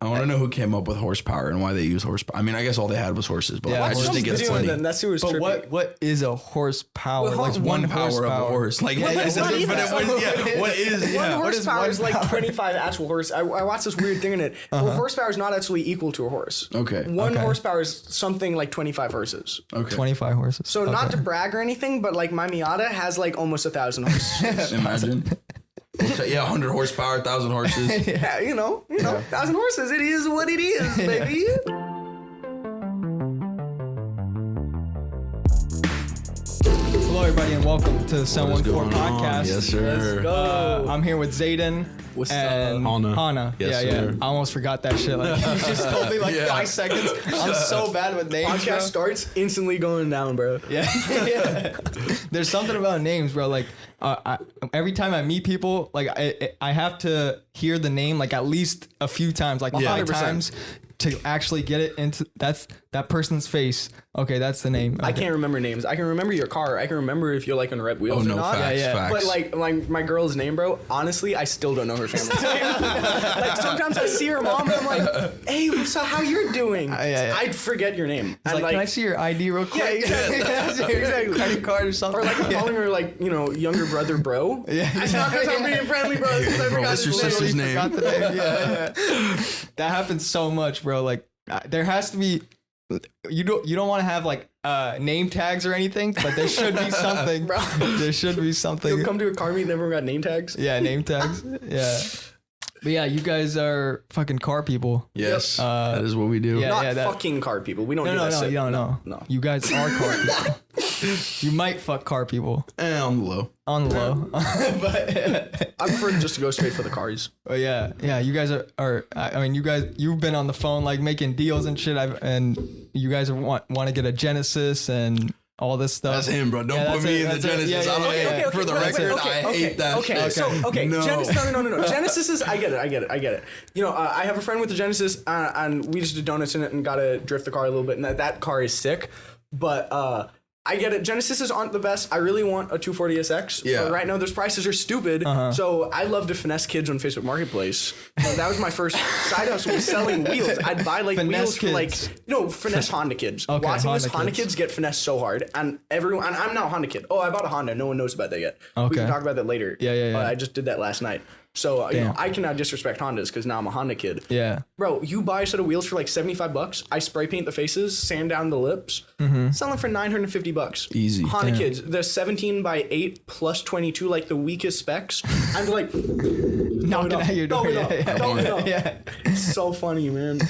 I want to know who came up with horsepower and why they use horsepower. I mean, I guess all they had was horses, but I just think it's funny. That's who was But tripping. what is a horsepower? Like one power horsepower of a horse. Like what is? One horsepower is like power? 25 actual horse. I watched this weird thing in it. Well, horsepower is not actually equal to a horse. Okay. One horsepower is something like 25 horses. Okay. 25 horses. So not to brag or anything, but like my Miata has like almost 1,000 horses. Imagine. Yeah, 100 horsepower, 1,000 horses. Yeah, you know, 1,000 horses. It is what it is, baby. Hello, everybody, and welcome to the 714 podcast. Yes, sir. Let's go. I'm here with Zayden and Hanna. Yes, yeah. sir. I almost forgot that shit. Like, you just told me like 5 seconds. I'm so bad with names. Podcast Bro. starts instantly going down, bro. Yeah. There's something about names, bro. Like, every time I meet people, like I have to hear the name like at least a few times, like 5 times, to actually get it into that person's face. Okay, that's the name. Okay. I can't remember names. I can remember your car. I can remember if you're like on red wheels Oh, no, or not. facts. But like my girl's name, bro, honestly, I still don't know her family's name. Like sometimes I see her mom and I'm like, hey, so how you're doing? I'd forget your name. Like, can I see your ID real quick? Yeah, exactly. Exactly. Credit card or something. Or like I'm calling her like, younger brother bro. Yeah. It's not because I'm being friendly, bro. It's 'cause I forgot what's your his name. sister's name? Forgot the name. Yeah. That happens so much, bro. Like there has to be. You don't want to have like name tags or anything, but there should be something. Bro. There should be something. You'll come to a car meet and everyone got name tags. Yeah, name tags. Yeah. But yeah, you guys are fucking car people. Yes, that is what we do. Yeah. Not fucking car people. We don't do that shit. No. You guys are car people. You might fuck car people. On the low. On the low. I prefer just to go straight for the cars. But yeah, you guys are. I mean, you've been on the phone like making deals and shit. And you guys want to get a Genesis and all this stuff. That's him, bro. Don't put me in the Genesis. Okay, For the record, I hate that shit. No. Genesis, no. Oh. Genesis is, I get it. I have a friend with the Genesis, and we just did donuts in it and got to drift the car a little bit, and that car is sick. But I get it. Genesises aren't the best. I really want a 240SX. Yeah. But right now, those prices are stupid. So I love to finesse kids on Facebook Marketplace. So that was my first side hustle, was selling wheels. I'd buy like Finesse wheels for finesse Honda kids. Okay, Watching this, Honda Honda kids. kids get finessed so hard, and I'm now a Honda kid. Oh, I bought a Honda. No one knows about that yet. We Okay. can talk about that later. Yeah. I just did that last night. So I cannot disrespect Hondas because now I'm a Honda kid. Yeah. Bro, you buy a set of wheels for like $75. I spray paint the faces, sand down the lips, sell them for $950. Easy. Honda kids, the 17x8 plus 22, like the weakest specs. I'm like, Knocking at your door. Yeah. It's so funny, man.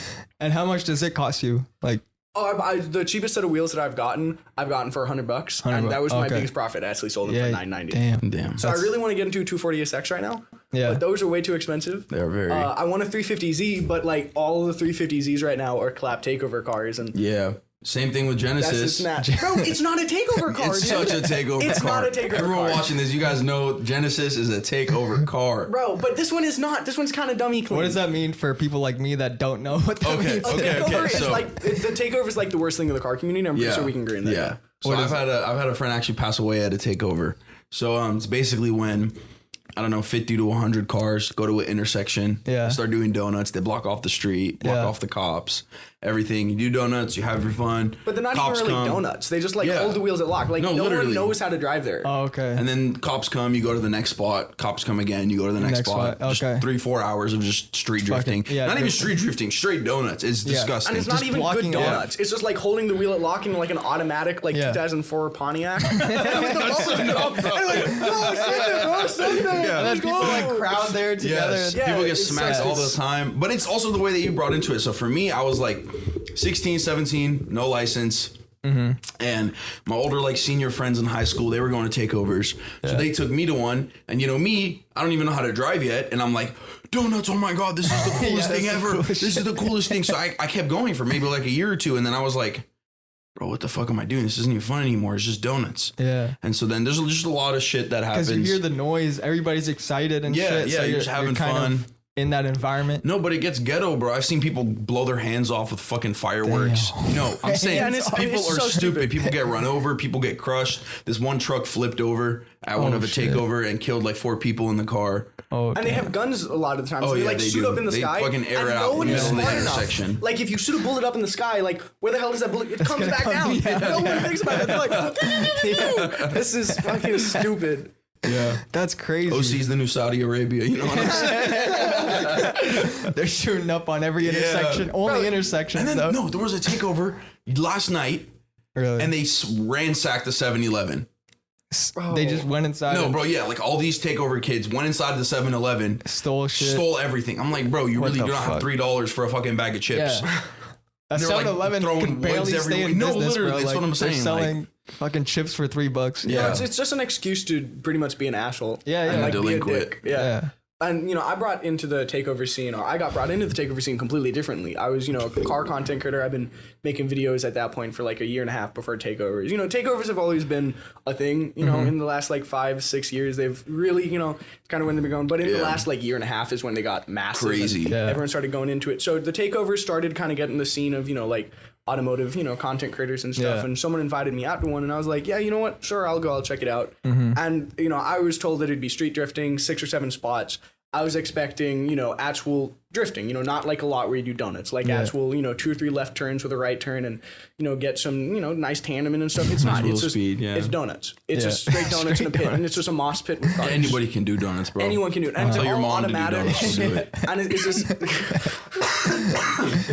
And how much does it cost you? Like, The cheapest set of wheels that I've gotten for $100, and that was my biggest profit. I actually sold them for $990. Damn. So I really want to get into a 240SX right now. Yeah. But those are way too expensive. They're very. I want a 350Z, but like all of the 350Zs right now are clap takeover cars, and Yeah. Same thing with that's Genesis. just not. Bro, it's not a takeover car. It's dude. such a takeover It's car. not a takeover Everyone car. watching this, you guys know Genesis is a takeover car. Bro, but this one is not. This one's kind of dummy clean. what does that mean for people like me that don't know what that Okay, means? Takeover is so- like the takeover is like the worst thing in the car community. I'm pretty sure we can agree on that. Yeah. So I've had a friend actually pass away at a takeover. So it's basically when 50 to 100 cars go to an intersection. Yeah. Start doing donuts. They block off the street, block off the cops, everything. You do donuts. You have your fun. But they're not cops even really come. donuts. They just like Yeah. hold the wheels at lock. Like no literally. one knows how to drive there. Oh, okay. And then cops come, you go to the next spot. Cops come again, you go to the next spot. spot, okay. Just 3-4 hours of just street drifting. yeah, not even drifting. street drifting, straight donuts. It's disgusting. And it's not Just even blocking good it off. donuts. It's just like holding the wheel at lock in like an automatic 2004 Pontiac. And then people like crowd there together. Yes. Yeah, People get it's smacked so- all the time. But it's also the way that you brought into it. So for me, I was like 16, 17, no license. And my older senior friends in high school, they were going to takeovers. So they took me to one. And me, I don't even know how to drive yet. And I'm like, donuts, oh my God, this is the coolest thing ever. This is the coolest thing. So I kept going for maybe like a year or two. And then I was like, bro, what the fuck am I doing? This isn't even fun anymore. It's just donuts. Yeah. And so then there's just a lot of shit that happens. Because you hear the noise, everbody's excited and shit. Yeah, So you're just having kind fun. of in that environment. No, but it gets ghetto, bro. I've seen people blow their hands off with fucking fireworks. No, I'm saying and it's people are so stupid. People get run over. People get crushed. This one truck flipped over at one of a shit. takeover and killed like 4 people in the car. Oh, and they have guns a lot of the time. Oh, So they yeah, like they shoot do. up in the They sky. fucking air and it out no one in the is middle of the smart enough. intersection. Like if you shoot a bullet up in the sky, like where the hell does that bullet? It comes back come- down. yeah, no one thinks about it. They're like, this is fucking stupid. Yeah. That's crazy. OC's the new Saudi Arabia. You know what I'm saying? They're shooting up on every intersection. Only intersections, And then, though. no, there was a takeover last night, Really? and they ransacked the 7-Eleven. They just went inside No, and bro, yeah, like all these takeover kids went inside the 7-Eleven, stole shit. stole everything. I'm like, bro, you really the do not have fuck? $3 for a fucking bag of chips. Yeah. A They're, like, 7-Eleven throwing can barely woods stay everywhere. in No, business, literally, bro. that's what I'm saying, They're selling fucking chips for $3. Yeah. It's just an excuse to pretty much be an asshole. Yeah, yeah. And, like, And be a delinquent. dick. Yeah. And, I brought into the takeover scene, or I got brought into the takeover scene completely differently. I was, a car content creator. I've been making videos at that point for like a year and a half before takeovers. Takeovers have always been a thing, in the last like 5-6 years. They've really, it's kind of when they've been going. But in the last like year and a half is when they got massive. Crazy. And Yeah. everyone started going into it. So the takeovers started kind of getting the scene of, like automotive, content creators and stuff. Yeah. And someone invited me out to one and I was like, yeah, you know what? Sure, I'll go. I'll check it out. And, I was told that it'd be street drifting, 6 or 7 spots. I was expecting, actual drifting, not like a lot where you do donuts, like actual, 2 or 3 left turns with a right turn and, get some, nice tandem and stuff. It's not. It's just, speed, yeah. it's donuts. It's Yeah. just straight donuts in a pit and it's just a moss pit with cars. Anybody can do donuts, bro. Anyone can do it. And Tell it's your all mom to do automatic. donuts, she'll do it. And it's just...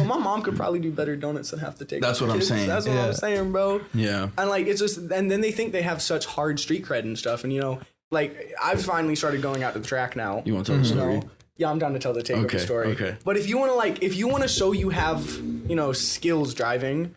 my mom could probably do better donuts than half the take. That's what I'm saying. That's what Yeah. I'm saying, bro. Yeah. And like, it's just... And then they think they have such hard street cred and stuff. And, like, I've finally started going out to the track now. You want to tell the story? Yeah, I'm down to tell the takeover story. Okay. But if you want to show you have, skills driving,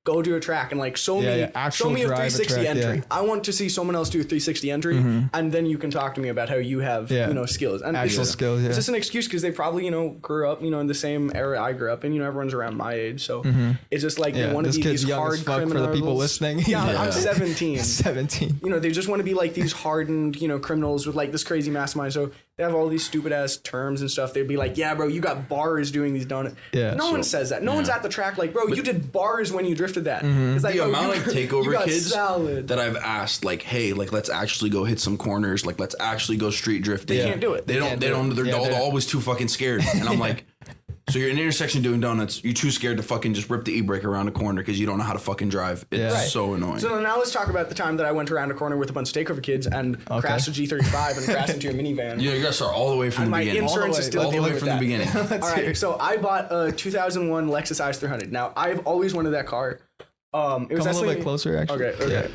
go to a track and like show me actual a drive a 360 track, entry. yeah. I want to see someone else do a 360 entry, and then you can talk to me about how you have, skills. And Actual skills, yeah. It's just an excuse because they probably, grew up, in the same era I grew up in. Everyone's around my age, so it's just like they want to This be kid's these young hard as fuck for criminals. the people listening. Yeah, Yeah. I'm 17. 17. They just want to be like these hardened, criminals with like this crazy mastermind. So they have all these stupid ass terms and stuff. They'd be like, yeah, bro, you got bars doing these donuts. Yeah. No one says that. No one's at the track like, bro, you did bars when you drifted that. It's like, The bro, amount you of takeover got kids salad. that I've asked, like, hey, like, let's actually go hit some corners. Like, let's actually go street drifting. They can't do it. They don't. They're Yeah, all they're- always too fucking scared. And I'm like, so you're in an intersection doing donuts. You're too scared to fucking just rip the e-brake around a corner because you don't know how to fucking drive. It's Yeah. Right. so annoying. So now let's talk about the time that I went around a corner with a bunch of takeover kids and crashed a G35 and crashed into your minivan. You gotta start all the way from And the my beginning. insurance is still all the way dealing from with the that. beginning. All right, so I bought a 2001 Lexus IS300. Now I've always wanted that car. It was Come a little actually bit closer, actually. Okay.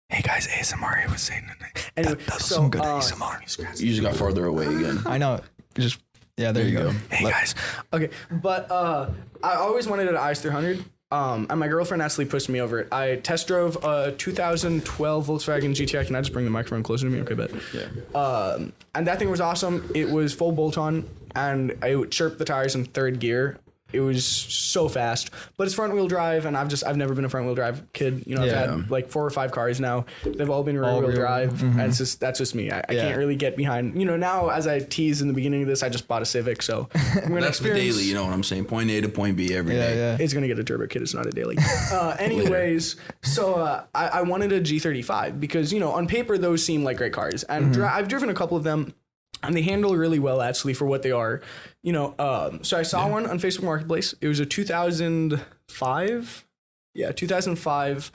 Hey guys, ASMR. It was saying Anyway, that was so, some good ASMR. You just got farther away again. I know. Just, there you go. Hey guys, Okay, but I always wanted an IS300. And my girlfriend actually pushed me over it. I test drove a 2012 Volkswagen GTI. Can I just bring the microphone closer to me? Okay, bet. Yeah. And that thing was awesome. It was full bolt-on, and I would chirp the tires in 3rd gear. It was so fast, but it's front wheel drive, and I've never been a front wheel drive kid. I've had like 4 or 5 cars now. They've all been rear wheel drive, and that's just me. I can't really get behind. Now, as I teased in the beginning of this, I just bought a Civic, so I'm gonna That's the daily, you know what I'm saying? Point A to point B every day. Yeah. It's gonna get a turbo kit. It's not a daily. Anyways, so I wanted a G35 because on paper those seem like great cars, and I've driven a couple of them. And they handle really well, actually, for what they are. So I saw one on Facebook Marketplace. It was a 2005. Yeah, 2005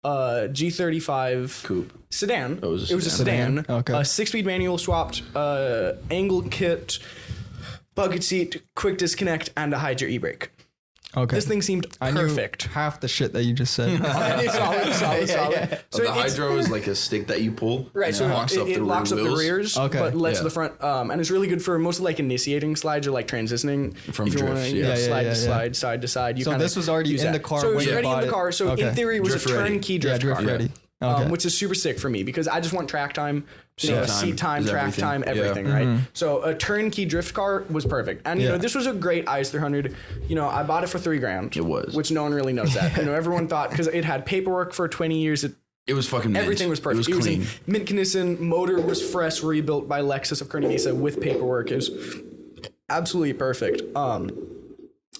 G35 Coupe. sedan. Oh, it was a sedan. Okay. A 6-speed manual swapped, angle kit, bucket seat, quick disconnect, and a Hydra e-brake. Okay. This thing seemed I knew perfect. half the shit that you just said. solid. So the hydro is like a stick that you pull. Right, and so it locks up the wheels. rears, Okay. but lets Yeah. the front, and it's really good for mostly like initiating slides or like transitioning From if you drifts, wanna, yeah. slide Yeah. to slide, side to side. You So kinda this was already use in that. the car So it when was you already in bought the it. car. So in Okay. theory, it was Drift a ready. turnkey Yeah, drift drift car. ready. Okay. Which is super sick for me because I just want track time, Seat time seat time, is track everything. time, Yeah. everything, right? So a turnkey drift car was perfect. And, Yeah. this was a great IS300. I bought it for $3,000. It was. Which no one really knows that. Everyone thought, because it had paperwork for 20 years. It was fucking mint. Everything was perfect. It was clean. in mint condition. Motor was fresh, rebuilt by Lexus of Kearney Mesa with paperwork. It was absolutely perfect.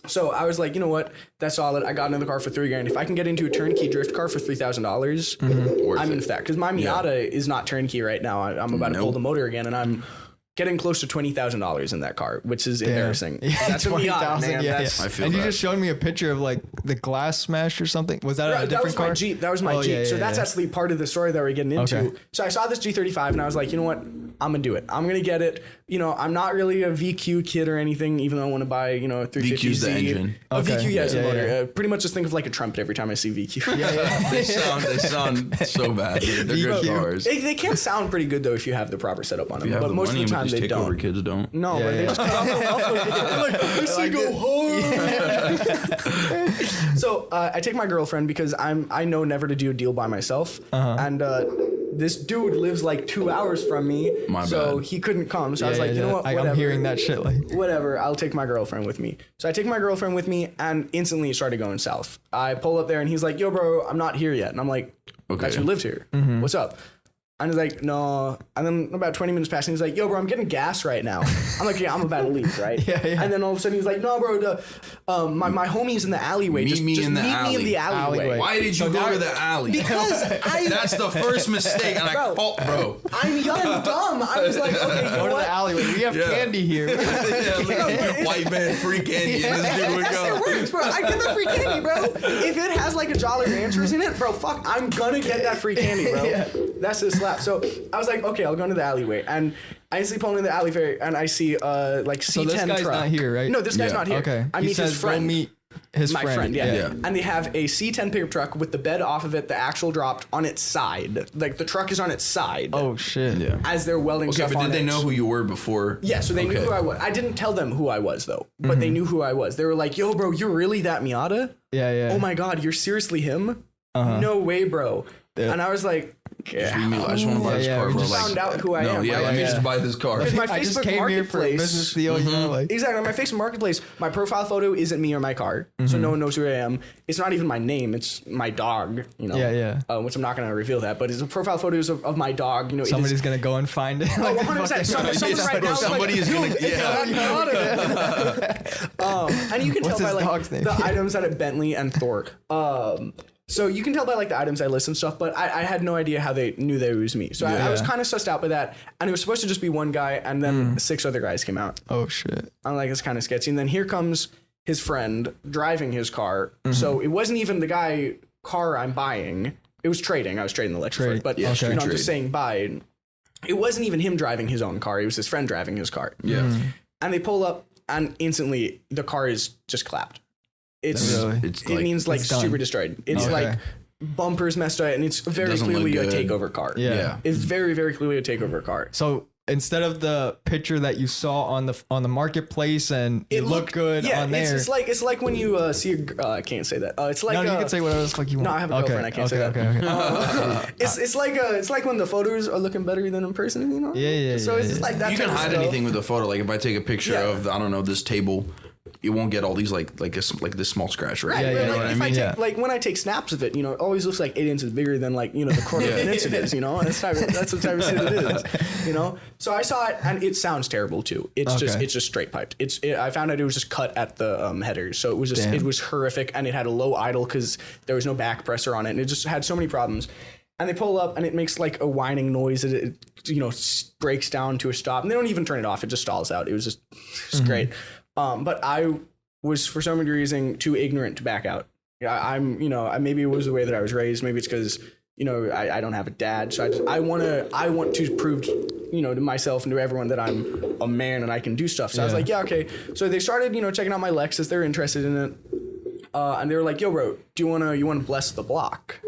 So I was like, you know what? That's solid. I got another car for $3,000. If I can get into a turnkey drift car for $3,000, Worth I'm it. into that. Because my Miata is not turnkey right now. I'm about to pull the motor again, and I'm getting close to $20,000 in that car, which is embarrassing. Yeah, That's a Miata, man. Yeah, That's, yeah. I feel and you that. just showed me a picture of like the glass smash or something. Was that a that different was car? my Jeep. That was my Oh, Jeep. yeah, So yeah, that's yeah. actually part of the story that we're getting into. Okay. So I saw this G35 and I was like, you know what? I'm gonna do it. I'm gonna get it. You know, I'm not really a VQ kid or anything, even though I want to buy, you know, a 350Z. VQ's the engine. A Okay. VQ, yeah, is the Yeah, motor. yeah. Pretty much just think of like a trumpet every time I see VQ. They sound so bad. They're good cars. They can sound pretty good though if you have the proper setup on them, You have but the most of money, the but time these they takeover don't. kids don't. No, Yeah, but they yeah. just cut off the muffler. They're like, this thing go hard. So I take my girlfriend because I know never to do a deal by myself, and this dude lives like 2 hours from me, so bad. he couldn't come. So I Yeah, was like, yeah, you know yeah. what? Whatever. I'm hearing that shit like. Whatever, I'll take my girlfriend with me. So I take my girlfriend with me, and instantly it started going south. I pull up there, and he's like, yo, bro, I'm not here yet. And I'm like, Okay. that's who lived here. What's up? And he's like, no. And then about 20 minutes passed, and he's like, yo, bro, I'm getting gas right now. I'm like, yeah, I'm about to leave, right? Yeah, yeah. And then all of a sudden he's like, no, bro, my homie's in the alleyway. Meet Just me meet in the me in alley. the alleyway. Alleyway. Why did you go to the alley? Because That's the first mistake. And I called, bro. I'm young and dumb. I was like, okay, you know Go to what? the alleyway. We have candy here. White man, free candy. And this dude would That's how it go. works, bro. I get that free candy, bro. If it has like a Jolly Ranchers in it, bro, fuck, I'm gonna get that free candy, bro. Yeah. That's a slap. So I was like, okay, I'll go into the alleyway, and I instantly pull into the alleyway, and I see like C10 So this guy's truck. not here, right? No, this guy's Yeah. not here. Okay. I He meet says, his friend. Go meet his My friend, yeah. Yeah. And they have a C10 pickup truck with the bed off of it, the axle dropped on its side. Like the truck is on its side. Oh shit. Yeah. As they're welding Okay, stuff but on did they it. know who you were before? Yeah, so they knew who I was. I didn't tell them who I was though, but they knew who I was. They were like, "Yo, bro, you're really that Miata? Yeah, yeah. Oh my god, you're seriously him? No way, bro." Yeah. And I was like, I just want to buy this Yeah, car we for just like. found out who I no, am. yeah, right? let me Yeah. just buy this car. Because my I just Facebook came here for a Marketplace. business deal, you know, like. Exactly. On my Facebook Marketplace, my profile photo isn't me or my car, so no one knows who I am. It's not even my name; it's my dog. You know. Yeah, yeah. Which I'm not going to reveal that, but it's a profile photos of my dog. You know, Somebody's gonna go and find it. Oh, 100%. Someone right now is Somebody like, is gonna. Yeah. and you can What's tell by his like dog's name? the items that at Bentley and Thork. So you can tell by like the items I list and stuff, but I had no idea how they knew that it was me. So I was Yeah. kind of sussed out by that, and it was supposed to just be one guy, and then 6 other guys came out. Oh shit. I'm like, it's kind of sketchy. And then here comes his friend driving his car. So it wasn't even the guy car I'm buying. It was trading. I was trading the Lexus for it, but Yeah, you know, I'm trade. just saying buy. It wasn't even him driving his own car. It was his friend driving his car. Yeah. And they pull up, and instantly the car is just clapped. It's Really? It's it like, means like it's done. super destroyed. It's Okay. like bumpers messed up, and it's very Doesn't look clearly a good. takeover car. Yeah. Yeah. It's very, very clearly a takeover car. So instead of the picture that you saw on the marketplace and it looked good yeah, on there. It's like when you see a I can't say that. It's like no, you can say whatever the fuck you want. No, I have a girlfriend. I can't say that. Okay. It's like when the photos are looking better than in person, you know? Yeah. So it's just like that. you can type of hide stuff. anything with a photo. Like if I take a picture Yeah. of I don't know this table, you won't get all these like this small scratch, right? Right, Yeah, right, yeah, like, yeah. if I mean, take, yeah. like when I take snaps of it, you know, it always looks like 8 inches bigger than like, you know, the quarter of an inch it is, you know? That's the type of shit it is, you know? So I saw it, and it sounds terrible too. It's just straight piped. I found out it was just cut at the headers, so it was just Damn. it was horrific, and it had a low idle because there was no back pressor on it, and it just had so many problems. And they pull up, and it makes like a whining noise. It you know, breaks down to a stop, and they don't even turn it off. It just stalls out. It was just great. But I was for some reason too ignorant to back out. I'm, you know, maybe it was the way that I was raised. Maybe it's because, you know, I don't have a dad. So I want to prove, you know, to myself and to everyone that I'm a man and I can do stuff. So I was like, yeah, okay. So they started, you know, checking out my Lexus. They're interested in it. And they were like, yo, bro, do you want to bless the block?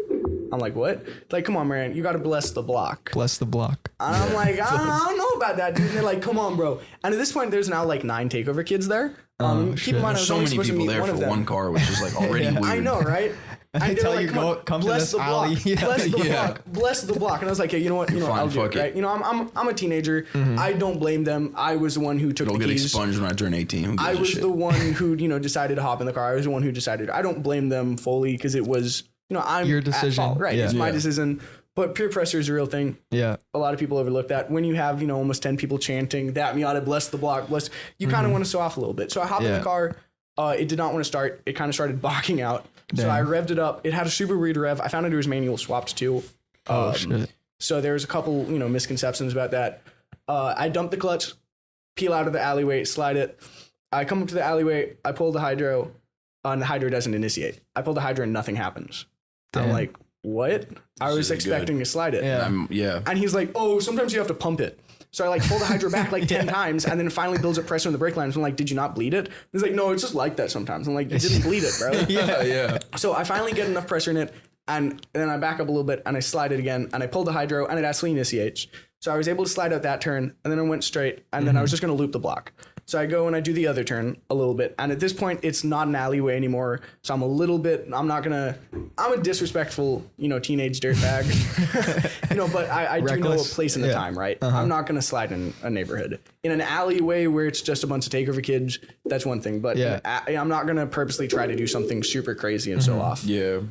I'm like, what? Like, come on, man, you got to bless the block. Bless the block. And I'm like, I don't know about that, dude. And they're like, come on, bro. And at this point, there's now like 9 takeover kids there. Keep in mind, I was So only many supposed to people meet there one for of them. one car, which is like already weird. I know, right? And they they're tell like, you, come to bless this the block, alley. Yeah. bless the Yeah. block, bless the block. And I was like, yeah, you know what? Fine, I'll do fuck it, it. right? You know, I'm a teenager. I don't blame them. I was the one who took It'll the get keys. expunged when I turn 18. Who gives I a was shit? the one who, you know, decided to hop in the car. I was the one who decided. I don't blame them fully because it was, you know, I'm Your at decision. fault. Right. Yeah. It's my Yeah. decision. But peer pressure is a real thing. Yeah. A lot of people overlook that. When you have, you know, almost 10 people chanting that Miata, bless the block, bless, you kind of want to show off a little bit. So I hop in Yeah. the car. It did not want to start. It kind of started balking out. So Damn. I revved it up. It had a super weird rev. I found out it was manual swapped too. Oh shit. So there was a couple, you know, misconceptions about that. I dumped the clutch, peel out of the alleyway, slide it. I come up to the alleyway, I pull the hydro, and the hydro doesn't initiate. I pull the hydro and nothing happens. I'm Damn. like, what? I was expecting to slide it. Yeah. And he's like, oh, sometimes you have to pump it. So I like pull the hydro back like 10 times and then it finally builds up pressure on the brake lines. I'm like, did you not bleed it? He's like, no, it's just like that sometimes. I'm like, you didn't bleed it, bro. Yeah. So I finally get enough pressure in it and then I back up a little bit and I slide it again and I pull the hydro and it actually initiates. So I was able to slide out that turn and then I went straight and then I was just going to loop the block. So I go and I do the other turn a little bit. And at this point, it's not an alleyway anymore. So I'm a disrespectful, teenage dirtbag, but I do know a place in the time, right? I'm not going to slide in a neighborhood. In an alleyway where it's just a bunch of takeover kids, that's one thing. But I'm not going to purposely try to do something super crazy and so off. Yeah.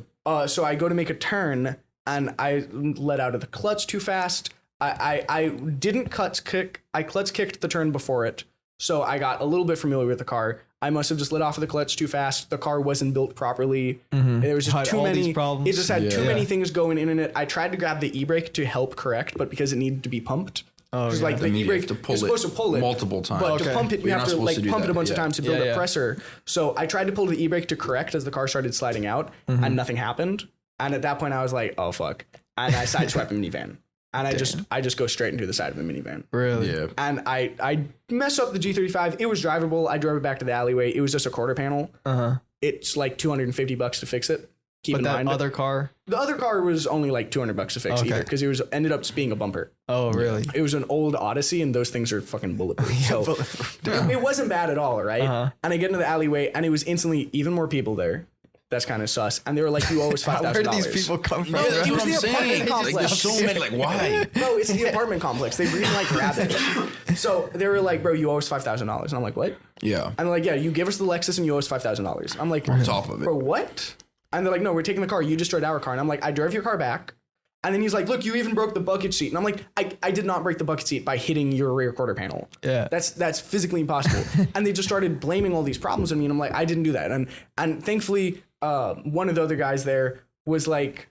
So I go to make a turn and I let out of the clutch too fast. I didn't clutch kick. I clutch kicked the turn before it. So I got a little bit familiar with the car. I must have just let off of the clutch too fast. The car wasn't built properly. There was just too many problems. It just had too many things going in it. I tried to grab the e-brake to help correct, but because it needed to be pumped. Like the e-brake, you're supposed to pull it multiple times. But to pump it, you have to pump it a bunch of times to build up pressure. So I tried to pull the e-brake to correct as the car started sliding out, and nothing happened. And at that point, I was like, "Oh fuck!" And I sideswiped a minivan. And I just go straight into the side of the minivan. Really? Yeah. And I mess up the G35. It was drivable. I drove it back to the alleyway. It was just a quarter panel. It's like $250 to fix it. Keep in mind. The other car was only like $200 to fix either because it ended up just being a bumper. Oh, really? It was an old Odyssey and those things are fucking bulletproof. So it wasn't bad at all, right? And I get into the alleyway and it was instantly even more people there. That's kind of sus. And they were like, you owe us $5,000. Where do these people come from? No, that's it what was I'm the apartment saying. complex. Like, there's so many. Like, why? No, it's the apartment complex. They breed like rabbits. So they were like, bro, you owe us $5,000. And I'm like, what? Yeah. And they're like, yeah, you give us the Lexus and you owe us $5,000. I'm like, on top of it. For what? And they're like, no, we're taking the car. You destroyed our car. And I'm like, I drove your car back. And then he's like, look, you even broke the bucket seat. And I'm like, I did not break the bucket seat by hitting your rear quarter panel. Yeah. That's physically impossible. And they just started blaming all these problems on me. And I'm like, I didn't do that. And thankfully, one of the other guys there was like,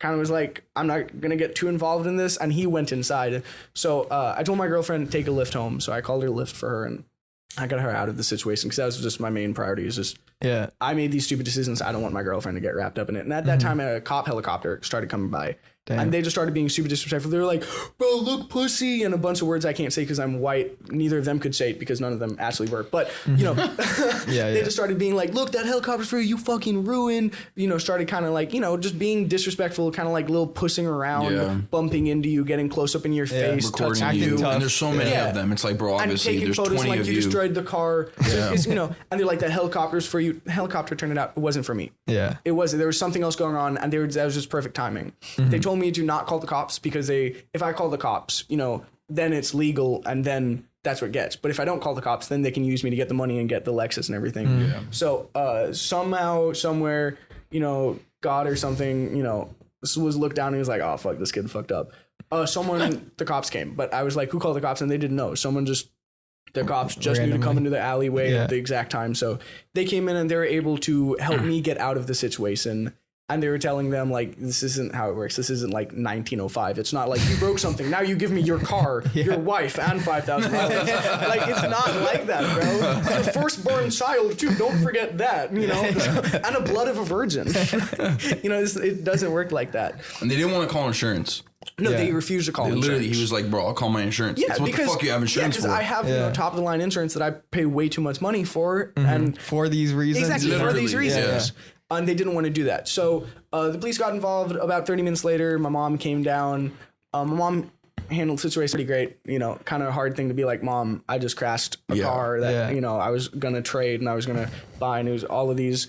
I'm not going to get too involved in this. And he went inside. So I told my girlfriend to take a lift home. So I called her Lyft for her and I got her out of the situation because that was just my main priority is just, I made these stupid decisions. I don't want my girlfriend to get wrapped up in it. And at that time, a cop helicopter started coming by. Damn. And they just started being super disrespectful. They were like, bro, look, pussy, and a bunch of words I can't say because I'm white. Neither of them could say it because none of them actually work. But, they just started being like, look, that helicopter's for you fucking ruined. Started kind of like, just being disrespectful, kind of like little pussing around, bumping into you, getting close up in your face, touching you. And there's so many of them. It's like, bro, obviously and taking there's photos 20 like of you you. Destroyed the car. And they're like, that helicopter's for you. Helicopter turned out, it wasn't for me. Yeah. It wasn't. There was something else going on and that was just perfect timing. They told me to not call the cops because if I call the cops, then it's legal and then that's what gets. But if I don't call the cops, then they can use me to get the money and get the Lexus and everything. Yeah. So somehow, somewhere, God or something, was looked down and he was like, oh, fuck, this kid fucked up. The cops came, but I was like, who called the cops? And they didn't know. The cops just knew to come into the alleyway at the exact time. So they came in and they were able to help me get out of the situation. And they were telling them, like, this isn't how it works. This isn't like 1905. It's not like you broke something. Now you give me your car, your wife, and $5,000. Like, it's not like that, bro. Your firstborn child, too. Don't forget that, and a blood of a virgin. It doesn't work like that. And they didn't want to call insurance. No, they refused to call insurance. Literally, he was like, bro, I'll call my insurance. Yeah, what the fuck you have insurance for? Because I have top of the line insurance that I pay way too much money for. And for these reasons. Exactly, for these reasons. Yeah. And they didn't want to do that. So the police got involved. About 30 minutes later, my mom came down. My mom handled the situation pretty great. Kind of a hard thing to be like, Mom, I just crashed a car that, I was going to trade and I was going to buy. And it was all of these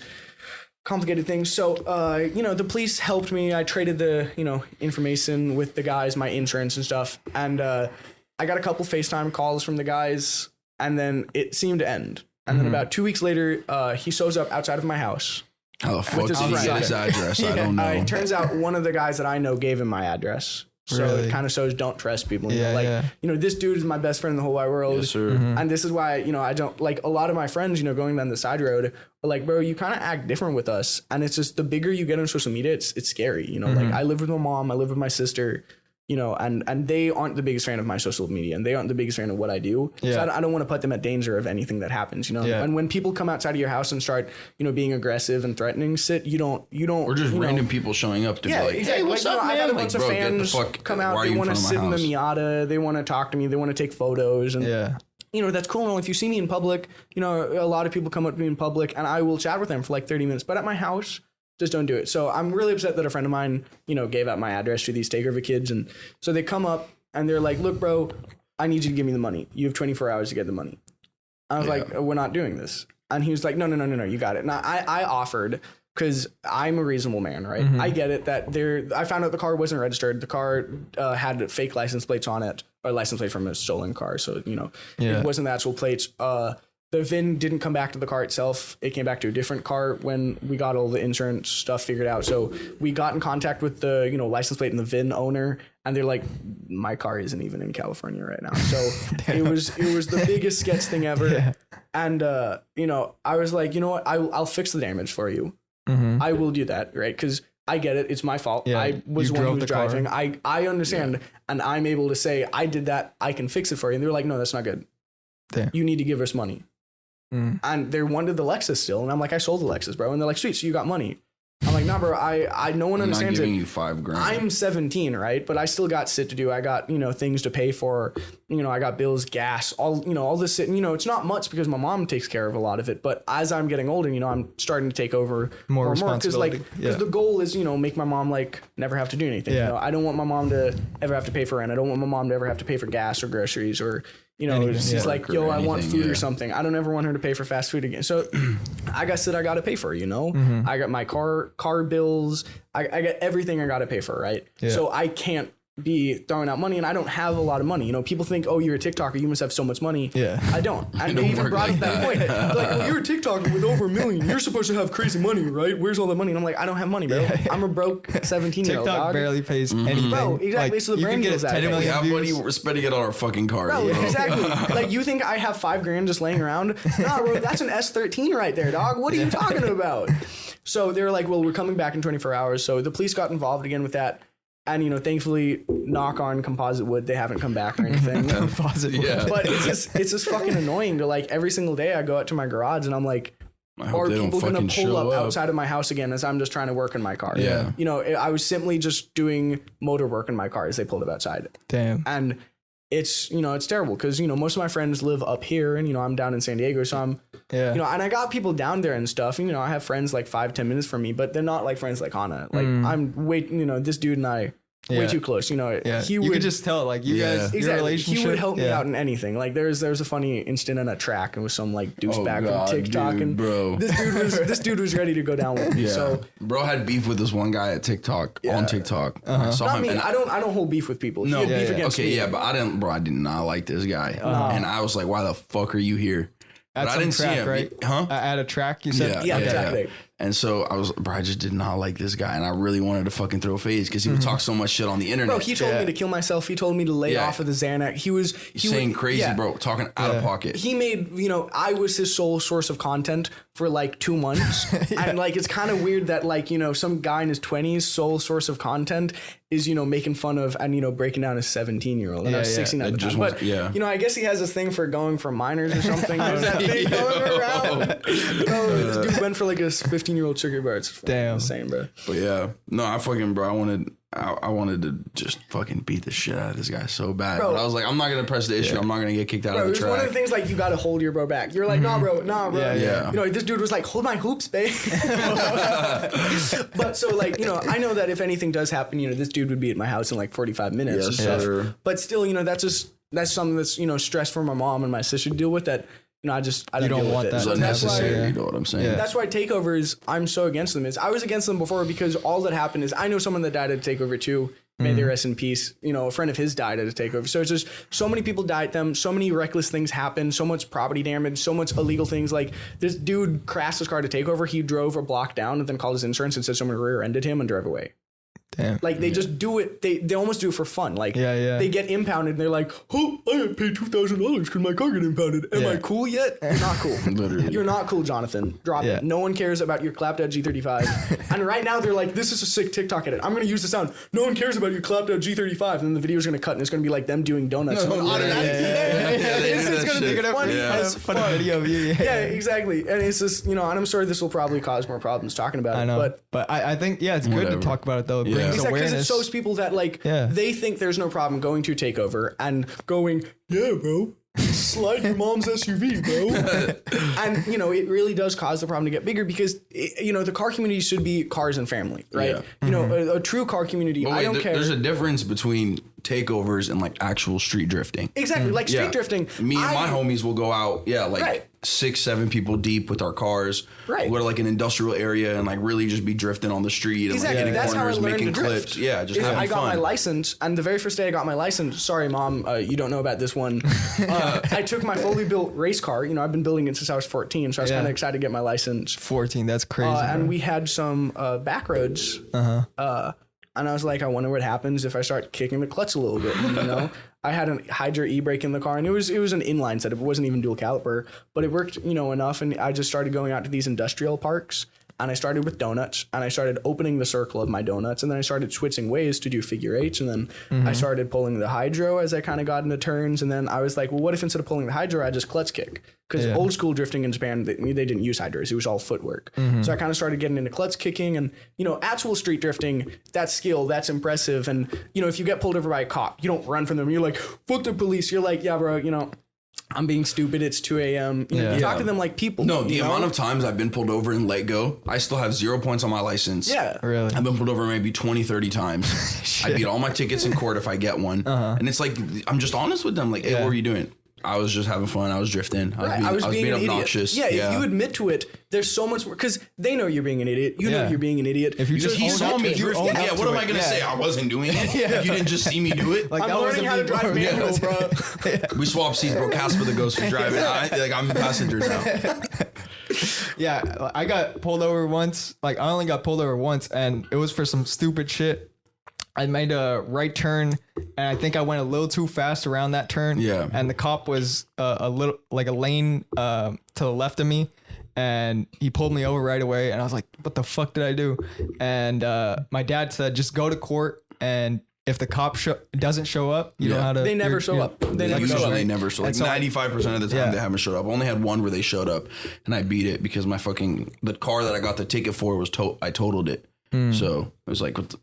complicated things. So, the police helped me. I traded the, information with the guys, my insurance and stuff. And I got a couple FaceTime calls from the guys. And then it seemed to end. And then about 2 weeks later, he shows up outside of my house. How the fuck did he get his address? I don't know. It turns out one of the guys that I know gave him my address. So it kind of shows don't trust people. This dude is my best friend in the whole wide world. Yes, sir. And this is why, I don't like a lot of my friends, going down the side road are like, bro, you kind of act different with us. And it's just the bigger you get on social media, it's scary. Like I live with my mom, I live with my sister. you know, and they aren't the biggest fan of my social media, and they aren't the biggest fan of what I do. Yeah. So I don't want to put them at danger of anything that happens, you know. Yeah. And when people come outside of your house and start, you know, being aggressive and threatening, you don't. Or just you random know, people showing up to yeah, be like, exactly. hey, what's like, up, you know, man? I've had a Like, bunch of bro, get the fans fuck, come why out. are They you in want to front of my sit in the house? Miata. They want to talk to me. They want to take photos. And Yeah. you know, that's cool. And if you see me in public, you know, a lot of people come up to me in public and I will chat with them for like 30 minutes. But at my house, just don't do it. So I'm really upset that a friend of mine, you know, gave out my address to these Takeover kids. And so they come up and they're like, look, bro, I need you to give me the money. You have 24 hours to get the money. I was like, we're not doing this. And he was like, no, you got it. Now I offered, because I'm a reasonable man, right? I get it that I found out the car wasn't registered. The car had fake license plates on it, or license plate from a stolen car. So, you know, it wasn't the actual plates. The VIN didn't come back to the car itself. It came back to a different car when we got all the insurance stuff figured out. So we got in contact with the, you know, license plate and the VIN owner, and they're like, my car isn't even in California right now. So it was the biggest sketch thing ever. Yeah. And you know, I was like, you know what, I'll fix the damage for you. I will do that, right? Because I get it. It's my fault. Yeah, I was the one who was driving. Car. I understand, and I'm able to say I did that. I can fix it for you. And they're like, no, that's not good. Damn. You need to give us money. And they wanted the Lexus still, and I'm like, I sold the Lexus, bro. And they're like, sweet, so you got money. I'm like, nah, bro. I no one understands it. I'm not giving you $5,000. I'm 17, right? But I still got shit to do. I got, you know, things to pay for. You know, I got bills, gas, all this shit. You know, it's not much because my mom takes care of a lot of it. But as I'm getting older, you know, I'm starting to take over more responsibility. Because the goal is, you know, make my mom like never have to do anything. Yeah. You know, I don't want my mom to ever have to pay for rent. I don't want my mom to ever have to pay for gas or groceries or, you know, she's like, yo, I want food or something. I don't ever want her to pay for fast food again. So I got shit I got to pay for, you know? I got my car bills. I got everything I got to pay for, right? Yeah. So I can't be throwing out money, and I don't have a lot of money. You know, people think, oh, you're a TikToker, you must have so much money. Yeah. I don't. And they even brought up that point. Like, well, you're a TikToker with over 1 million. You're supposed to have crazy money, right? Where's all the money? And I'm like, I don't have money, bro. Yeah. I'm a broke 17-year-old TikTok dog. barely pays anything. Bro, exactly. Like, so the brand goes out. We have money, we're spending it on our fucking car. Bro, exactly. Like, you think I have $5,000 just laying around? Nah, bro, that's an S13 right there, dog. What are you talking about? So they were like, well, we're coming back in 24 hours. So the police got involved again with that. And, you know, thankfully, knock on composite wood, they haven't come back or anything. Composite wood. But it's just fucking annoying to, like, every single day I go out to my garage and I'm like, are people going to pull up outside of my house again as I'm just trying to work in my car? Yeah. You know, I was simply just doing motor work in my car as they pulled up outside. Damn. And it's, you know, it's terrible because, you know, most of my friends live up here and, you know, I'm down in San Diego. So I'm, you know, and I got people down there and stuff. And, you know, I have friends like 5-10 minutes from me, but they're not like friends like Hanna. Like I'm you know, this dude and I, way too close, you know. Yeah. He you would could just tell, like, you guys, your relationship. He would help me out in anything. Like, there's a funny incident on a track and with some like douchebag from TikTok, dude, and bro. this dude was ready to go down with me. Yeah. So bro had beef with this one guy at TikTok on TikTok. I saw not him. me. I don't hold beef with people. No, he had beef against me. But I did not like this guy, and I was like, why the fuck are you here? At but I didn't track, see him. right? Huh? At a track, you said? Yeah. And so I just did not like this guy, and I really wanted to fucking throw phase because he would talk so much shit on the internet. Bro, he told me to kill myself. He told me to lay off of the Xanax. He was saying crazy, bro, talking out of pocket. He made, you know, I was his sole source of content for like 2 months. And like, it's kind of weird that like, you know, some guy in his 20s sole source of content is, you know, making fun of and, you know, breaking down a 17-year-old. And I was 16 at the time. But, you know, I guess he has this thing for going for minors or something. There's that thing going around. This dude went for like a 15-year-old sugar bar. It's damn insane, bro. But yeah, no, I wanted to just fucking beat the shit out of this guy so bad. Bro, but I was like, I'm not gonna press the issue. I'm not gonna get kicked out of the track. It's one of the things like you gotta hold your bro back. You're like, nah, bro. Yeah. You know, this dude was like, hold my hoops, babe. But so like, you know, I know that if anything does happen, you know, this dude would be at my house in like 45 minutes and stuff. Sure. But still, you know, that's something that's, you know, stress for my mom and my sister to deal with that. You know, I don't want that. It's unnecessary. You know what I'm saying? Yeah. That's why takeovers, I'm so against them. I was against them before because all that happened is I know someone that died at a takeover too. May they rest in peace. You know, a friend of his died at a takeover. So it's just so many people died at them. So many reckless things happened. So much property damage. So much illegal things. Like this dude crashed his car to takeover. He drove a block down and then called his insurance and said someone rear-ended him and drove away. Like they just do it. They almost do it for fun. Like they get impounded and they're like, oh, I have paid $2,000 because my car got impounded. Am I cool yet? You're not cool. Literally. You're not cool, Jonathan. Drop it. No one cares about your clapped out G35. And right now they're like, this is a sick TikTok edit. I'm going to use the sound. No one cares about your clapped out G35. And then the video's going to cut and it's going to be like them doing donuts. It's going to be funny as fuck. Video of you. Yeah, exactly. And it's just, and I'm sorry this will probably cause more problems talking about it. I know. But I think, it's good to talk about it though. It brings awareness. Because it shows people that they think there's no problem going to Takeover and going, yeah, bro. Slide your mom's SUV, bro. And, it really does cause the problem to get bigger because, the car community should be cars and family, right? A true car community, I don't care. There's a difference between takeovers and like actual street drifting. Exactly, like street drifting. Me and my homies will go out, 6-7 people deep with our cars. Right. We'll go to like an industrial area and like really just be I on the street and like hitting corners, making clips. Yeah, just having fun. I got my license, and the very first day I got my license, sorry mom, you don't know about this one. I took my fully built race car. I've been building it since I was 14, so I was kind of excited to get my license. 14, that's crazy. And we had some back roads. And I was like, I wonder what happens if I start kicking the clutch a little bit, I had a Hydra e-brake in the car, and it was an inline setup. It wasn't even dual caliper, but it worked, enough. And I just started going out to these industrial parks, and I started with donuts, and I started opening the circle of my donuts, and then I started switching ways to do figure eights, and then I started pulling the hydro as I kind of got into turns, and then I was like, well, what if instead of pulling the hydro, I just clutch kick? Because old school drifting in Japan, they didn't use hydros. It was all footwork. So I kind of started getting into clutch kicking, and, actual street drifting, that's skill, that's impressive. And, if you get pulled over by a cop, you don't run from them. You're like, fuck the police. You're like, yeah, bro, I'm being stupid. It's 2 a.m. You talk to them like people. No, the amount of times I've been pulled over and let go, I still have 0 points on my license. Yeah. Really? I've been pulled over maybe 20, 30 times. I beat all my tickets in court if I get one. And it's like, I'm just honest with them. Like, hey, what were you doing? I was just having fun. I was drifting. I was being obnoxious. Yeah, if you admit to it, there's so much more. Because they know you're being an idiot. You know you're being an idiot. If you just saw me drifting, what am I going to say? I wasn't doing it. If you didn't just see me do it. Like, I'm learning how to drive manual, bro. We swapped seats, bro. Casper the ghost was driving. I'm the passenger now. Yeah, I got pulled over once. Like, I only got pulled over once, and it was for some stupid shit. I made a right turn, and I think I went a little too fast around that turn. Yeah. And the cop was a little like a lane to the left of me, and he pulled me over right away. And I was like, "What the fuck did I do?" And my dad said, "Just go to court, and if the cop doesn't show up, you know how to." They never show up. They never show up. They never show up. Like 95% of the time, they haven't showed up. I only had one where they showed up, and I beat it because the car that I got the ticket for was I totaled it. So it was like, what the,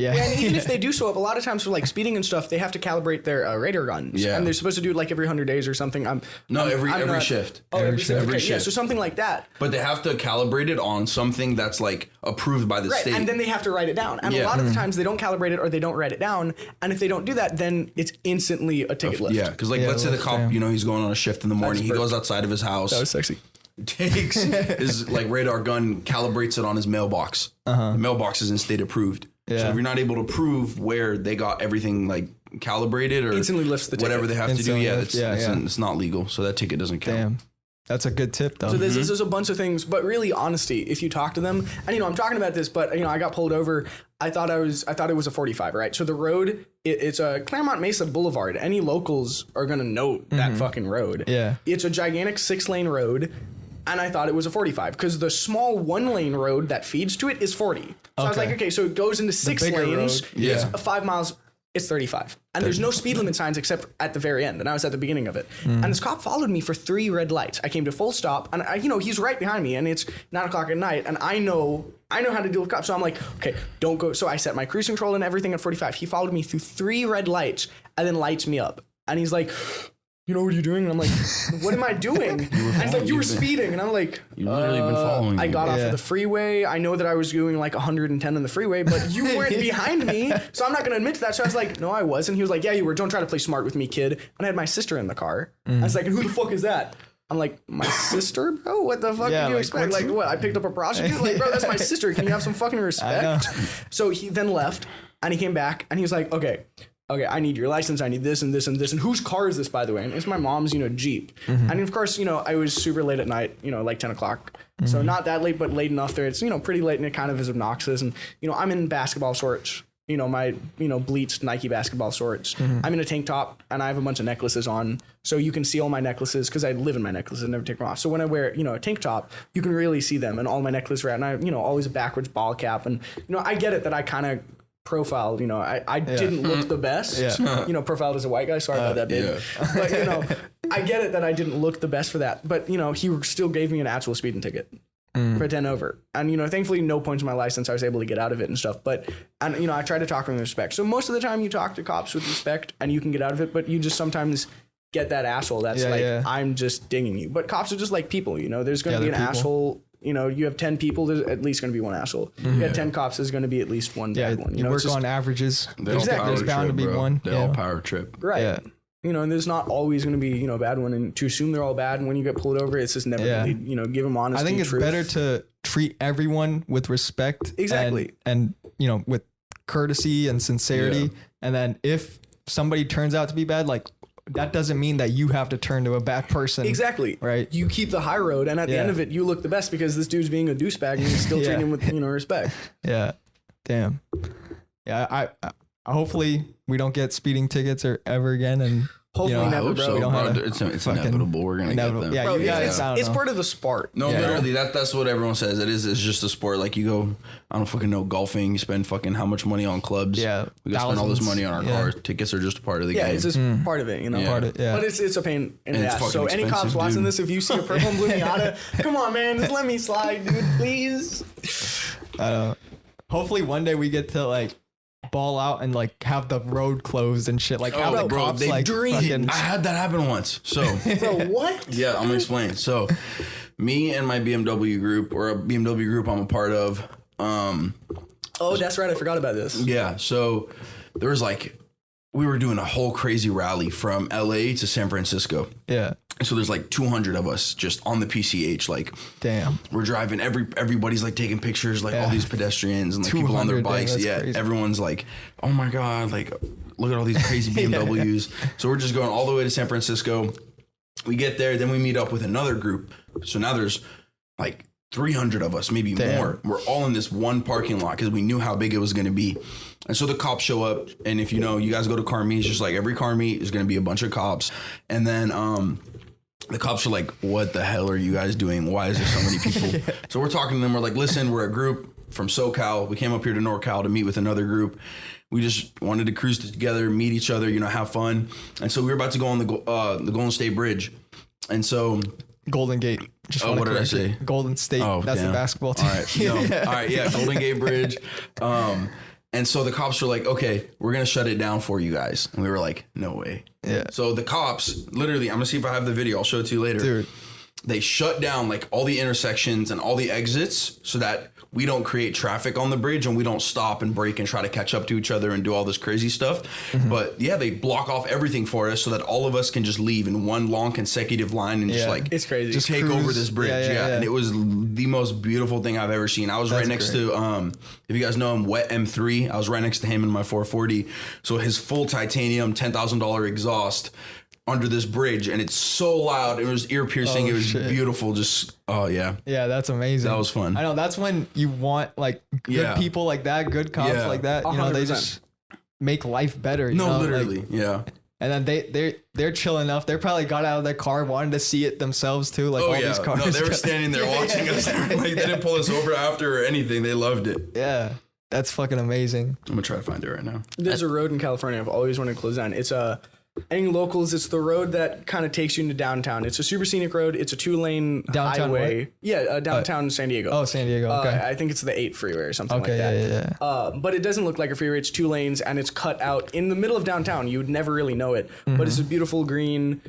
and even if they do show up, a lot of times for like speeding and stuff, they have to calibrate their radar guns. Yeah. And they're supposed to do it like every 100 days or something. Every shift. Oh, every shift. Every okay, shift. Yeah, so something like that. But they have to calibrate it on something that's like approved by the state. And then they have to write it down. And a lot of the times they don't calibrate it or they don't write it down. And if they don't do that, then it's instantly a ticket lift. Yeah, because let's say the cop, he's going on a shift in the morning. He goes outside of his house. That was sexy. Takes his like radar gun, calibrates it on his mailbox. The mailbox isn't state approved. So if you're not able to prove where they got everything like calibrated or instantly lifts the whatever ticket. they have to do, it's not legal. So that ticket doesn't count. Damn. That's a good tip, though. So there's a bunch of things, but really, honesty. If you talk to them, and I'm talking about this, but I got pulled over. I thought it was a 45, right? So the road, it's a Claremont Mesa Boulevard. Any locals are gonna know that fucking road. Yeah, it's a gigantic 6-lane road. And I thought it was a 45 because the small 1-lane road that feeds to it is 40. So I was like, okay, so it goes into 6 lanes. Road. It's 5 miles. It's 35. And there's no speed limit signs except at the very end. And I was at the beginning of it. And this cop followed me for 3 red lights. I came to full stop and he's right behind me and it's 9:00 at night. And I know how to deal with cops. So I'm like, okay, don't go. So I set my cruise control and everything at 45. He followed me through 3 red lights and then lights me up. And he's like, what are you doing? And I'm like, what am I doing? And he's like, you were speeding. And I'm like, you've literally been following me. I got off of the freeway. I know that I was doing like 110 on the freeway, but you weren't behind me. So I'm not going to admit to that. So I was like, no, I wasn't. He was like, yeah, you were. Don't try to play smart with me, kid. And I had my sister in the car. I was like, and who the fuck is that? I'm like, my sister, bro? What the fuck did you expect? Like, what? I picked up a prostitute? Like, bro, that's my sister. Can you have some fucking respect? So he then left and he came back and he was like, okay, I need your license. I need this and this and this. And whose car is this, by the way? And it's my mom's, Jeep. And of course, I was super late at night, like 10 o'clock. So not that late, but late enough there. It's, pretty late and it kind of is obnoxious. And, I'm in basketball shorts. my bleached Nike basketball shorts. I'm in a tank top and I have a bunch of necklaces on, so you can see all my necklaces because I live in my necklaces and never take them off. So when I wear a tank top, you can really see them and all my necklaces are out. And I always a backwards ball cap, and I get it that I kind of profiled. I didn't look the best. Profiled as a white guy. Sorry about that, baby. But I get it that I didn't look the best for that. But he still gave me an actual speeding ticket. For 10 over. And, thankfully no points in my license. I was able to get out of it and stuff. But, I try to talk to them with respect. So most of the time you talk to cops with respect and you can get out of it, but you just sometimes get that asshole that's I'm just dinging you. But cops are just like people, there's going to be an asshole. You have 10 people, there's at least going to be one asshole. You have 10 cops, there's going to be at least one bad one. You work on averages. There's bound to be one. They all power trip. Right. Yeah. And there's not always going to be, a bad one. And to assume they're all bad, and when you get pulled over, it's just never really, give them honesty. I think it's better to treat everyone with respect. Exactly. And with courtesy and sincerity. Yeah. And then if somebody turns out to be bad, like, that doesn't mean that you have to turn to a bad person. Exactly. Right. You keep the high road, and at the end of it, you look the best because this dude's being a douchebag and he's still treating him with, respect. Yeah. Damn. Yeah. I hopefully we don't get speeding tickets or ever again, and hopefully never, bro. We don't have it's inevitable. We're gonna get them. Yeah, bro, it's part of the sport. No, literally, that's what everyone says. It's just a sport. Like, you go, I don't fucking know, golfing. You spend fucking how much money on clubs? Yeah, we gotta spend all this money on our cars. Tickets are just a part of the game. Yeah, it's just part of it. Part of it. Yeah. But it's a pain in the ass. So any cops watching this, if you see a purple and blue Miata, come on, man, just let me slide, dude, please. Hopefully one day we get to ball out and have the road closed and shit. Have the cops I had that happen once. So bro, what? Yeah, I'm gonna explain. So me and my BMW group, or a BMW group I'm a part of. Oh, that's right. I forgot about this. Yeah. So there was we were doing a whole crazy rally from LA to San Francisco. Yeah. So there's 200 of us just on the PCH. Damn. We're driving. Everybody's taking pictures, all these pedestrians and people on their bikes. Crazy. Everyone's oh my God, look at all these crazy BMWs. So we're just going all the way to San Francisco. We get there, then we meet up with another group. So now there's 300 of us, maybe more. We're all in this one parking lot because we knew how big it was going to be. And so the cops show up, and if you guys go to car meets, just every car meet is going to be a bunch of cops. And then the cops are what the hell are you guys doing? Why is there so many people? So we're talking to them. We're listen, we're a group from SoCal. We came up here to NorCal to meet with another group. We just wanted to cruise together, meet each other, have fun. And so we were about to go on the Golden State Bridge. And so... Golden Gate. Just what did I say? Golden State. Oh, that's damn. the basketball team. All right. All right. Yeah. Golden Gate Bridge. And so the cops were okay, we're going to shut it down for you guys. And we were no way. Yeah. So the cops, literally, I'm going to see if I have the video. I'll show it to you later. Dude. They shut down all the intersections and all the exits so that we don't create traffic on the bridge and we don't stop and brake and try to catch up to each other and do all this crazy stuff. Mm-hmm. But yeah, they block off everything for us so that all of us can just leave in one long consecutive line and just it's crazy. Just take over this bridge. Yeah. And it was the most beautiful thing I've ever seen. I was right next to, if you guys know him, Wet M3. I was right next to him in my 440. So his full titanium $10,000 exhaust under this bridge, and it's so loud. It was ear piercing. It was beautiful. Just yeah, that's amazing. That was fun. I know, that's when you want good people like that, good cops like that. 100%. They just make life better. Literally, And then they're chill enough. They probably got out of their car, wanted to see it themselves too. These cars. No, they were standing there watching us. They didn't pull us over after or anything. They loved it. Yeah, that's fucking amazing. I'm gonna try to find it right now. There's a road in California I've always wanted to close down. It's any locals, it's the road that kind of takes you into downtown. It's a super scenic road. It's a 2-lane highway. What? Yeah, downtown San Diego. Oh, San Diego. Okay. I think it's the 8 freeway or something like that. Yeah. But it doesn't look like a freeway. It's 2 lanes and it's cut out in the middle of downtown. You would never really know it, but it's a beautiful green,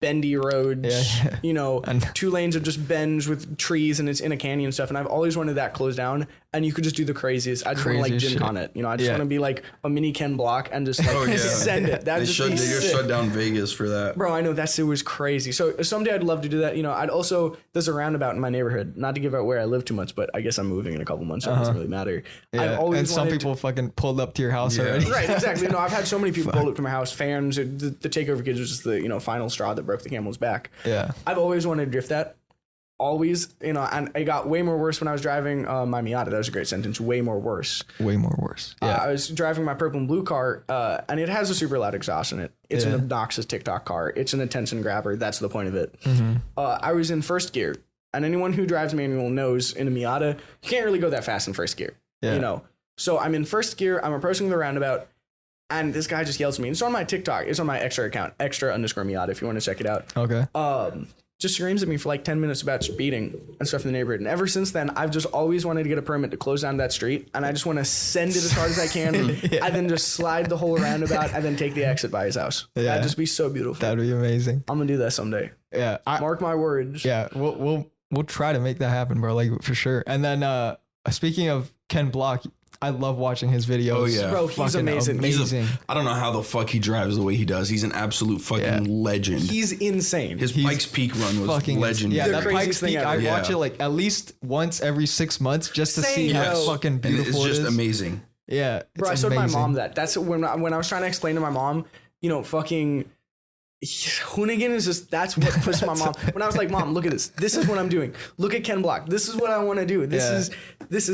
bendy roads, 2 lanes of just bends with trees, and it's in a canyon and stuff. And I've always wanted that closed down, and you could just do the craziest. I just want to Gym Con it. I just want to be a mini Ken Block and just send it. That just they just shut down Vegas for that. Bro, I know it was crazy. So someday I'd love to do that. I'd also, there's a roundabout in my neighborhood, not to give out where I live too much, but I guess I'm moving in a couple months, so it doesn't really matter. Yeah. I've always and some people fucking pulled up to your house already. Right, exactly. No, I've had so many people pull up to my house. Fans, the Takeover Kids was just the final straw that broke the camel's back. Yeah. I've always wanted to drift that. always, and it got way more worse when I was driving my Miata. That was a great sentence. Way more worse. Way more worse. Yeah. I was driving my purple and blue car, and it has a super loud exhaust in it. It's an obnoxious TikTok car. It's an attention grabber. That's the point of it. I was in first gear, and anyone who drives manual knows in a Miata, you can't really go that fast in first gear. Yeah. So I'm in first gear. I'm approaching the roundabout, and this guy just yells at me. It's on my TikTok. It's on my extra account, extra_Miata, if you want to check it out. Okay. Just screams at me for like 10 minutes about speeding and stuff in the neighborhood. And ever since then, I've just always wanted to get a permit to close down that street. And I just want to send it as hard as I can. And then just slide the whole roundabout and then take the exit by his house. Yeah. That'd just be so beautiful. That'd be amazing. I'm going to do that someday. Yeah. Mark my words. Yeah. We'll try to make that happen, bro. Like for sure. And then speaking of Ken Block, I love watching his videos. Oh, yeah. Bro, he's amazing. I don't know how the fuck he drives the way he does. He's an absolute fucking legend. He's insane. His Pikes Peak run was legendary. Yeah, The that craziest Pikes thing Peak, I ever. watch it like at least once every 6 months just to see Same, how bro. fucking And beautiful it's just it is. amazing. Yeah. Bro, I it's showed my amazing. mom that. That's when I was trying to explain to my mom, fucking Hoonigan is just, that's what pushed my mom. When I was like, Mom, look at this. This is what I'm doing. Look at Ken Block. This is what I want to do. This is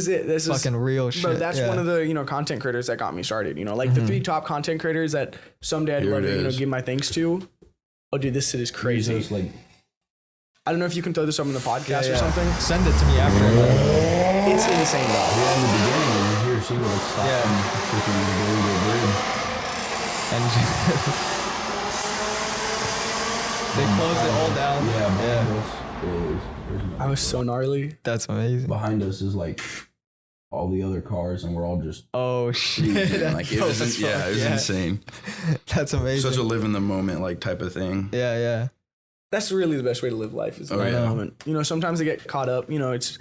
it. This is fucking real shit. Bro, that's one of the, content creators that got me started. Like the 3 top content creators that someday I'd love to, give my thanks to. Oh, dude, this shit is crazy. I don't know if you can throw this up in the podcast or something. Send it to me after. It's insane, though. Yeah, in the beginning, when you hear she would stop and freaking go to a bridge. And they closed it all down. Yeah, I was so gnarly. That's amazing. behind us is like all the other cars, and we're all just Oh shit. like it was, it was insane. That's amazing. Such a live in the moment like type of thing. Yeah. That's really the best way to live life is in Oh, the yeah. moment. Sometimes I get caught up, it's,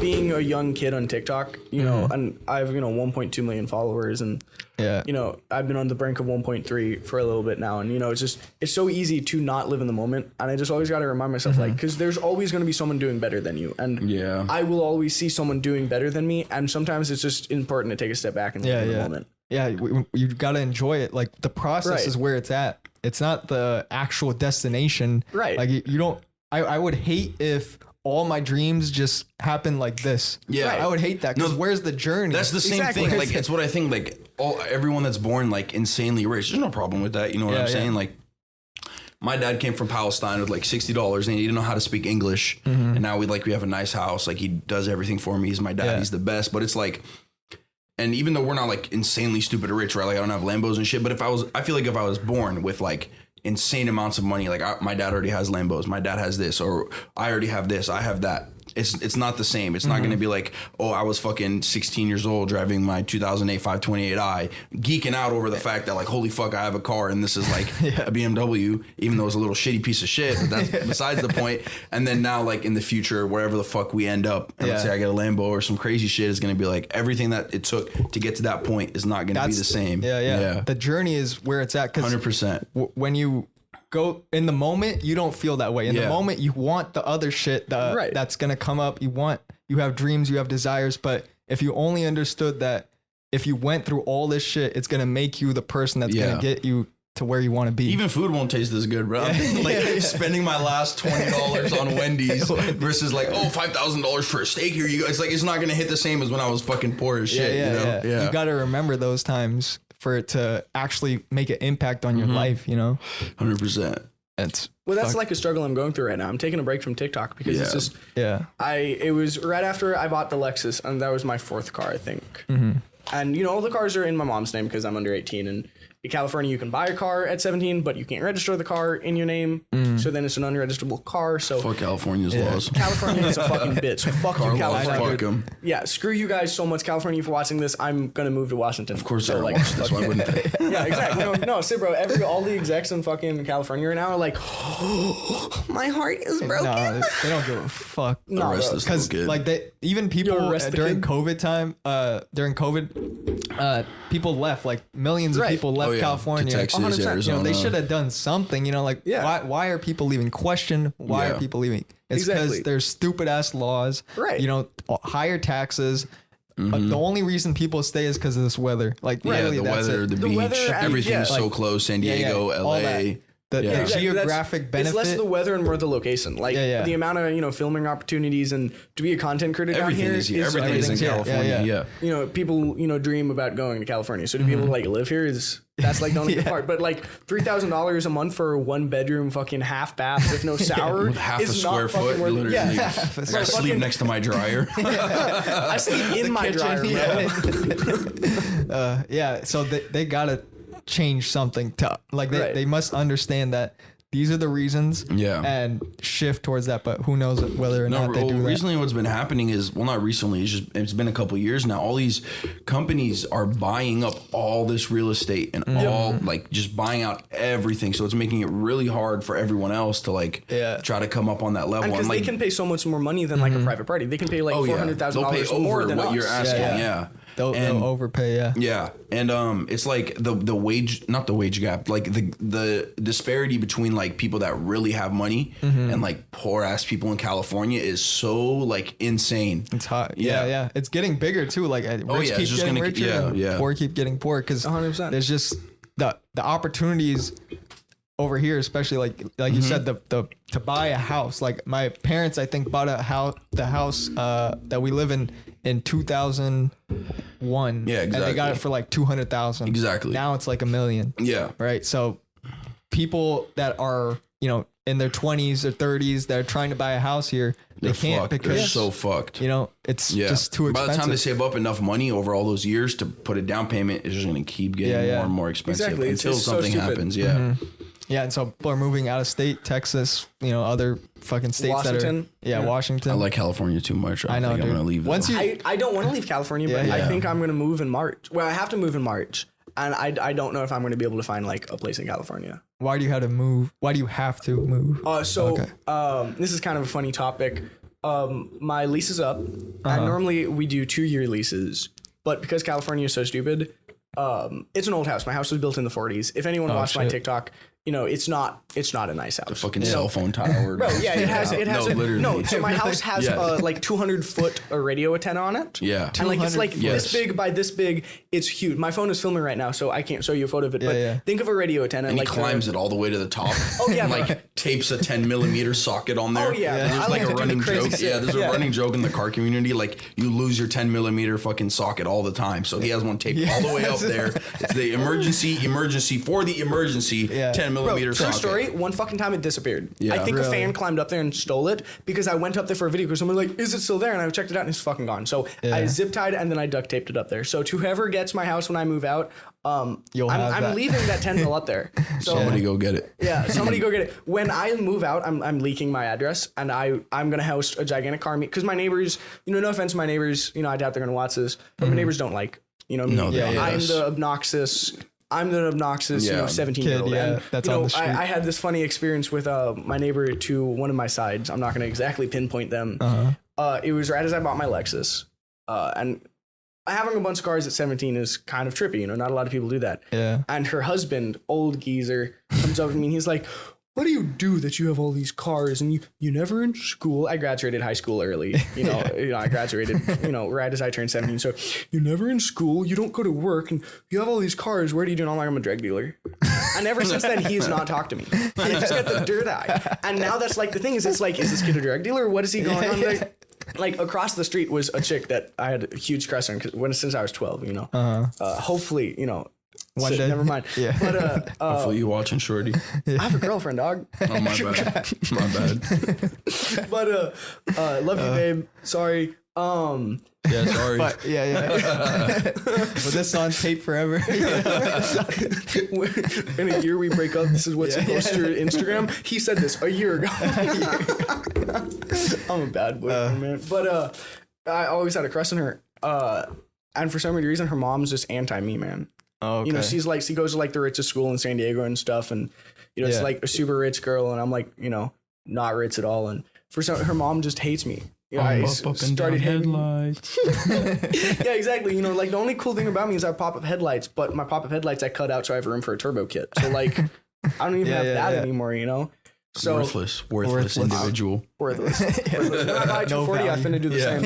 being a young kid on TikTok, and I have, 1.2 million followers and, Yeah. I've been on the brink of 1.3 for a little bit now. And, it's so easy to not live in the moment. And I just always got to remind myself, because there's always going to be someone doing better than you. And Yeah. I will always see someone doing better than me. And sometimes it's just important to take a step back and live in the moment. Yeah, you got to enjoy it. Like the process Right. is where it's at. It's not the actual destination. Right. Like you don't. I would hate if all my dreams just happen like this. Yeah. I would hate that because No, where's the journey? That's the same Exactly. thing. Like it's what I think. Like everyone that's born like insanely rich, there's no problem with that. You know what Yeah, I'm yeah. saying? Like my dad came from Palestine with like $60 and he didn't know how to speak English. And now we have a nice house. Like he does everything for me. He's my dad. Yeah. He's the best. But it's like, and even though we're not like insanely stupid or rich, right? Like I don't have Lambos and shit. But I feel like if I was born with like insane amounts of money, like my dad already has Lambos, my dad has this, or I already have this, I have that. It's not the same. It's not going to be like, oh, I was fucking 16 years old driving my 2008 528i, geeking out over the fact that like, holy fuck, I have a car and this is like a BMW, even though it's a little shitty piece of shit. But that's besides the point. And then now, like in the future, wherever the fuck we end up, and let's say I get a Lambo or some crazy shit, is going to be like everything that it took to get to that point is not going to be the same. Yeah. The journey is where it's at. 100%. When you go in the moment, you don't feel that way. In the moment, you want the other shit that's gonna come up. You have dreams, you have desires. But if you only understood that, if you went through all this shit, it's gonna make you the person that's gonna get you to where you want to be. Even food won't taste as good, bro. Spending my last $20 on Wendy's versus like, oh, $5,000 for a steak here. It's like, it's not going to hit the same as when I was fucking poor as shit, you know? Yeah. You got to remember those times for it to actually make an impact on your life, 100%. That's like a struggle I'm going through right now. I'm taking a break from TikTok because it's just, it was right after I bought the Lexus, and that was my 4th car, I think. And, all the cars are in my mom's name because I'm under 18. And in California, you can buy a car at 17, but you can't register the car in your name. So then it's an unregisterable car. So fuck California's laws. California is a fucking bitch. So fuck you, California. Fuck 'em. Yeah, screw you guys so much, California, for watching this. I'm going to move to Washington. Of course, so they're like, that's why I wouldn't. yeah, exactly. No, sit, bro. All the execs in fucking California right now are like, oh, my heart is broken. No, they don't give a fuck. Arrest this little kid. Like even people arrest the during kid? COVID time, during COVID, people left. Like millions of people left California. To Texas, 100%. Arizona. They should have done something. Why are people leaving? Question why are people leaving? It's because there's stupid ass laws. Right. Higher taxes. The only reason people stay is because of this weather. Like, really, the that's weather, it. the The beach, weather and- everything is so like- close. San Diego, all LA. that. the Exactly, geographic benefit. It's less the weather and more the location. Like the amount of filming opportunities and to be a content creator down here everything's in California. Yeah. People dream about going to California. So to be able to like live here that's like the only good part. But like $3,000 a month for a 1-bedroom fucking half bath with no shower with half is a square not foot. fucking worth it. I gotta sleep next to my dryer. I sleep in my dryer. So they gotta change something to like they must understand that these are the reasons and shift towards that, but who knows whether or not they do that. Recently what's been happening is, well, not recently, it's been a couple of years now, all these companies are buying up all this real estate and all like just buying out everything, so it's making it really hard for everyone else to like try to come up on that level, and because they can pay so much more money than like a private party. They can pay like $400,000 more than what us. you're asking. They'll overpay, and it's like the wage, not the wage gap, like the disparity between like people that really have money and like poor ass people in California is so like insane. It's hot. Yeah. It's getting bigger too. Like rich keep getting richer, poor keep getting poor, because 100%. There's just the opportunities over here, especially like you said, the to buy a house. Like my parents, I think, bought the house that we live in 2001. Yeah, exactly. And they got it for like 200,000. Exactly. Now it's like $1 million. Yeah. Right. So people that are in their 20s or 30s that are trying to buy a house here, they can't fucked. because they're so fucked. It's just too expensive. By the time they save up enough money over all those years to put a down payment, it's just going to keep getting more and more expensive until something happens. Yeah. Yeah, and so people are moving out of state, Texas, other fucking states Washington. Washington. I like California too much. I know, think dude. I'm gonna leave. I don't want to leave California, but I think I'm going to move in March. Well, I have to move in March, and I don't know if I'm going to be able to find like a place in California. Why do you have to move? Why do you have to move? This is kind of a funny topic. My lease is up, and normally we do 2-year leases, but because California is so stupid, it's an old house. My house was built in the 40s. If anyone watched my TikTok, it's not a nice house. The fucking cell phone tower. Bro, it has literally. no. So my house has like 200-foot radio antenna on it. Yeah. And like it's like this big by this big. It's huge. My phone is filming right now, so I can't show you a photo of it. But think of a radio antenna. And like he climbs it all the way to the top. And like tapes a 10mm socket on there. Oh yeah. And there's like a running joke. Shit. There's a running joke in the car community. Like you lose your 10mm fucking socket all the time. So he has one taped all the way up there. It's the emergency for the emergency 10mm socket. True story. One fucking time it disappeared. Yeah. I think a fan climbed up there and stole it because I went up there for a video because someone was like, is it still there? And I checked it out and it's fucking gone. So I zip tied and then I duct taped it up there. So to whoever gets my house when I move out, I'm leaving that 10 mil up there. So somebody go get it. Yeah, somebody go get it. When I move out, I'm leaking my address and I'm gonna host a gigantic car meet because my neighbors, no offense to my neighbors, I doubt they're gonna watch this, but my neighbors don't like, me. No, I'm the obnoxious 17-year-old. Kid, that's on the street. I had this funny experience with my neighbor to one of my sides. I'm not going to exactly pinpoint them. It was right as I bought my Lexus. And having a bunch of cars at 17 is kind of trippy. Not a lot of people do that. Yeah. And her husband, old geezer, comes up to me and he's like, what do you do that you have all these cars and you never in school? I graduated high school early, I graduated, right as I turned 17. So you're never in school, you don't go to work, and you have all these cars. Where do you do? And I'm like, I'm a drug dealer. And ever since then, he has not talked to me. He just got the dirt eye. And now that's like the thing is like, is this kid a drug dealer? What is he going on? Like across the street was a chick that I had a huge crush on since I was 12, hopefully, one day. Never mind. Yeah. But hopefully you watching Shorty. I have a girlfriend, dog. Oh my bad. My bad. But love you, babe. Sorry. Yeah, sorry. But but this on tape forever. In a year we break up. This is what's supposed to Instagram. He said this a year ago. I'm a bad boy, man. But I always had a crush on her. And for some reason, her mom's just anti me, man. Oh, okay. She's like, she goes to like the richest school in San Diego and stuff, and it's like a super rich girl, and I'm like, not rich at all, and her mom just hates me. I started headlights. Yeah, exactly. Like the only cool thing about me is I have pop-up headlights, but my pop-up headlights I cut out so I have room for a turbo kit. So like, I don't even have that anymore. So worthless individual. Worthless. When I buy a 240, I'm finna do the same.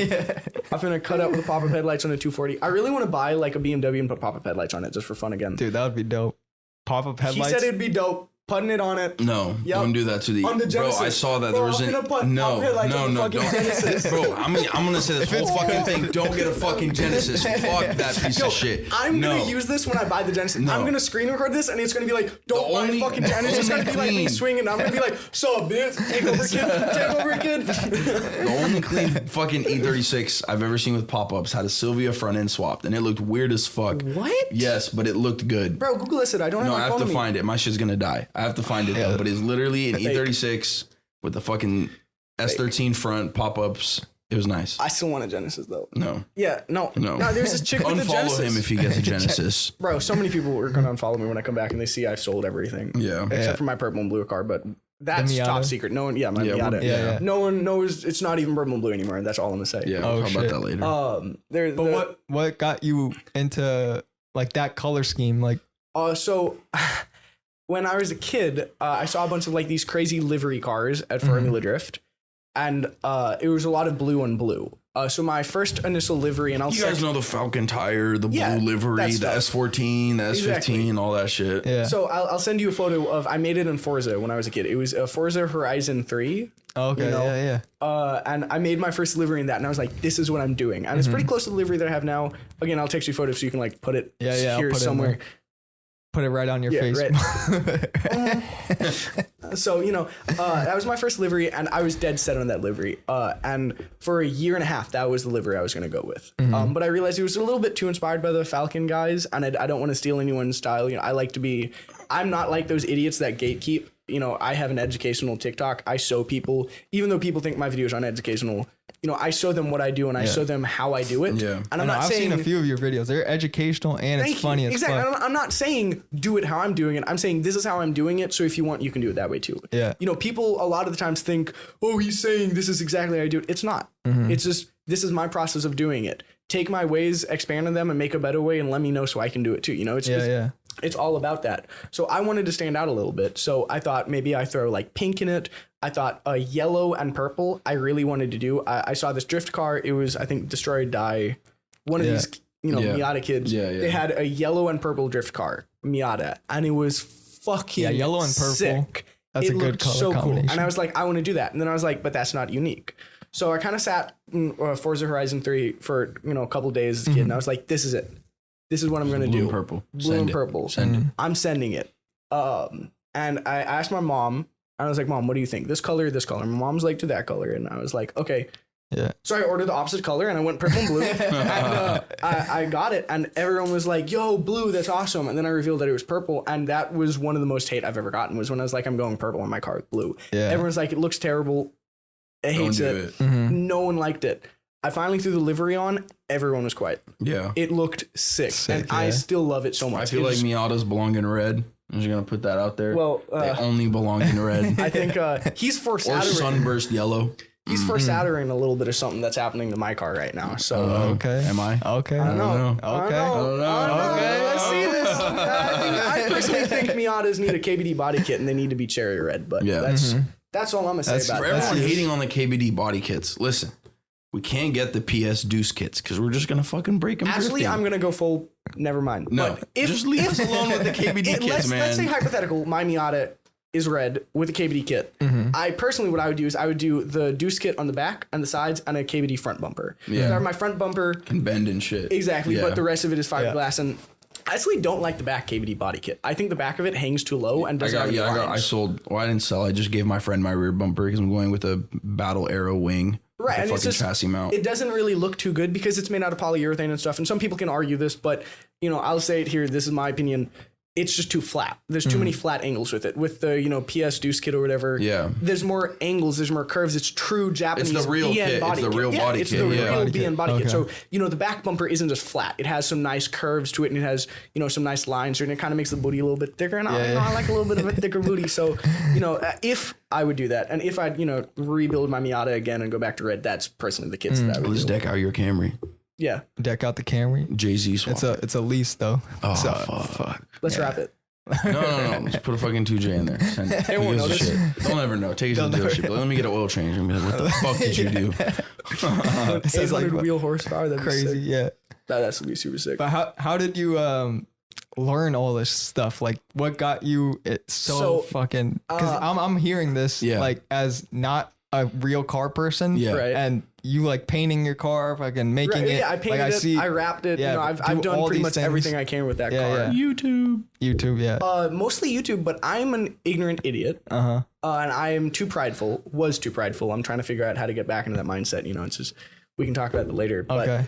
I'm finna cut out with the pop-up headlights on a 240. I really want to buy like a BMW and put pop-up headlights on it just for fun again. Dude, that would be dope. Pop-up headlights. He said it'd be dope. putting it on it. No, Yep. don't do that to the. On the Genesis. Bro, I saw that. Bro, There was I'm gonna put no, headlights on the no, fucking don't. Genesis. Bro, I'm gonna say this whole fucking thing. Don't get a fucking Genesis. Fuck that piece of shit. I'm gonna use this when I buy the Genesis. No. I'm gonna screen record this, and it's gonna be like, don't buy a fucking Genesis. It's gonna be like me swinging. I'm gonna be like, so bitch, take over kid. The only clean fucking E36 I've ever seen with pop-ups had a Sylvia front end swapped, and it looked weird as fuck. What? Yes, but it looked good. Bro, Google this. I don't have No, my I have phone to with me. find it. My shit's gonna die. I have to find it though. But it's literally an E36 with the fucking S13 front pop-ups. It was nice. I still want a Genesis though. No. Yeah, no. No. There's this chick with a Genesis. Unfollow him if he gets a Genesis. Bro, so many people are gonna unfollow me when I come back and they see I've sold everything. Yeah. Except for my purple and blue car, but that's top secret. No one, my Miata. Yeah. No one knows it's not even purple and blue anymore. That's all I'm gonna say. Yeah, Oh, we'll talk about shit. that later. But what got you into like that color scheme? Like, So when I was a kid, I saw a bunch of like these crazy livery cars at Formula Drift, and it was a lot of blue on blue. So my first initial livery, and You guys know the Falcon tire, the Yeah, blue livery, that the stuff. S14, the S15, Exactly. all that shit. yeah. So I'll send you a photo of. I made it in Forza when I was a kid. It was a Forza Horizon 3. Okay. you know, Yeah. And I made my first livery in that, and I was like, "This is what I'm doing," and it's pretty close to the livery that I have now. Again, I'll text you photos so you can like put it Yeah, I'll here put it in somewhere. there. Put it right on your face. Right. So that was my first livery, and I was dead set on that livery. And for a year and a half, that was the livery I was going to go with. But I realized it was a little bit too inspired by the Falcon guys, and I don't want to steal anyone's style. I like to be. I'm not like those idiots that gatekeep. I have an educational TikTok. I show people, even though people think my videos aren't educational, I show them what I do and I show them how I do it. Yeah. And I'm not I've saying seen a few of your videos. They're educational and it's funny as exactly. fuck. I'm not saying do it how I'm doing it. I'm saying this is how I'm doing it. So if you want, you can do it that way too. Yeah. People a lot of the times think, oh, he's saying this is exactly how I do it. It's not. It's just, this is my process of doing it. Take my ways, expand on them, and make a better way, and let me know so I can do it too. It's all about that. So I wanted to stand out a little bit. So I thought maybe I throw like pink in it. I thought yellow and purple I really wanted to do. I saw this drift car. It was, I think, Destroy or Die. One of these, Miata kids. Yeah. They had a yellow and purple drift car, Miata. And it was fucking yellow and purple. sick. That's It a good looked color so cool. combination. And I was like, I want to do that. And then I was like, but that's not unique. So I kind of sat in Forza Horizon 3 for, a couple days as a kid. And I was like, this is it. This is what I'm going to do. Blue and purple. Blue and purple. Send it. I'm sending it. And I asked my mom, I was like, Mom, what do you think? This color or this color? My mom's like, to that color. And I was like, okay. Yeah. So I ordered the opposite color and I went purple and blue. And I got it. And everyone was like, yo, blue, that's awesome. And then I revealed that it was purple. And that was one of the most hate I've ever gotten, was when I was like, I'm going purple in my car with blue. Yeah. Everyone's like, it looks terrible. It hates Don't it. do it. No one liked it. I finally threw the livery on. Everyone was quiet. Yeah. It looked sick. And I yeah. still love it so much. I feel like Miatas belong in red. I'm just going to put that out there. Well, they only belong in red. I think he's or foreshadowing. sunburst yellow. He's foreshadowing a little bit of something that's happening to my car right now. So Okay. Am I? Okay. I don't know. Okay. I don't know. Okay. Let's see this. I personally think Miatas need a KBD body kit and they need to be cherry red. But Yeah. that's all I'm gonna say That's about For that. everyone hating on the KBD body kits, listen. We can't get the PS Deuce kits because we're just going to fucking break them. Actually, drifting. I'm gonna go full. Never mind. No, But just leave us alone with the KBD kits, man. Let's say hypothetical. My Miata is red with a KBD kit. I personally, what I would do is I would do the Deuce kit on the back and the sides and a KBD front bumper. Yeah. So my front bumper Can bend and shit. exactly, Yeah. but the rest of it is fiberglass and. I actually don't like the back KBD body kit. I think the back of it hangs too low and doesn't have any I lines. sold. Well, I didn't sell. I just gave my friend my rear bumper because I'm going with a Battle Arrow wing. Right, with and a it's fucking just chassis mount. it doesn't really look too good because it's made out of polyurethane and stuff. And some people can argue this, but I'll say it here. This is my opinion. It's just too flat. There's too many flat angles with it. With the PS Deuce kit or whatever. Yeah. There's more angles. There's more curves. It's true Japanese. It's the real BN kit. Body It's the real kit. body it's kit, the yeah. real Body BN kit. body kit. Okay. So the back bumper isn't just flat. It has some nice curves to it, and it has some nice lines, and it kind of makes the booty a little bit thicker. And I like a little bit of a thicker booty. So if I would do that, and if I'd rebuild my Miata again and go back to red, that's personally the kits that I would Let's do. deck out your Camry. Yeah. Deck out the Camry. Jay-Z swap. It's a lease though. Oh, So, fuck. Let's wrap it. No. Just put a fucking 2J in there. Send it. They won't Who gives a notice. shit? They'll never know. Take it to the dealership. Let me get an oil change. And be like, what the fuck did you do? It says 800 like wheel horsepower. That'd be crazy. sick. Yeah. That's gonna be super sick. But how did you learn all this stuff? Like, what got you it so fucking? Because I'm hearing this like as not a real car person, Right. and you like painting your car, fucking making it. Yeah, I painted like, it. I wrapped it. Yeah, I've done pretty much everything I can with that car. Yeah. YouTube, yeah. Mostly YouTube, but I'm an ignorant idiot. And I am too prideful. Was too prideful. I'm trying to figure out how to get back into that mindset. You know, it's just we can talk about it later. But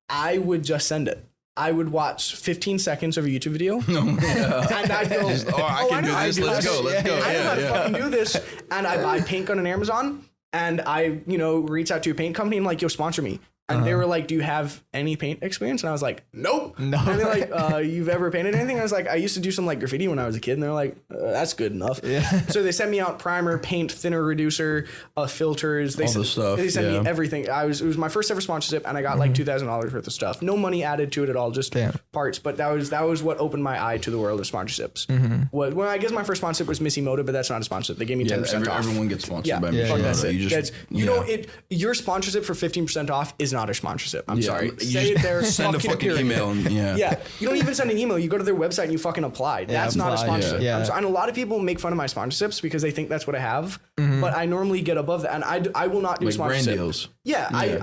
I would just send it. I would watch 15 seconds of a YouTube video. And I'd go, I can do this. Let's go. I know how to fucking do this. And I buy paint gun on Amazon. And I, reach out to a paint company and like, yo, sponsor me. And they were like, do you have any paint experience? And I was like, nope. No. And they're like, you've ever painted anything? I was like, I used to do some like graffiti when I was a kid. And they're like, that's good enough. Yeah. So they sent me out primer, paint, thinner reducer, filters. They sent me everything. It was my first ever sponsorship, and I got like $2,000 worth of stuff. No money added to it at all, just parts. But that was what opened my eye to the world of sponsorships. Well, I guess my first sponsorship was Moto, but that's not a sponsorship. They gave me 10% off. Everyone gets sponsored by Fuck Moto. that's it. Your sponsorship for 15% off is not a sponsorship. I'm sorry. Say it there. Send a fucking email. And, you don't even send an email. You go to their website and you fucking apply. That's not a sponsorship. And a lot of people make fun of my sponsorships because they think that's what I have. But I normally get above that, and I will not do like sponsorship. Brand deals.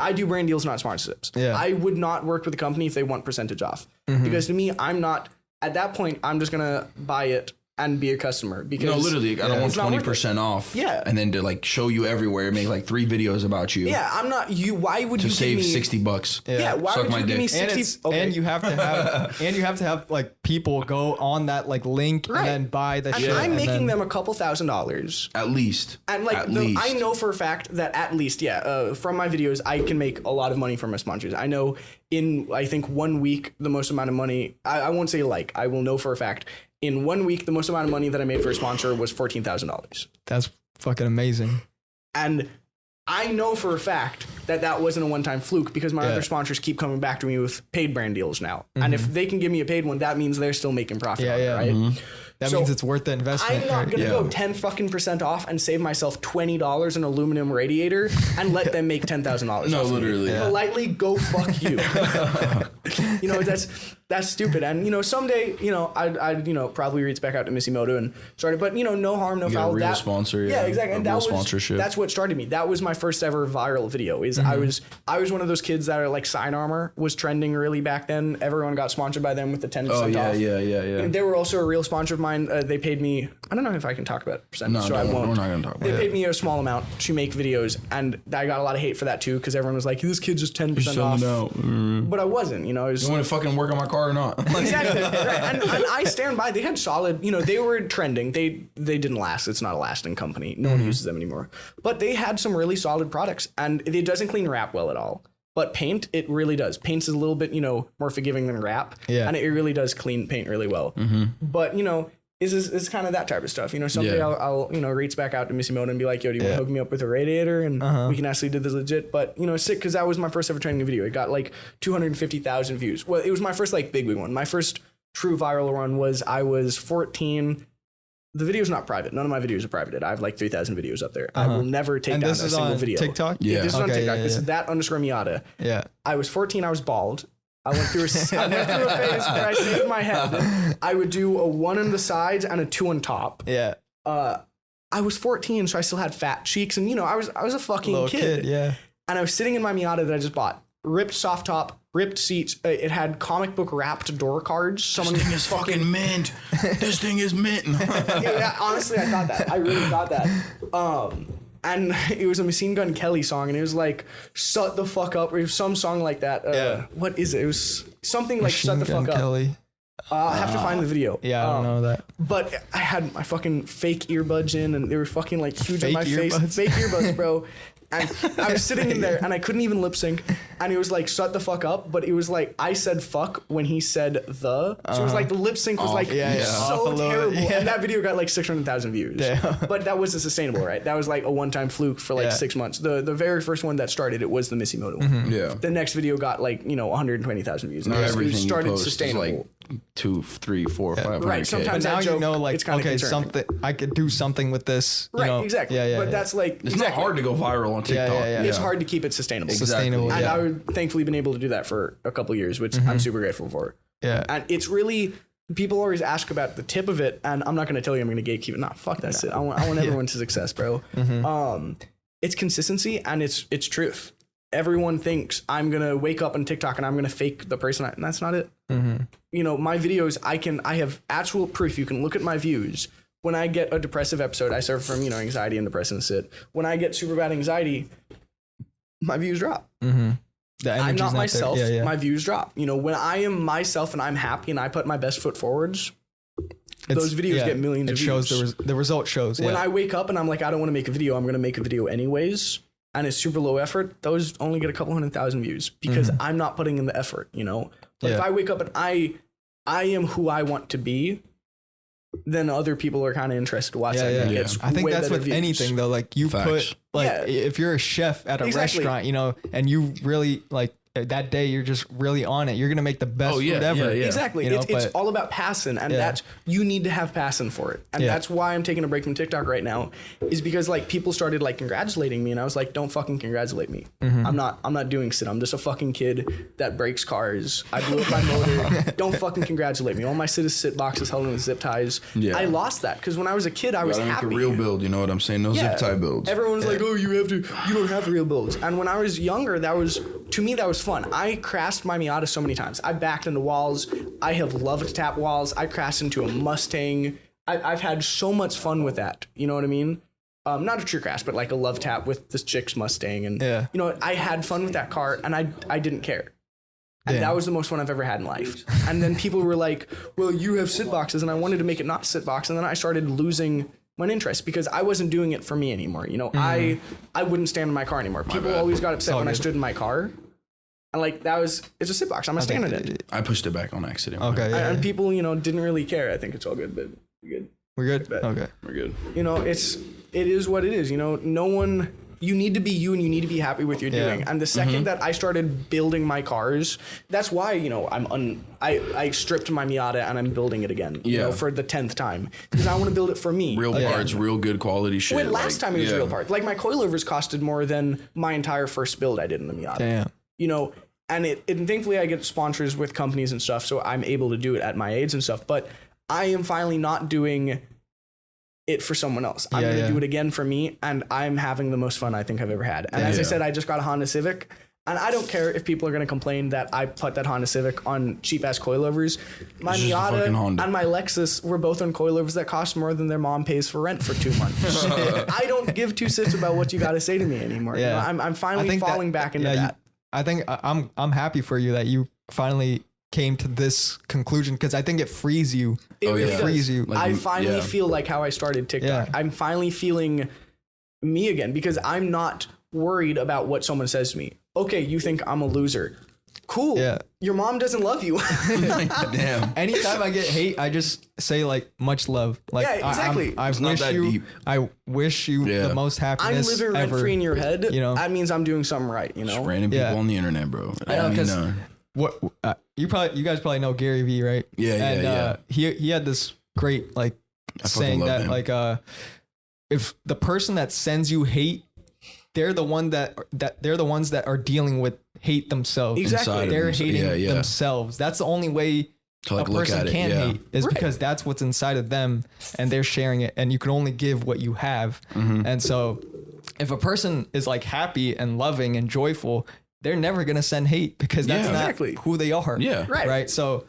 I do brand deals, not sponsorships. I would not work with a company if they want percentage off, because to me, I'm not at that point. I'm just gonna buy it and be a customer, because literally I don't want 20% off. And then to like show you everywhere, make like 3 videos about you. I'm not you. Why would you save give me $60? Why would you give me 60? And you have to have like people go on that like link and then buy the shit. I'm making them a couple $1,000s at least. And like I know for a fact that at least from my videos I can make a lot of money from my sponsors. I know in I think 1 week the most amount of money I won't say I will know for a fact. In 1 week, the most amount of money that I made for a sponsor was $14,000. That's fucking amazing. And I know for a fact that wasn't a one-time fluke, because my other sponsors keep coming back to me with paid brand deals now. And if they can give me a paid one, that means they're still making profit on it, right? That means it's worth the investment. I'm not going to go 10 fucking % off and save myself $20 an aluminum radiator and let them make $10,000. No, literally. Politely go fuck you. That's stupid. And, someday, I'd probably reach back out to Moto and start it. But, no harm, no foul. Real sponsor. Yeah, exactly. And that sponsorship. That's what started me. That was my first ever viral video. I was one of those kids that are like Sign Armor was trending really back then. Everyone got sponsored by them with the 10% off. Yeah. And they were also a real sponsor of mine. They paid me, I don't know if I can talk about percentage, I won't. We're not going to talk about it. They paid me a small amount to make videos, and I got a lot of hate for that too, because everyone was like, this kid's just 10% off. But I wasn't, You want to fucking work on my car or not? Exactly. Right. And I stand by, they had solid, they were trending. They didn't last. It's not a lasting company. No one uses them anymore. But they had some really solid products, and it doesn't clean wrap well at all. But paint, it really does. Paint's a little bit, more forgiving than wrap. Yeah. And it really does clean paint really well. But, is kind of that type of stuff. Someday I'll reach back out to Moto and be like, yo, do you want to hook me up with a radiator? And we can actually do this legit. But, it's sick, because that was my first ever training video. It got like 250,000 views. Well, it was my first like big one. My first true viral run was I was 14. The video's not private. None of my videos are privated. I have like 3,000 videos up there. I will never take down a single video. TikTok? Yeah. This is on TikTok. This is that_Miata. Yeah. I was 14. I was bald. I went through a phase where I shaved my head. I would do a 1 on the sides and a 2 on top. Yeah. I was 14, so I still had fat cheeks, and I was a fucking little kid. Yeah. And I was sitting in my Miata that I just bought. Ripped soft top, ripped seats. It had comic book wrapped door cards. This thing is fucking mint. This thing is mint. Honestly, I thought that. I really thought that. And it was a Machine Gun Kelly song, and it was like, shut the fuck up, or some song like that. What is it? It was something like Machine shut the Gun fuck Kelly. up. I have to find the video. Yeah, I don't know that. But I had my fucking fake earbuds in, and they were fucking like huge on my face. Earbuds? Fake earbuds, bro. And I was sitting in there, and I couldn't even lip sync. And it was like, shut the fuck up. But it was like, I said fuck when he said the. So it was like, the lip sync was like so terrible. And that video got like 600,000 views. Yeah. But that wasn't sustainable, right? That was like a one-time fluke for like 6 months. The very first one that started it was the Moto one. Yeah. The next video got like, 120,000 views. Not everything it started you post sustainable. Is like 2, 3, 4, 500. Right. Sometimes But now that joke, like, it's kind of okay, concerning. something I could do something with this. Right, exactly. But that's like it's not hard to go viral on TikTok. It's hard to keep it sustainable. Sustainable. And I've thankfully been able to do that for a couple of years, which I'm super grateful for. Yeah. And it's really, people always ask about the tip of it, and I'm not going to tell you I'm going to gatekeep it. Nah, fuck that shit. I want everyone to success, bro. It's consistency and it's truth. Everyone thinks I'm going to wake up on TikTok and I'm going to fake the person, and that's not it. You know, my videos, I have actual proof. You can look at my views. When I get a depressive episode, I suffer from, you know, anxiety and depression shit. When I get super bad anxiety, my views drop. I'm not myself. My views drop. You know, when I am myself and I'm happy and I put my best foot forwards, those videos get millions of views. It shows the result shows. When I wake up and I'm like, I don't want to make a video, I'm going to make a video anyways, and it's super low effort, those only get a couple 100,000 views because I'm not putting in the effort, you know? But if I wake up and I am who I want to be, then other people are kind of interested to watch that. I think that's with anything though. Like you put, like if you're a chef at a restaurant, you know, and you really like that day you're just really on it, you're gonna make the best food ever. Exactly. You know, it's all about passion, and that's, you need to have passion for it. And that's why I'm taking a break from TikTok right now, is because like people started like congratulating me, and I was like, don't fucking congratulate me. I'm not doing shit. I'm just a fucking kid that breaks cars. I blew up my motor. Don't fucking congratulate me. All my shit is sit boxes held with zip ties. I lost that because when I was a kid, I was happy. Make a real build, you know what I'm saying? No zip tie builds. Everyone's like, oh, you don't have real builds. And when I was younger, to me that was fun. I crashed my Miata so many times. I backed into walls. I have loved tap walls. I crashed into a Mustang. I've had so much fun with that. You know what I mean? Not a true crash, but like a love tap with this chick's Mustang. And, you know, I had fun with that car, and I didn't care. And that was the most fun I've ever had in life. And then people were like, well, you have sit boxes. And I wanted to make it not sit box. And then I started losing my interest because I wasn't doing it for me anymore. You know, I wouldn't stand in my car anymore. People always got upset when I stood in my car. And like, it's a sit box. I'm gonna stand in it. I pushed it back on accident. Okay. And people, you know, didn't really care. I think it's all good, but we're good. We're good? Okay. We're good. You know, it is what it is. You know, you need to be you, and you need to be happy with what you're doing. And the second that I started building my cars, that's why, you know, I stripped my Miata and I'm building it again, you know, for the 10th time, because I want to build it for me. Real parts, real good quality shit. Wait, last time it was real parts. Like my coilovers costed more than my entire first build I did in the Miata. Damn. You know, and thankfully I get sponsors with companies and stuff, so I'm able to do it at my age and stuff. But I am finally not doing it for someone else. I'm going to do it again for me, and I'm having the most fun I think I've ever had. And as I said, I just got a Honda Civic, and I don't care if people are going to complain that I put that Honda Civic on cheap-ass coilovers. My Miata and my Lexus were both on coilovers that cost more than their mom pays for rent for 2 months. I don't give two cents about what you got to say to me anymore. Yeah. You know, I'm finally falling back into that. I think I'm happy for you that you finally came to this conclusion, because I think it frees you. It frees you. Like, I finally feel like how I started TikTok. I'm finally feeling me again, because I'm not worried about what someone says to me. Okay, you think I'm a loser. Cool. Yeah. Your mom doesn't love you. Damn. Anytime I get hate, I just say like much love. Like, yeah, exactly. I wish you the most happiness. I'm living rent free in your head. You know, that means I'm doing something right. You know, just random people on the internet, bro. What you guys probably know Gary Vee, right? Yeah. He had this great like saying that him. Like if the person that sends you hate, they're the ones that are dealing with hate themselves. Exactly. They're hating themselves. That's the only way a person can hate is because that's what's inside of them, and they're sharing it, and you can only give what you have. And so if a person is like happy and loving and joyful, they're never going to send hate, because that's not who they are. Yeah. Right. So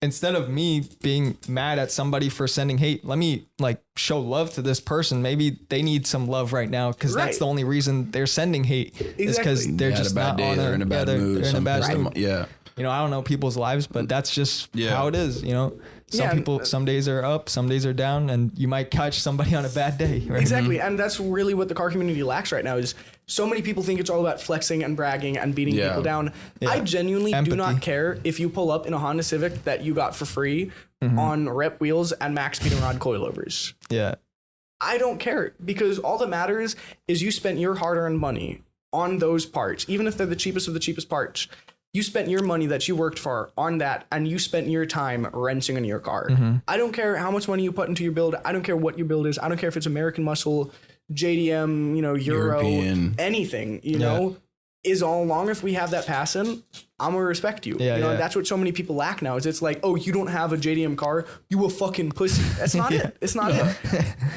instead of me being mad at somebody for sending hate, let me like show love to this person. Maybe they need some love right now, because that's the only reason they're sending hate is because they're just not on they're in a bad mood. They're in a bad mood. Yeah. You know, I don't know people's lives, but that's just how it is. You know, some days are up, some days are down, and you might catch somebody on a bad day. Right? Exactly. And that's really what the car community lacks right now, is so many people think it's all about flexing and bragging and beating people down. I genuinely do not care if you pull up in a Honda Civic that you got for free on rep wheels and max speed and rod coilovers. Yeah. I don't care, because all that matters is you spent your hard-earned money on those parts, even if they're the cheapest of the cheapest parts. You spent your money that you worked for on that, and you spent your time wrenching on your car. I don't care how much money you put into your build. I don't care what your build is. I don't care if it's American Muscle, JDM, you know, Euro, anything, you know. as long as we have that passion, I'm gonna respect you. Yeah, you know, yeah. that's what so many people lack now. Is it's like, oh, you don't have a JDM car, you a fucking pussy. That's not it. It's not it.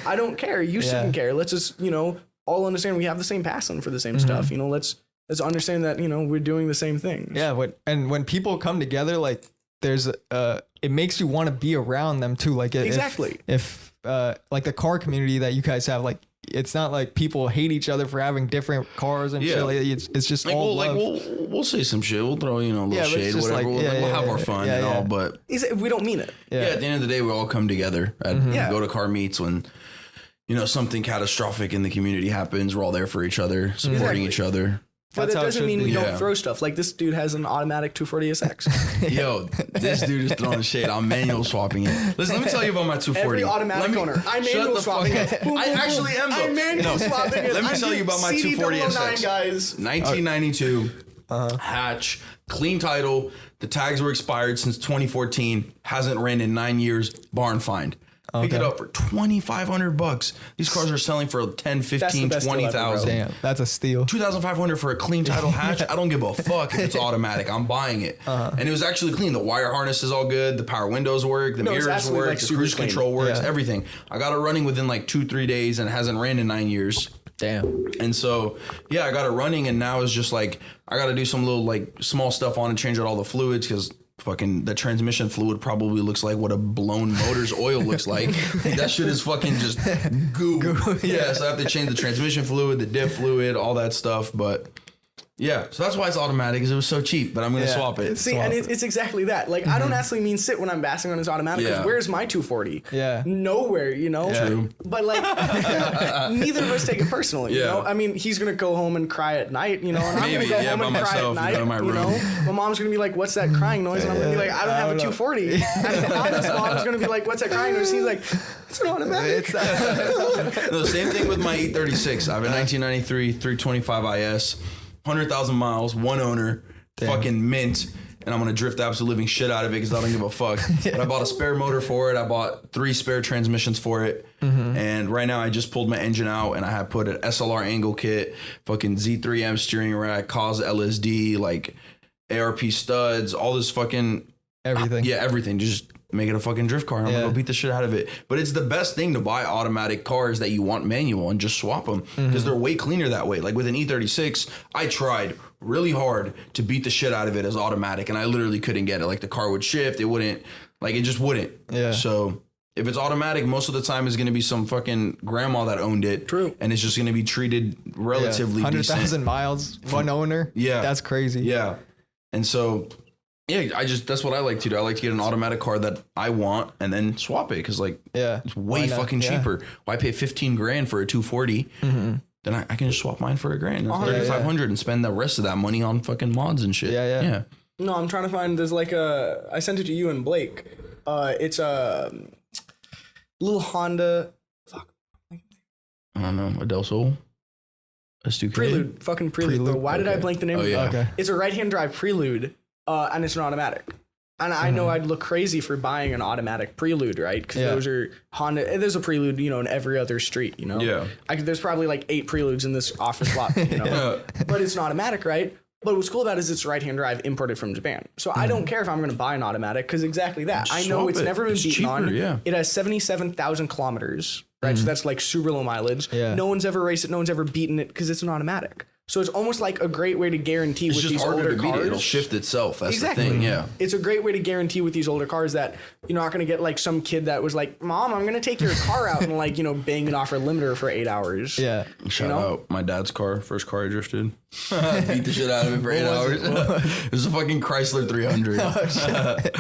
I don't care. You shouldn't care. Let's just, you know, all understand we have the same passion for the same stuff. You know, let's understand that, you know, we're doing the same thing. Yeah, when people come together, like there's it makes you want to be around them too. Like Exactly. if like the car community that you guys have, like it's not like people hate each other for having different cars and shit. Like, it's just like, all love. we'll say some shit. We'll throw, you know, a little Yeah, but it's shade, just whatever. like- We'll have our fun and all, but We don't mean it. yeah, at the end of the day, we all come together. Yeah. Go to car meets when, you know, something catastrophic in the community happens. We're all there for each other, supporting Exactly. each other. But That's that how it doesn't should mean be. we Yeah. don't throw stuff. Like this dude has an automatic 240SX. Yo, this dude is throwing shade. I'm manual swapping it. Listen, let me tell you about my 240. Every automatic owner. I'm shut manual the swapping fuck it. up. I actually am, though. I'm manual swapping it. Let me I'm tell you about my CD 240 009, SX. guys. 1992 hatch, clean title. The tags were expired since 2014. Hasn't ran in 9 years. Barn find. Pick it up for $2,500. These cars are selling for 10, 15, best deal ever, bro. 20,000. Damn, that's a steal. 2,500 for a clean title hatch. I don't give a fuck if it's automatic. I'm buying it. And it was actually clean. The wire harness is all good. The power windows work. The No, it's mirrors absolutely, work. like, The super cruise clean. control works. Yeah. Everything. I got it running within like 2-3 days and it hasn't ran in 9 years. Damn. And so, yeah, I got it running, and now it's just like I got to do some little like small stuff on it, change out all the fluids because fucking the transmission fluid probably looks like what a blown motor's oil looks like. That shit is fucking just goo. Yeah, so I have to change the transmission fluid, the diff fluid, all that stuff. But yeah, so that's why it's automatic, because it was so cheap. But I'm gonna swap it. See, and it's exactly that. Like, I don't actually mean sit when I'm bassing on his automatic, because Yeah. where's my 240? Yeah. Nowhere, you know? True. But, like, neither of us take it personally, you Yeah. know? I mean, he's going to go home and cry at night, you know? And I'm going Maybe, to go yeah, home by and cry myself, at you night, go to my you know? room. My mom's going to be like, what's that crying noise? And I'm going to be like, I don't have a 240. And Hanna's mom's going to be like, what's that crying noise? He's like, it's an automatic. No, same thing with my E36. I have a 1993 325 IS, 100,000 miles, one owner, fucking mint. And I'm going to drift the absolute living shit out of it because I don't give a fuck. But I bought a spare motor for it. I bought 3 spare transmissions for it. And right now I just pulled my engine out and I have put an SLR angle kit, fucking Z3M steering rack, COS LSD, like ARP studs, all this fucking... Everything. Yeah, everything. Just make it a fucking drift car and I'm Yeah. gonna go beat the shit out of it. But it's the best thing to buy automatic cars that you want manual and just swap them because they're way cleaner that way. Like with an E36, I tried really hard to beat the shit out of it as automatic and I literally couldn't get it. Like the car would shift, it wouldn't, like it just wouldn't. Yeah. So if it's automatic, most of the time it's gonna be some fucking grandma that owned it. True. And it's just gonna be treated relatively 100,000 decent. miles, one owner. Yeah. That's crazy. Yeah. And so, yeah, that's what I like to do. I like to get an automatic car that I want and then swap it because, like, Yeah. it's way Why not? fucking Yeah. cheaper. Why pay $15,000 for a 240? Then I can just swap mine for $1,000. That's yeah, $3,500 and spend the rest of that money on fucking mods and shit. Yeah. No, I'm trying to find, there's like I sent it to you and Blake. It's a little Honda I don't know. A Del Sol? S2K? Prelude. Fucking Prelude. Prelude, Bro. Why did I okay. blank the name Oh, of it? yeah. Okay. It's a right-hand drive Prelude, and it's an automatic. And I know I'd look crazy for buying an automatic Prelude, right? Because Yeah. those are Honda. There's a Prelude, you know, in every other street, you know. Yeah. There's probably like 8 Preludes in this office lot, you know. But it's an automatic, right? But what's cool about it is it's right-hand drive imported from Japan. So I don't care if I'm going to buy an automatic because exactly that. I know Swap it's it. never been It's beaten cheaper, on. yeah. It has 77,000 kilometers, right? So that's like super low mileage. Yeah. No one's ever raced it. No one's ever beaten it because it's an automatic. So it's almost like a great way to guarantee It's with just these harder older to beat cars. it. It'll shift itself. That's Exactly. the thing, yeah. It's a great way to guarantee with these older cars that you're not going to get like some kid that was like, Mom, I'm going to take your car out and like, you know, bang it off her limiter for 8 hours. Yeah. Shout know? out my dad's car, first car I drifted. Beat the shit out of it for 8 hours. It was a fucking Chrysler 300.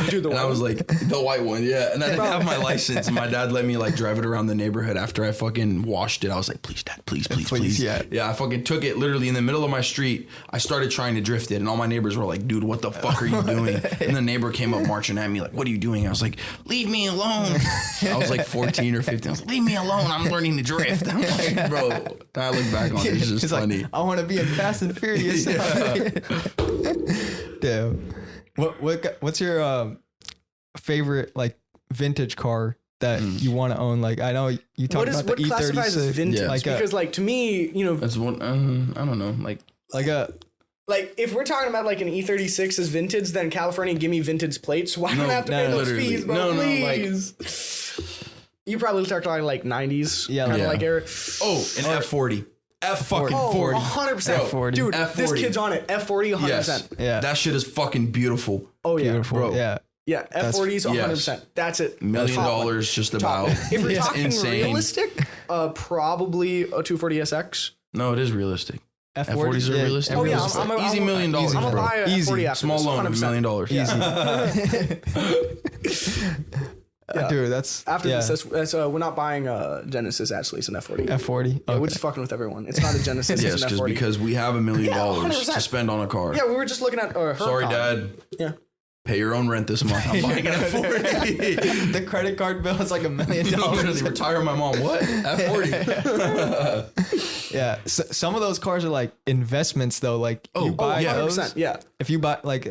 Dude, the And I was like, the white one, yeah. And I didn't have my license. And my dad let me like drive it around the neighborhood after I fucking washed it. I was like, please, Dad, please. yeah. Yeah, I fucking took it literally in the middle of my street. I started trying to drift it. And all my neighbors were like, dude, what the fuck are you doing? And the neighbor came up marching at me like, what are you doing? I was like, leave me alone. I was like 14 or 15. I was like, leave me alone. I'm learning to drift. I'm like, bro, I look back on it. It's just He's funny. like, I want to be in Fast and Furious. Damn. What's your favorite like vintage car that you want to own? Like I know you talked about the what classifies as E36, vintage? Yeah. like Because like to me, you know, That's one, I don't know. Like like a Like, if we're talking about like an E36 as vintage, then California, give me vintage plates. Why don't I have to pay those literally. fees, bro? No, Please. You probably start talking like 90s. Yeah, kind of yeah. like era. Oh, an F40. F40. Oh, 40. 100%. F40. Dude, F40. this kid's on it. F40, 100%. Yes. Yeah. That shit is fucking beautiful. Oh, yeah. Beautiful. Bro. Yeah. Yeah, F40s, 100%. That's it. $1 million Top one. just Top about. one. If we're Yeah. talking Insane. realistic, probably a 240SX. No, it is realistic. F40s F40s are realistic. Oh, yeah. Easy $1 million, I'm going to bro. buy a Easy. F40 after Small this, loan of $1 100%. million. Yeah. Dude, that's After yeah. this, that's we're not buying a Genesis, actually. It's an F40. F40. Yeah, we're Okay. just fucking with everyone. It's not a Genesis, Yes, it's an just F40. because we have $1 million 100%. to spend on a car. Yeah, we were just looking at her Sorry, car. Dad. Yeah. Pay your own rent this month. I'm buying an F40. The credit card bill is like $1 million. Literally retire my mom. What? F40. Yeah, some of those cars are like investments though. Like you buy yeah. those. 100%. Yeah. If you buy like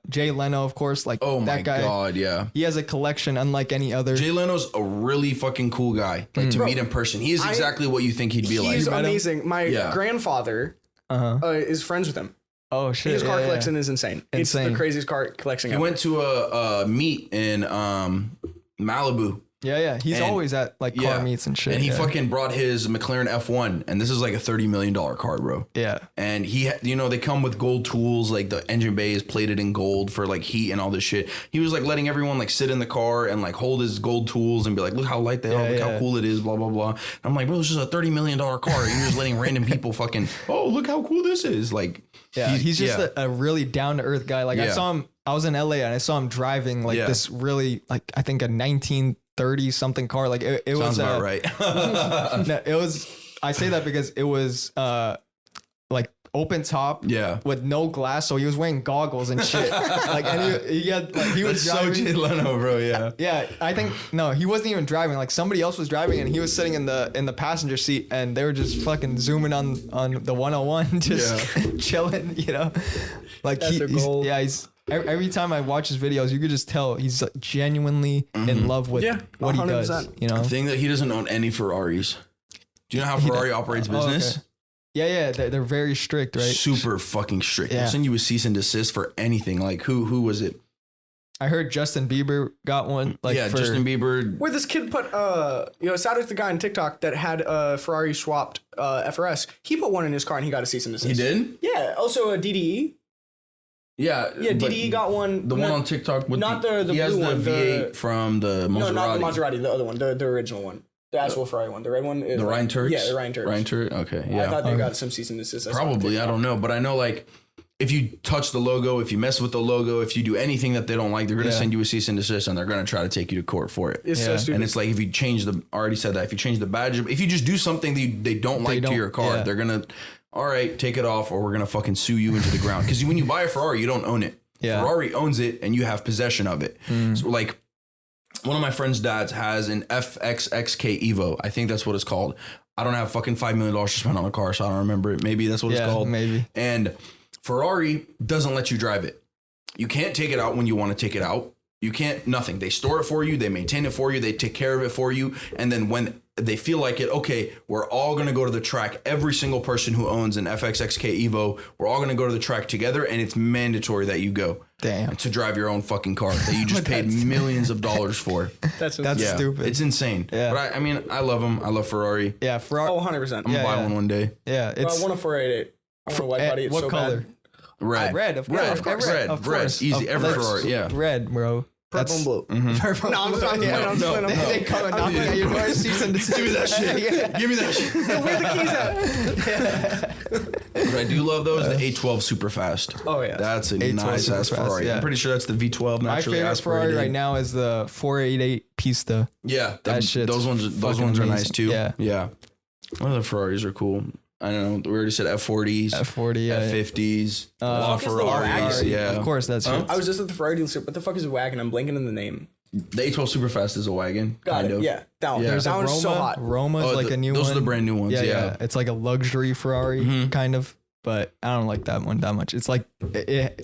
Jay Leno, of course, like Oh my that guy, God, yeah. he has a collection unlike any other. Jay Leno's a really fucking cool guy. Like to meet in person. He is exactly what you think he'd be like. He's met him? amazing. My Yeah. grandfather is friends with him. Oh shit! His car yeah, collection is insane. It's Insane. the craziest car collection He ever. went to a meet in Malibu. Yeah. He's And- always at like car meets and shit. And he yeah. fucking brought his McLaren F1, and this is like a $30 million car, bro. Yeah. And he, they come with gold tools, like the engine bay is plated in gold for like heat and all this shit. He was like letting everyone like sit in the car and like hold his gold tools and be like, look how light they are, look how cool it is, blah, blah, blah. And I'm like, bro, this is a $30 million car. And you're just letting random people fucking, oh, look how cool this is. Like, Yeah, he's just a really down to earth guy. Like I saw him, I was in LA and I saw him driving like this really like I think a 1930 something car. Like it sounds was about right. no, it was. I say that because it was like open top, with no glass. So he was wearing goggles and shit. Like and he had like he was That's driving. so Jay Leno, bro. Yeah. Yeah, I think no, he wasn't even driving. Like somebody else was driving, and he was sitting in the passenger seat, and they were just fucking zooming on the 101, just chilling. You know, like That's their goal. he's every time I watch his videos, you could just tell he's like, genuinely in love with what he does. 100%. You know, The thing that he doesn't own any Ferraris. Do you know how Ferrari operates business? okay. Yeah, they're very strict, right? Super fucking strict. Yeah. They'll send you a cease and desist for anything. Like who was it? I heard Justin Bieber got one. Like for, Justin Bieber. Where this kid put, shout out to the guy on TikTok that had a Ferrari swapped FRS. He put one in his car and he got a cease and desist. He did? Yeah. Also a DDE. Yeah. Yeah, but DDE got one. The one on TikTok with not the he has blue the one, V8 from the Maserati. No, not the Maserati. The other one. The original one. The actual Ferrari one. The red one. Is The Ryan Turks? Yeah, the Ryan Turks. Ryan Turk? Okay. Yeah. I thought they got some cease and desist. Probably. I don't know. But I know like if you touch the logo, if you mess with the logo, if you do anything that they don't like, they're going to send you a cease and desist and they're going to try to take you to court for it. It's so stupid. And it's like if you change the, I already said that, if you change the badge, if you just do something that they don't like to your car, they're going to, all right, take it off or we're going to fucking sue you into the ground. Because when you buy a Ferrari, you don't own it. Yeah. Ferrari owns it and you have possession of it. So like one of my friend's dads has an FXXK Evo. I think that's what it's called. I don't have fucking $5 million to spend on a car, so I don't remember it. Maybe that's what it's called. Maybe. And Ferrari doesn't let you drive it. You can't take it out when you want to take it out. You can't, nothing. They store it for you. They maintain it for you. They take care of it for you. And then when they feel like it, okay, we're all going to go to the track. Every single person who owns an FXXK Evo, we're all going to go to the track together. And it's mandatory that you go. Damn. To drive your own fucking car that you just paid millions of dollars for. That's stupid. It's insane. Yeah. But I mean, I love them. I love Ferrari. Yeah, Ferrari. Oh, 100%. I'm going to buy one day. Yeah, it's I want a 488. I want a white body. It's what so color? bad. Red. Red, of course. Red, of course. red, Of red. course. Easy. Every That's Ferrari, yeah. Red, bro. Purple and blue. Purple. No, I'm just playing. I'm just playing. They come and knock at your door, cease and desist. Give me that shit. Give me that shit. Where the keys at? But I do love those. The A12 super fast. Oh, yeah. That's a A12 nice ass super fast, Ferrari. yeah. I'm pretty sure that's the V12 My naturally favorite aspirated. Ferrari right now is the 488 Pista. Yeah, That shit's those ones fucking are amazing. nice too. Yeah. yeah. One of the Ferraris are cool. I don't know. We already said F40s, F40, yeah. F50s, a lot of fuck is the Ferraris. wagon? Yeah, Of course, that's I was just at the Ferrari dealership. What the fuck is a wagon? I'm blanking on the name. The A12 Superfast is a wagon. Got kind it. of. Yeah. That one. Yeah. There's That a one's Roma. so hot. Roma's Oh, like a new one. those are the brand new ones. Yeah. It's like a luxury Ferrari, kind of. But I don't like that one that much. It's like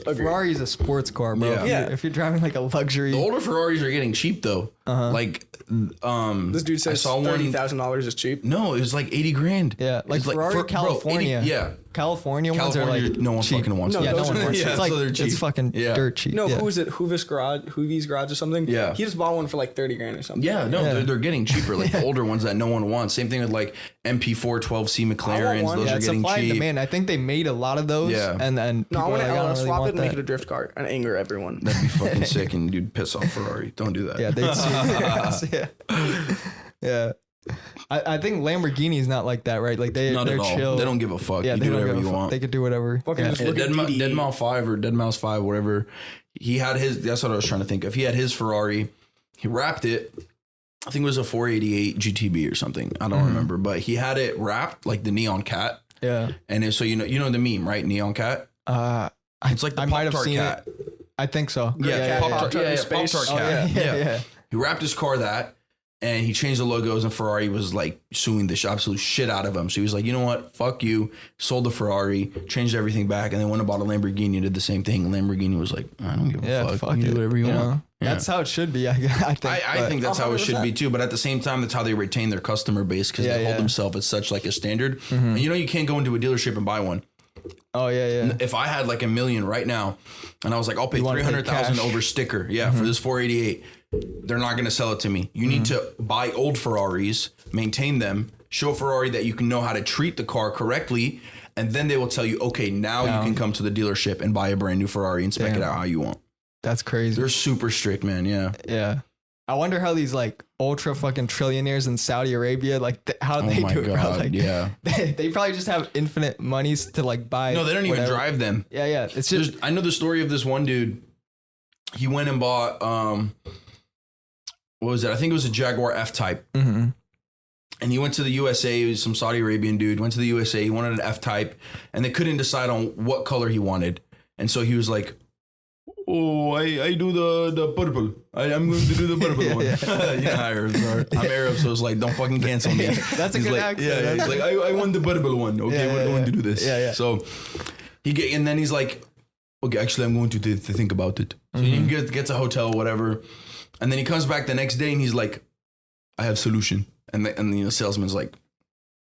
Ferrari is a sports car, bro. Yeah. If you're driving like a luxury, The older Ferraris are getting cheap though. Like, This dude I says saw one. $30,000 is cheap. No, it was like 80 grand. Yeah, like It's Ferrari bro, California. 80 yeah. California ones are like no one cheap. fucking wants No, them. Yeah, no those one are- wants yeah, it. It's like so they're cheap. it's fucking Yeah. dirt cheap. No, yeah. who is it? Hoovy's Garage or something? Yeah. He just bought one for like 30 grand or something. Yeah, no, Yeah. They're getting cheaper. Like the older ones that no one wants. Same thing with like MP4 12C McLarens. one. Those Yeah, are it's getting supply and cheap. demand. I think they made a lot of those. Yeah. And No, people I want are to like, I don't really swap want it and make that. it a drift car and anger everyone. That'd be fucking sick, and dude, piss off Ferrari. Don't do that. Yeah, they'd sue your ass. Yeah. I think Lamborghini's not like that, right? Like they're Not at all. chill. They don't give a fuck. Yeah, you they do don't whatever give a you fuck. want. They could do whatever. Fucking Yeah. just look at DDE. Dead Mouse 5 or Dead Mouse 5, whatever. He had his. That's what I was trying to think of. He had his Ferrari. He wrapped it. I think it was a 488 GTB or something. I don't remember, but he had it wrapped like the neon cat. Yeah. And so you know the meme, right? Neon cat. It's like the I might have Pop-Tart seen cat. it. I think so. Yeah, Pop-Tart. Pop-Tart in Yeah, space. Pop-Tart Oh, cat. yeah. He wrapped his car that, and he changed the logos, and Ferrari was like suing the absolute shit out of him. So he was like, you know what? Fuck you. Sold the Ferrari, changed everything back, and then went and bought a Lamborghini and did the same thing. Lamborghini was like, I don't give a Yeah, fuck. fuck You it. do whatever you want. Yeah. That's how it should be. I think. I think that's how it should be too, but at the same time, that's how they retain their customer base because Yeah, they hold yeah. themselves as such like a standard. And you know, you can't go into a dealership and buy one. Oh yeah. If I had like $1 million right now, and I was like, I'll pay You wanna pay 300,000 cash. over sticker, for this 488, they're not going to sell it to me. You need to buy old Ferraris, maintain them, show Ferrari that you can know how to treat the car correctly, and then they will tell you, okay, now you can come to the dealership and buy a brand new Ferrari and spec it Damn. out how you want. That's crazy. They're super strict, man. Yeah. Yeah. I wonder how these like ultra fucking trillionaires in Saudi Arabia, like how they my do it, bro. God, Like, yeah. they probably just have infinite monies to like buy. No, they don't even whatever. drive them. Yeah, yeah. It's just I know the story of this one dude. He went and bought what was it? I think it was a Jaguar F-Type. Mhm. And he went to the USA. He was some Saudi Arabian dude. Went to the USA. He wanted an F-Type, and they couldn't decide on what color he wanted. And so he was like, "Oh, I do the purple. I'm going to do the purple one." You know how Arabs are. I'm Arab, so it's like, don't fucking cancel me. That's a He's good like, accent. Yeah, he's like, I want the purple one. Okay, Yeah, we're yeah, going yeah. to do this. Yeah, yeah. So and then he's like, okay, actually, I'm going to think about it. So he gets a hotel, whatever. And then he comes back the next day and he's like, I have solution. And the salesman's like,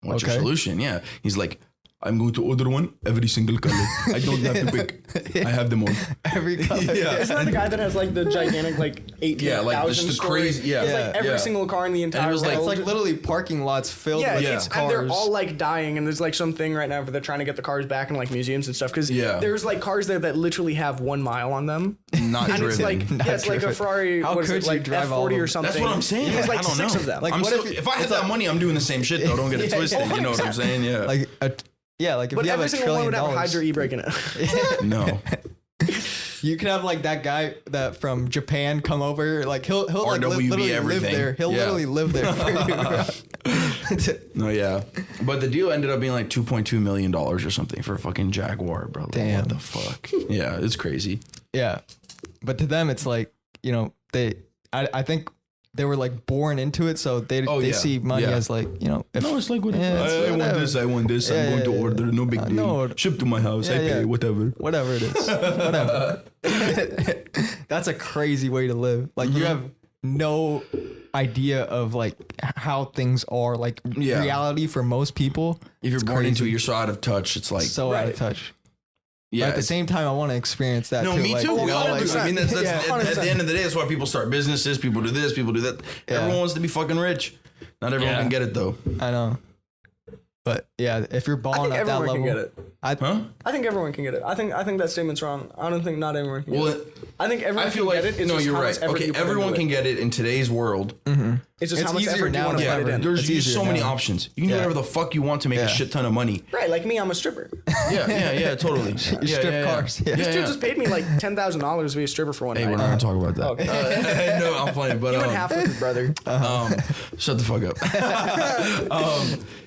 what's your Okay. solution? Yeah. He's like, I'm going to order one, every single color. I don't have to pick. I have them all. every color. Yeah. Isn't that the guy that has like the gigantic like 18,000 Yeah, like just the story? crazy- yeah. It's Yeah. like every Yeah. single car in the entire was like- It's world. like literally parking lots filled yeah, with it's, cars. and they're all like dying, and there's like something right now where they're trying to get the cars back in like museums and stuff because Yeah. there's like cars there that literally have 1 mile on them, Not and driven. it's like Not it's like a driven. Ferrari. How what is could it, you like drive all F40 of or them? something? That's what I'm saying. There's like I don't 6 know. of them. Like, I'm what still, if if I had that money, I'm doing the same shit though. Don't get it twisted. You know what I'm saying? Yeah. like like if but you have every $1 single one trillion, would have a Hydra e-brake in it. No. you could have like that guy that from Japan come over. Like he'll like RWB literally live everything. there. He'll Yeah. literally live there for you, bro. No, yeah. But the deal ended up being like $2.2 million or something for a fucking Jaguar, bro. Like, Damn. What the fuck? Yeah, it's crazy. Yeah, but to them it's like I think they were like born into it, so they yeah. see money Yeah. as like if, No, it's like whatever. Yeah, it's I want whatever. this, I want this. Yeah, I'm going yeah, to yeah. order. No big deal. no. Ship to my house. I Yeah, pay, yeah. whatever. whatever it is, whatever. That's a crazy way to live. Like you have no idea of like how things are, like Yeah. reality for most people. If you're It's born crazy. into it, you're so out of touch. It's like, So out of touch. yeah. But at the it's- same time, I want to experience that. No, too. me Like, too. you know, like, 100%. I mean, that's Yeah, at the end of the day, that's why people start businesses. People do this, people do that. Yeah. Everyone wants to be fucking rich. Not everyone Yeah. can get it though. I know. But yeah, if you're I balling think at that everyone level, can get it. Huh? I think everyone can get it. I think that statement's wrong. I don't think not everyone can Well, get it. I think everyone I feel can like get it. It's no, just you're how right. much effort Okay, you put everyone into can it. get it in today's world. It's just It's how much easier effort now you want to than put ever. it in. There's It's just easier so many now. options. You can do Yeah. whatever the fuck you want to make Yeah. a shit ton of money. Right, like me, I'm a stripper. Yeah, totally. You strip cars. Yeah. This dude just paid me like $10,000 to be a stripper for one Hey, night. we're not gonna talk about that. Okay. No, I'm playing, but He went half with his brother. shut the fuck up.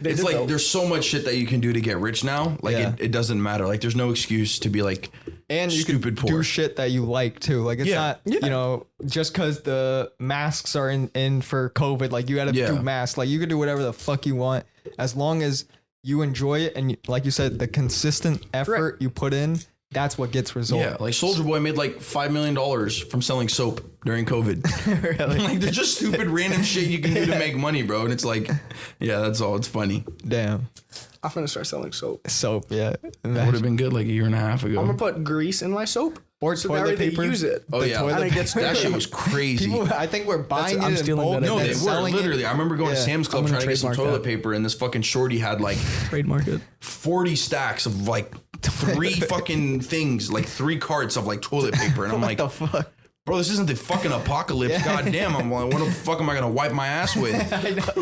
It's did like though. there's so much shit that you can do to get rich now. Like Yeah. it doesn't matter. Like there's no excuse to be like and you stupid can poor. do shit that you like too. Like it's Yeah. not, just because the masks are in for COVID, like you got to Yeah. do masks. Like you can do whatever the fuck you want as long as you enjoy it and like you said, the consistent effort you put in, that's what gets results. Yeah, like Soldier Boy made like $5 million from selling soap during COVID. Really? Like, there's just stupid random shit you can do to make money, bro. And it's like, yeah, that's all. It's funny. Damn. I'm gonna start selling soap. Soap, yeah. That would have been good like a year and a half ago. I'm gonna put grease in my soap. Or So that way toilet they paper. use it. Oh, yeah. And it gets That shit was crazy. People, I think we're buying I'm it in stealing bulk that and No, then they were selling literally. it. I remember going to Yeah. Sam's Club I'm trying gonna to get some trademark toilet that. paper, and this fucking shorty had like Trademark it. 40 stacks of like 3 fucking things, like 3 carts of like toilet paper, and I'm What like, the fuck? bro, this isn't the fucking apocalypse. Goddamn, I'm like, what the fuck am I gonna wipe my ass with?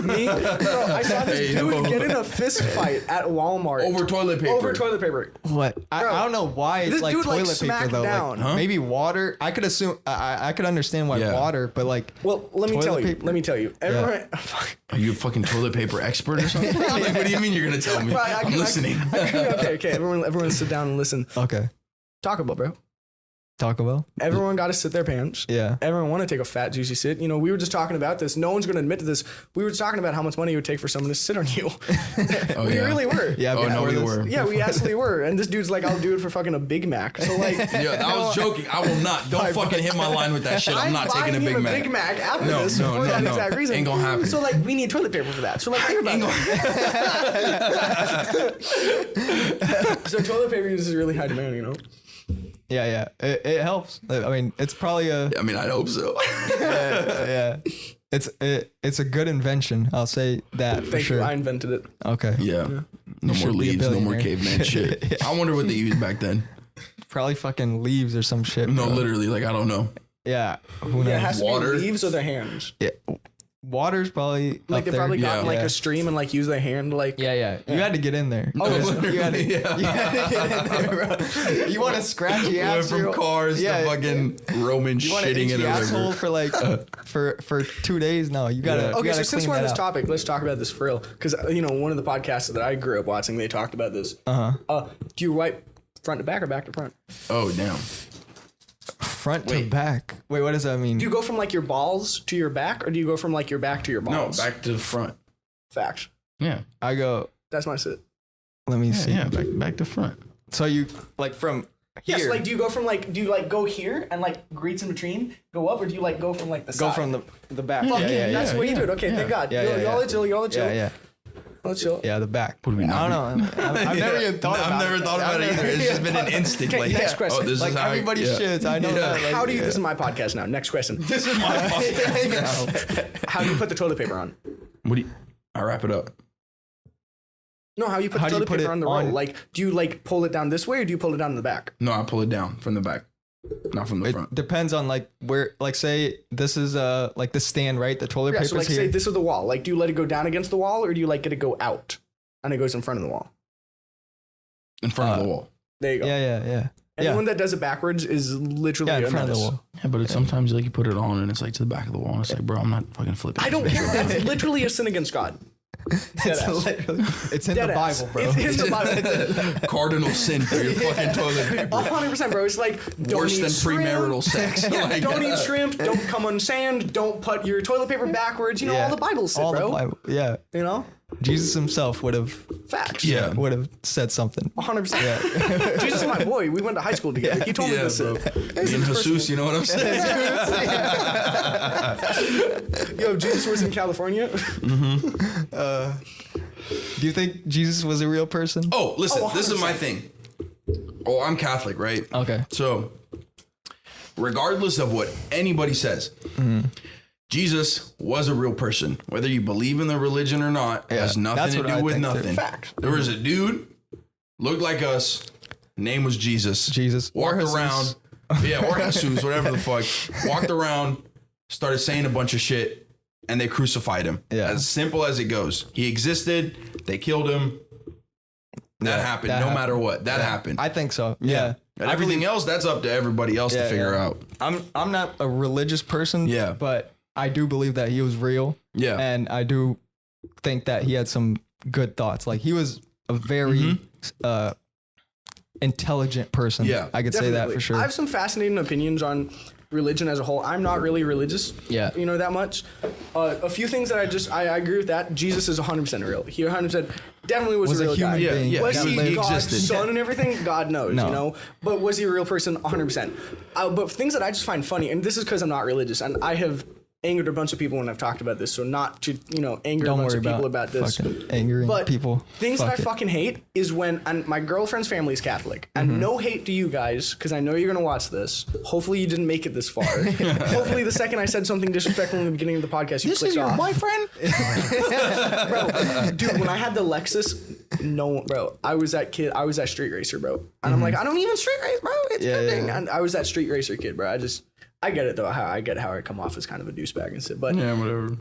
Me? Bro, I saw this Hey, dude no. get in a fist fight at Walmart. Over toilet paper. Over toilet paper. What? I don't know why it's This like dude, like, toilet paper smacked though. down. Like, maybe water. I could assume. I could understand why Yeah. water, but like. Well, let me Toilet tell you. paper? Let me tell you. Everyone, Are you a fucking toilet paper expert or something? Like, what do you mean you're gonna tell me? I'm listening. okay. Everyone sit down and listen. Okay. Taco Bell, bro. Taco Bell. Everyone got to sit their pants. Yeah. Everyone want to take a fat, juicy sit. You know, we were just talking about this. No one's going to admit to this. We were talking about how much money it would take for someone to sit on you. Oh, We yeah. really were. Yeah. Oh, no, before we this- were. Yeah, we absolutely were. And this dude's like, I'll do it for fucking a Big Mac. So like, Yeah, I was joking. I will not. Don't fucking hit my line with that shit. I'm not taking a buying Big him Mac. a Big Mac after No, this no, for no, that no. exact reason. Ain't gonna happen. So like, we need toilet paper for that. So like, think about it. So toilet paper is really high demand, you know. Yeah. It helps. I mean, it's probably a. I mean, I hope so. Yeah. It's a good invention. I'll say that for Thank sure. you. I invented it. Okay. Yeah. No more should be a leaves. No more billionaire. caveman shit. I wonder what they used back then. Probably fucking leaves or some shit. No, bro. literally. Like, I don't know. Yeah. Who knows? Yeah, it has to Water? be leaves or their hands. Yeah. Water's probably Like up they there. probably got in, like Yeah. a stream and like use their hand like. Yeah. You had to get in there. Oh, you had to, yeah. you had to get in there, bro. You want to scratch your Went ass from cars to fucking Roman You want to shitting itch in your a asshole river. for like for 2 days? No, you gotta. you Okay, so gotta since clean we're on that this out. topic, let's talk about this for real. Because you know, one of the podcasts that I grew up watching, they talked about this. Do you wipe front to back or back to front? Oh, damn. Front to back. Wait, what does that mean? Do you go from like your balls to your back, or do you go from like your back to your No, balls? back to the front. Facts. Yeah. I go. That's my sit. Let me see. Yeah, back to front. So you like from here? Yes, like do you go from like go here and like greets in between go up, or do you like go from like the go side? from the back. Fuck yeah. That's the way you do it. Okay, yeah. thank God. Yeah, Y'all chill. Y'all chill. Yeah. Let's chill. Yeah, the back. What do we I not don't know. I've never even thought about it. I've never thought about it either. It's just been an instinct. Okay, Like, next question. Oh, this Like is how everybody yeah. shits. I know Yeah. that. Like, How do you? This is my podcast now. Next question. This is my podcast. How do you put the toilet paper on? What do you? I wrap it up. No, how you put How the do you toilet put paper it on the roll? on- Like, do you like pull it down this way, or do you pull it down in the back? No, I pull it down from the back, not from the It front. depends on like where. Like say this is like the stand, right? The toilet Yeah. paper's So like, here. say this is the wall. Like, do you let it go down against the wall, or do you like get it go out, and it goes in front of the wall? In front of the wall. There you go. Yeah. Anyone that does it backwards is literally Yeah, in a front of the menace. wall. Yeah, but it's sometimes like you put it on and it's like to the back of the wall and it's like, bro, I'm not fucking flipping. I don't care. That's literally a sin against God. It's in the Deadass. Bible, bro. It's in the Bible. Cardinal sin for your fucking toilet paper. 100%, bro. It's like don't Worse eat than shrimp. premarital sex. Yeah, Like, don't eat shrimp. Don't come on sand. Don't put your toilet paper backwards. You know all the Bible said, All bro. the Bible. Yeah. You know, Jesus himself would have facts. Yeah. would have said something. 100%. Jesus is my boy. We went to high school together. He told me Yeah, this. bro. Me and Jesus, you know what I'm saying? Yo, Jesus was in California. Do you think Jesus was a real person? Oh, listen, Oh, this is 100%. my thing. Oh, I'm Catholic, right? Okay. So, regardless of what anybody says, Jesus was a real person. Whether you believe in the religion or not, it has Yeah, nothing that's to what do I with think too. nothing. Fact. There was a dude, looked like us, name was Jesus. Jesus. Or Walked Jesus. around. Yeah, or Jesus, whatever the fuck. Walked around, started saying a bunch of shit, and they crucified him. Yeah. As simple as it goes. He existed, they killed him. That happened, that no happened. matter what. That happened. I think so. Yeah. And everything else, that's up to everybody else to Yeah, figure yeah. out. I'm not a religious person. Yeah. But I do believe that he was real. Yeah. And I do think that he had some good thoughts. Like he was a very intelligent person. Yeah. I could say that Definitely. for sure. I have some fascinating opinions on religion as a whole. I'm not really religious, Yeah. that much. A few things that I agree with that. Jesus is 100% real. He 100%. definitely was a real human guy. being. Yeah, Was he he God's existed. son and everything? God knows, No. you know. But was he a real person? 100%. But things that I just find funny, and this is because I'm not religious, and I have angered a bunch of people when I've talked about this, so not to anger Don't a bunch worry of people about this. fucking angering But people. things that I Fuck it. fucking hate is when, and my girlfriend's family is Catholic, and no hate to you guys, because I know you're gonna watch this. Hopefully you didn't make it this far. Hopefully the second I said something disrespectful in the beginning of the podcast, you This clicked is your off. boyfriend? Bro, dude, when I had the Lexus, I was that street racer, bro. And I'm like, I don't even street race, bro. It's Yeah, nothing. yeah. And I was that street racer kid, bro. I get it though. I get how I come off as kind of a douchebag and shit. But Yeah, whatever.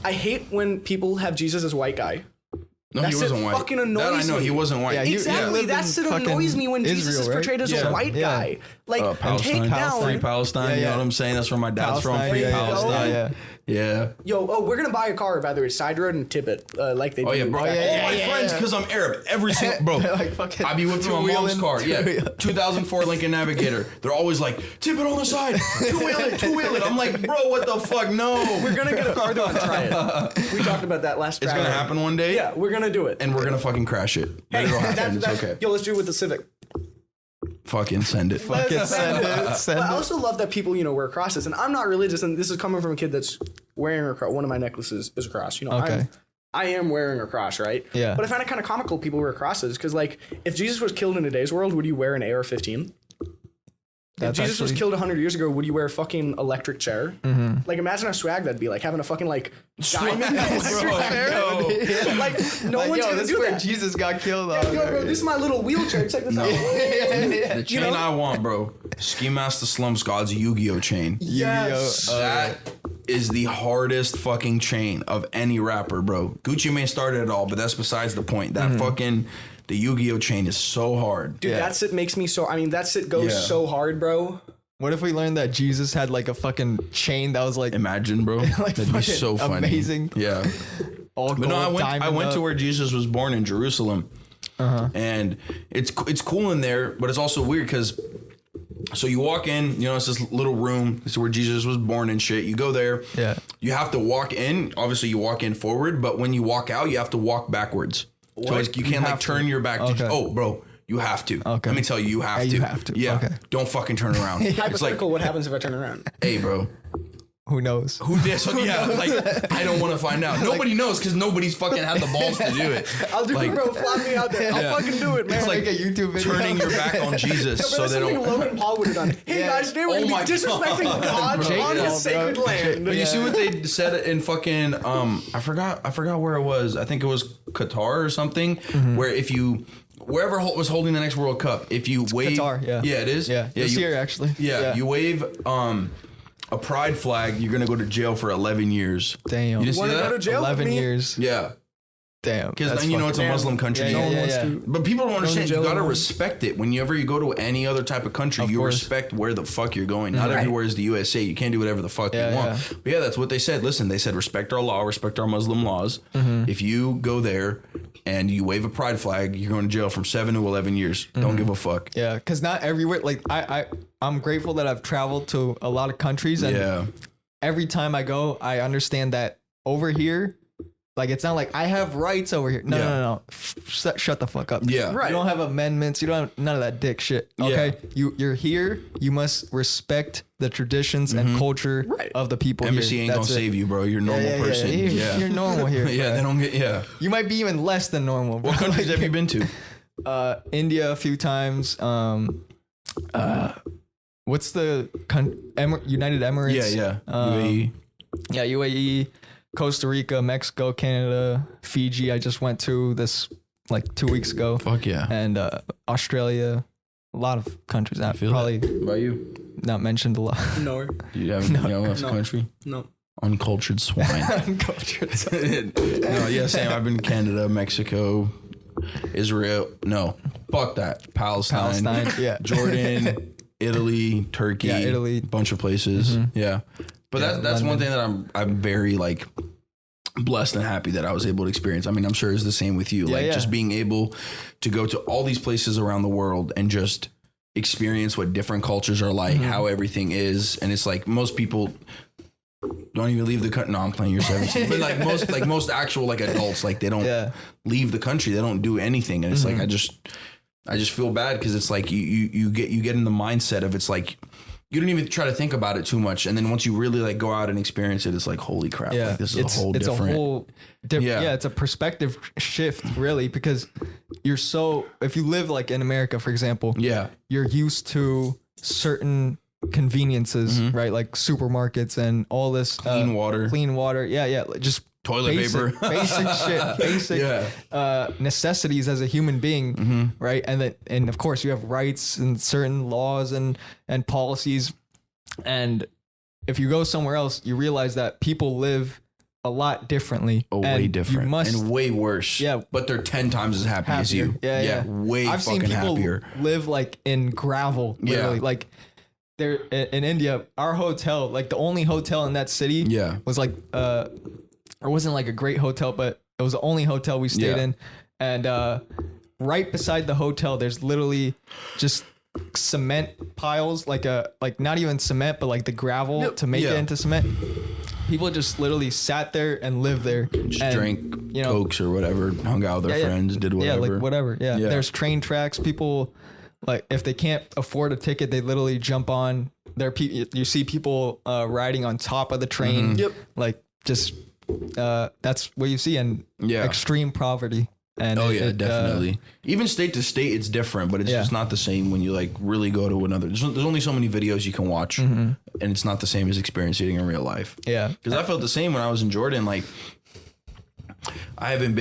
I hate when people have Jesus as white guy. No, That he shit wasn't white. fucking annoys That I know, me. he wasn't white. Yeah, he- Exactly. lived That in shit fucking annoys me when Jesus Israel, is right? portrayed as Yeah. a white Yeah. guy. Like, Palestine. take down. Free Palestine, Yeah, you yeah. know what I'm saying? That's where my dad's Palestine, from. Free yeah, yeah, Palestine. yeah. Yeah. Yo, we're gonna buy a car, by the way, side road and tip it, like they do. Oh yeah, bro. back yeah, then. yeah, All my yeah, friends, yeah. because I'm Arab. Every single bro. Like fucking I be whipping my mom's two-wheeling. car. Yeah, Yeah. 2004 Lincoln Navigator. They're always like, tip it on the side, two-wheel it. I'm like, bro, what the fuck? No. We're gonna get a car though and try it. We talked about that last. It's gonna Friday. happen one day. Yeah, we're gonna do it. And we're gonna fucking crash it. But it'll happen. It's okay. Yo, let's do it with the Civic. Fucking send it. Fucking send it. Send But I it. also love that people, wear crosses. And I'm not religious, and this is coming from a kid that's wearing a cross. One of my necklaces is a cross. Okay. I am wearing a cross, right? Yeah. But I find it kind of comical people wear crosses because, like, if Jesus was killed in today's world, would you wear an AR-15? If Jesus was killed 100 years ago, would you wear a fucking electric chair? Like, imagine how swag that'd be, like having a fucking like diamond electric chair. Like, no one's gonna this do is where that. Jesus got killed. Yo, bro, this is my little wheelchair. Check this out. The chain I want, bro. Ski Master Slumps God's Yu-Gi-Oh chain. Yes. That is the hardest fucking chain of any rapper, bro. Gucci Mane started it all, but that's besides the point. That fucking the Yu-Gi-Oh chain is so hard. Dude, Yeah. that shit makes me so. I mean, that shit goes Yeah. so hard, bro. What if we learned that Jesus had like a fucking chain that was like Imagine, bro. That'd be fucking so funny. amazing. Yeah. all gold, But no, I diamond went to up? where Jesus was born in Jerusalem, and it's cool in there, but it's also weird because. So you walk in, it's this little room. This is where Jesus was born and shit. You go there. Yeah. You have to walk in. Obviously, you walk in forward, but when you walk out, you have to walk backwards. So you can't like have to. turn your back. Okay. Oh, bro, you have to. Okay. Let me tell you, you have Yeah, to. you have to. Yeah. Okay. Don't fucking turn around. It's like, Hypothetical, what happens if I turn around? hey, bro. Who knows? Who did? So yeah, like I don't want to find out. Nobody knows because nobody's fucking had the balls to do it. I'll do Like, it, bro. Fly me out there. I'll fucking do it, man. It's like Make a YouTube video. turning your back on Jesus But so that's they something don't. Logan Paul would have done. Hey Yeah. guys, today we're Oh gonna my be disrespecting God bro. on Yeah, his sacred bro. land. But you see what they said in fucking I forgot where it was. I think it was Qatar or something. Where if you wherever was holding the next World Cup, if you wave, Qatar, yeah. it is, Yeah, this year actually. yeah, you wave a pride flag, you're gonna go to jail for 11 years. Damn. You didn't see Wanna that? go to jail? 11 with me? years. Yeah, Damn. because That's then it's a fucking- Muslim country. Yeah, No yeah, one yeah, wants yeah. to. But people don't understand. jail You gotta alone. respect it. Whenever you go to any other type of country, Of you course. respect where the fuck you're going. Not Right. everywhere is the USA. You can't do whatever the fuck Yeah, you want. yeah. But yeah, that's what they said. Listen, they said respect our law, respect our Muslim laws. If you go there and you wave a pride flag, you're going to jail from 7 to 11 years. Don't give a fuck. Yeah, because not everywhere. Like I'm grateful that I've traveled to a lot of countries, and Yeah. every time I go, I understand that over here, like it's not like I have rights over here. No, Yeah. no. Shut the fuck up. Yeah. Right. You don't have amendments. You don't have none of that dick shit. Okay. You're here. You must respect the traditions and culture Right. of the people Embassy here. ain't going to That's it. save you, bro. You're a normal person. Yeah. You're normal here. Yeah, bro. they don't get, yeah. You might be even less than normal. Bro. What countries have you been to? India a few times. What's the United Emirates? Yeah. UAE. UAE. Yeah, UAE, Costa Rica, Mexico, Canada, Fiji. I just went to this like 2 weeks ago, Fuck yeah. and Australia. A lot of countries. I feel probably What about you? not mentioned a lot. No, You haven't left the No. country? no. Uncultured swine. Uncultured. No, yeah, same. I've been to Canada, Mexico, Israel. No, fuck that. Palestine. Yeah. Jordan, Italy, Turkey. Yeah, Italy. Bunch of places. Yeah. But Yeah, that's one London. thing that I'm very like blessed and happy that I was able to experience. I mean, I'm sure it's the same with you. Yeah, like yeah. just being able to go to all these places around the world and just experience what different cultures are like, how everything is. And it's like most people don't even leave the country. No, I'm playing. You're 17, but like most actual like adults, like they don't leave the country. They don't do anything, and it's like I just feel bad because it's like you get in the mindset of it's like you don't even try to think about it too much, and then once you really like go out and experience it, it's like holy crap, like this is a whole different. It's a perspective shift really, because you're so, if you live like in America, for example, you're used to certain conveniences, right? Like supermarkets and all this clean water, just toilet paper, basic shit, basic necessities as a human being, right? And of course you have rights and certain laws and policies, and if you go somewhere else, you realize that people live a lot differently, way different, and way worse. But they're 10 times as happy as you. Way I've fucking seen people happier. Live like in gravel, literally. Like there in India, our hotel, like the only hotel in that city, was like it wasn't like a great hotel, but it was the only hotel we stayed in. And right beside the hotel, there's literally just cement piles, like not even cement, but like the gravel to make it into cement. People just literally sat there and lived there. Just drank Cokes or whatever, hung out with their friends, did whatever. Yeah, like whatever. Yeah. There's train tracks. People, like, if they can't afford a ticket, they literally jump on. You see people riding on top of the train. Like, just, that's what you see. And extreme poverty. And definitely. Even state to state, it's different, but it's just not the same when you like really go to another. There's only so many videos you can watch, and it's not the same as experiencing it in real life. Yeah, because I felt the same when I was in Jordan. Like, I haven't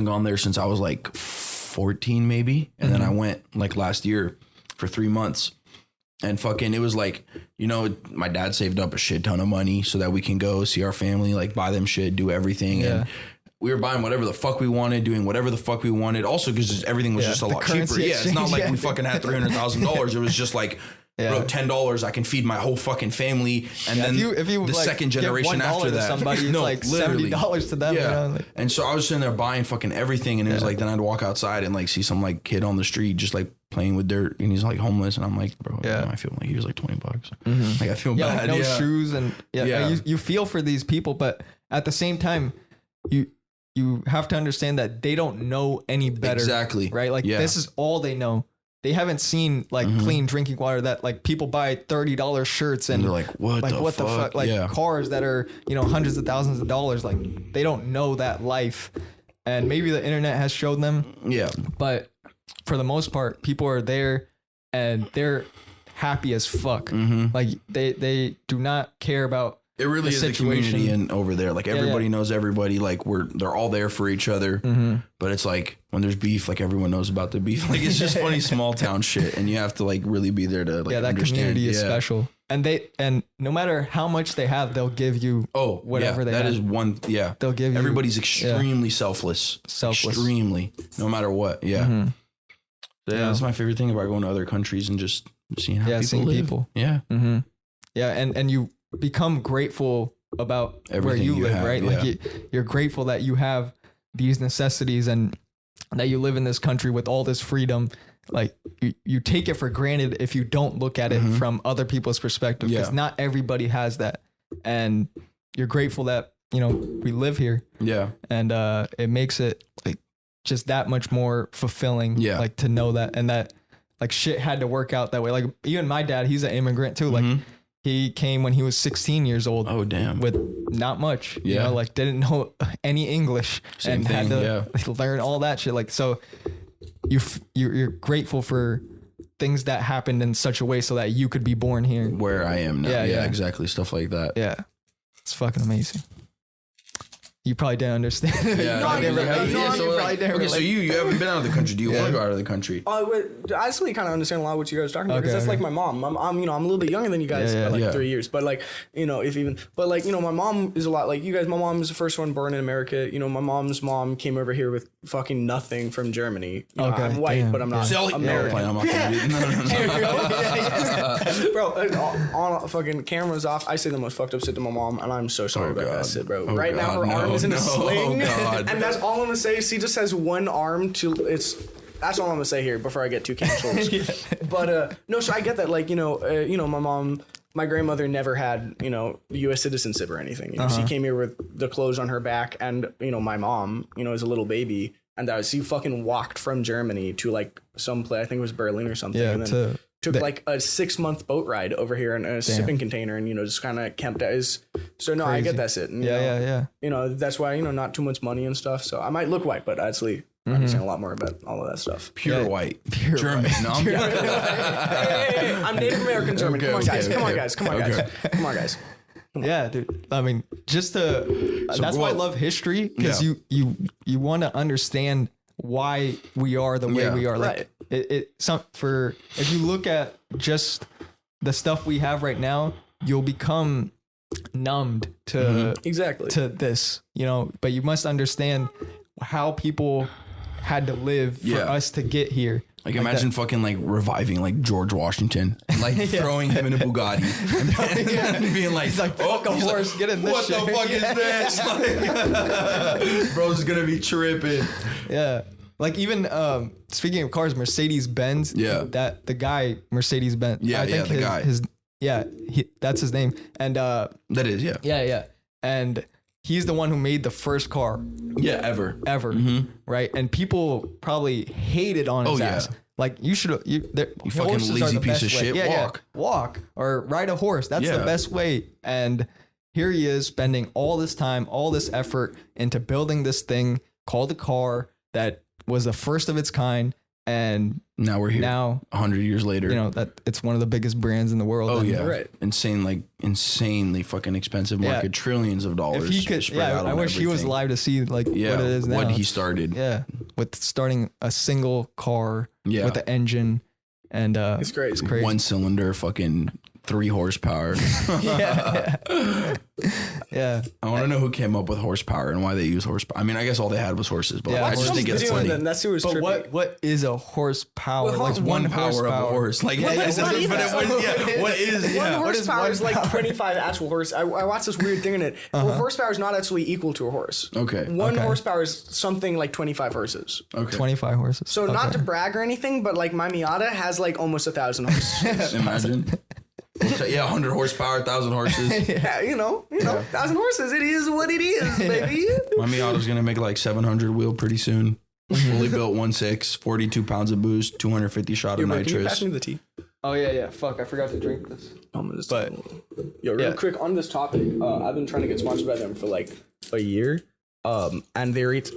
gone there since I was like 14, maybe, and then I went like last year for 3 months. And fucking, it was like, my dad saved up a shit ton of money so that we can go see our family, like buy them shit, do everything, and we were buying whatever the fuck we wanted, doing whatever the fuck we wanted. Also, because everything was just a lot cheaper. Yeah, it's not like we fucking had $300,000. It was just like, bro, $10, I can feed my whole fucking family. And then if you the like, second generation after that. Somebody, it's like $70 to them. Yeah. And so I was sitting there buying fucking everything. And it was like, then I'd walk outside and like see some like kid on the street just like playing with dirt. And he's like homeless. And I'm like, bro, I feel like he was like $20. Like, I feel bad. Like no shoes. And you feel for these people. But at the same time, you have to understand that they don't know any better. Exactly. Right? Like, this is all they know. They haven't seen like clean drinking water that like people buy $30 shirts and they're like, what the fuck? Like cars that are, hundreds of thousands of dollars. Like, they don't know that life. And maybe the internet has showed them. Yeah. But for the most part, people are there and they're happy as fuck. Like, they do not care about it really is a community in over there. Like, everybody knows everybody. Like, they're all there for each other. But it's like when there's beef, like everyone knows about the beef. Like, it's just funny small town shit, and you have to like really be there to like that understand. Community is special. And no matter how much they have, they'll give you whatever they have. That is one. Yeah, they'll give you. Everybody's extremely selfless. Extremely, no matter what. Yeah. That's my favorite thing about going to other countries and just seeing how people live. People. Yeah. Yeah, and you become grateful about everything where you live, right? Like, you're grateful that you have these necessities and that you live in this country with all this freedom. Like, you take it for granted if you don't look at it from other people's perspective, because not everybody has that. And you're grateful that, we live here. Yeah. And it makes it like just that much more fulfilling. Yeah. Like, to know that, and that like shit had to work out that way. Like, even my dad, he's an immigrant too. Like, he came when he was 16 years old. Oh, damn. With not much, like didn't know any English. Same and thing, had to learn all that shit. Like, so you're grateful for things that happened in such a way so that you could be born here. Where I am now. Yeah, exactly. Stuff like that. Yeah. It's fucking amazing. You probably didn't understand. Yeah, so you haven't been out of the country. Do you want to go out of the country? I actually kind of understand a lot of what you guys are talking about, because that's like my mom. I'm a little bit younger than you guys by like 3 years, but like, my mom is a lot like you guys. My mom is the first one born in America. My mom's mom came over here with fucking nothing from Germany. I'm white, but I'm not American. Bro, on fucking cameras off, I say the most fucked up shit to my mom, and I'm so sorry about that shit, bro. Right now, her arm is in a sling, and that's all I'm gonna say. She just has one arm to that's all I'm gonna say here before I get too canceled. But no, so I get that. Like, my mom my grandmother never had, U.S. citizenship or anything. She came here with the clothes on her back, and my mom, as a little baby, and she fucking walked from Germany to like some place. I think it was Berlin or something. Yeah, and then took like a 6-month boat ride over here in a shipping container, and just kind of camped out. So no, I get that shit. And, yeah. That's why not too much money and stuff. So I might look white, but actually. I understand a lot more about all of that stuff. Pure white. Pure German. White. No, hey, I'm Native American German. Come on, guys. Yeah, dude. I mean, that's why I love history, because you want to understand why we are the way we are. Like if you look at just the stuff we have right now, you'll become numbed to to this, but you must understand how people had to live for us to get here. Like imagine fucking like reviving like George Washington, like throwing him in a Bugatti and being like, fuck a horse, get in this what shit. The fuck is this? Like, bro's gonna be tripping. Yeah. Like even speaking of cars, Mercedes-Benz. Yeah. That the guy Mercedes-Benz. Yeah, I think the guy. That's his name. And that is Yeah. And he's the one who made the first car. Yeah, ever. Right? And people probably hated on his ass. Like you fucking lazy piece of shit. Walk or ride a horse. That's the best way. And here he is spending all this time, all this effort into building this thing called a car that was the first of its kind. And now we're here. Now 100 years later, that it's one of the biggest brands in the world. Oh yeah, right. Insanely fucking expensive market, trillions of dollars. If he could, I wish he was alive to see what it is now. What he started. Yeah, with starting a single car with the engine, and it's great. It's crazy. 1 cylinder, fucking 3 horsepower. Yeah. I want to know who came up with horsepower and why they use horsepower. I mean, I guess all they had was horses, but I just think it's funny. That's who was but what is a horsepower? Well, like one power of a horse. Like one horsepower is like 25 actual horse. I watched this weird thing in it. Well, horsepower is not actually equal to a horse. Okay. One horsepower is something like 25 horses. Okay. 25 horses. So not to brag or anything, but like my Miata has like almost 1,000 horses. Imagine. 100 horsepower, 1,000 horses. Yeah, 1,000 horses. It is what it is, baby. My Miata's gonna make like 700 wheel pretty soon. Fully built 1.6, 42 pounds of boost, 250 shot of nitrous. Can you pass me the tea? Oh yeah. Fuck, I forgot to drink this. Real quick on this topic, I've been trying to get sponsored by them for like a year. And they rate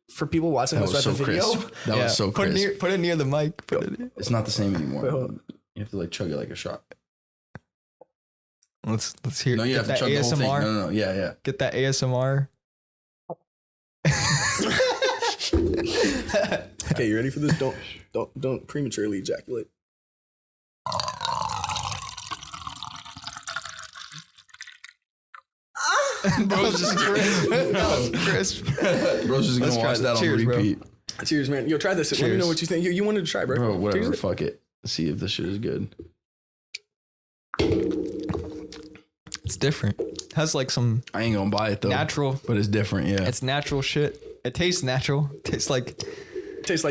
for people watching this so video. That was so crisp. Put it near the mic. It's not the same anymore. Wait, hold on. You have to like chug it like a shot. Let's hear. No, you have to chug ASMR. the whole thing. No. Yeah. Get that ASMR. Okay, you ready for this? Don't prematurely ejaculate. Bro's just crisp. Bro's just gonna watch that on repeat. Bro. Cheers, man. Yo, try this. Let me know what you think. You wanted to try, bro. Bro, whatever. Fuck it. Let's see if this shit is good. It's different. It has like some. I ain't gonna buy it though. Natural, but it's different. Yeah, it's natural shit. It tastes natural. It tastes like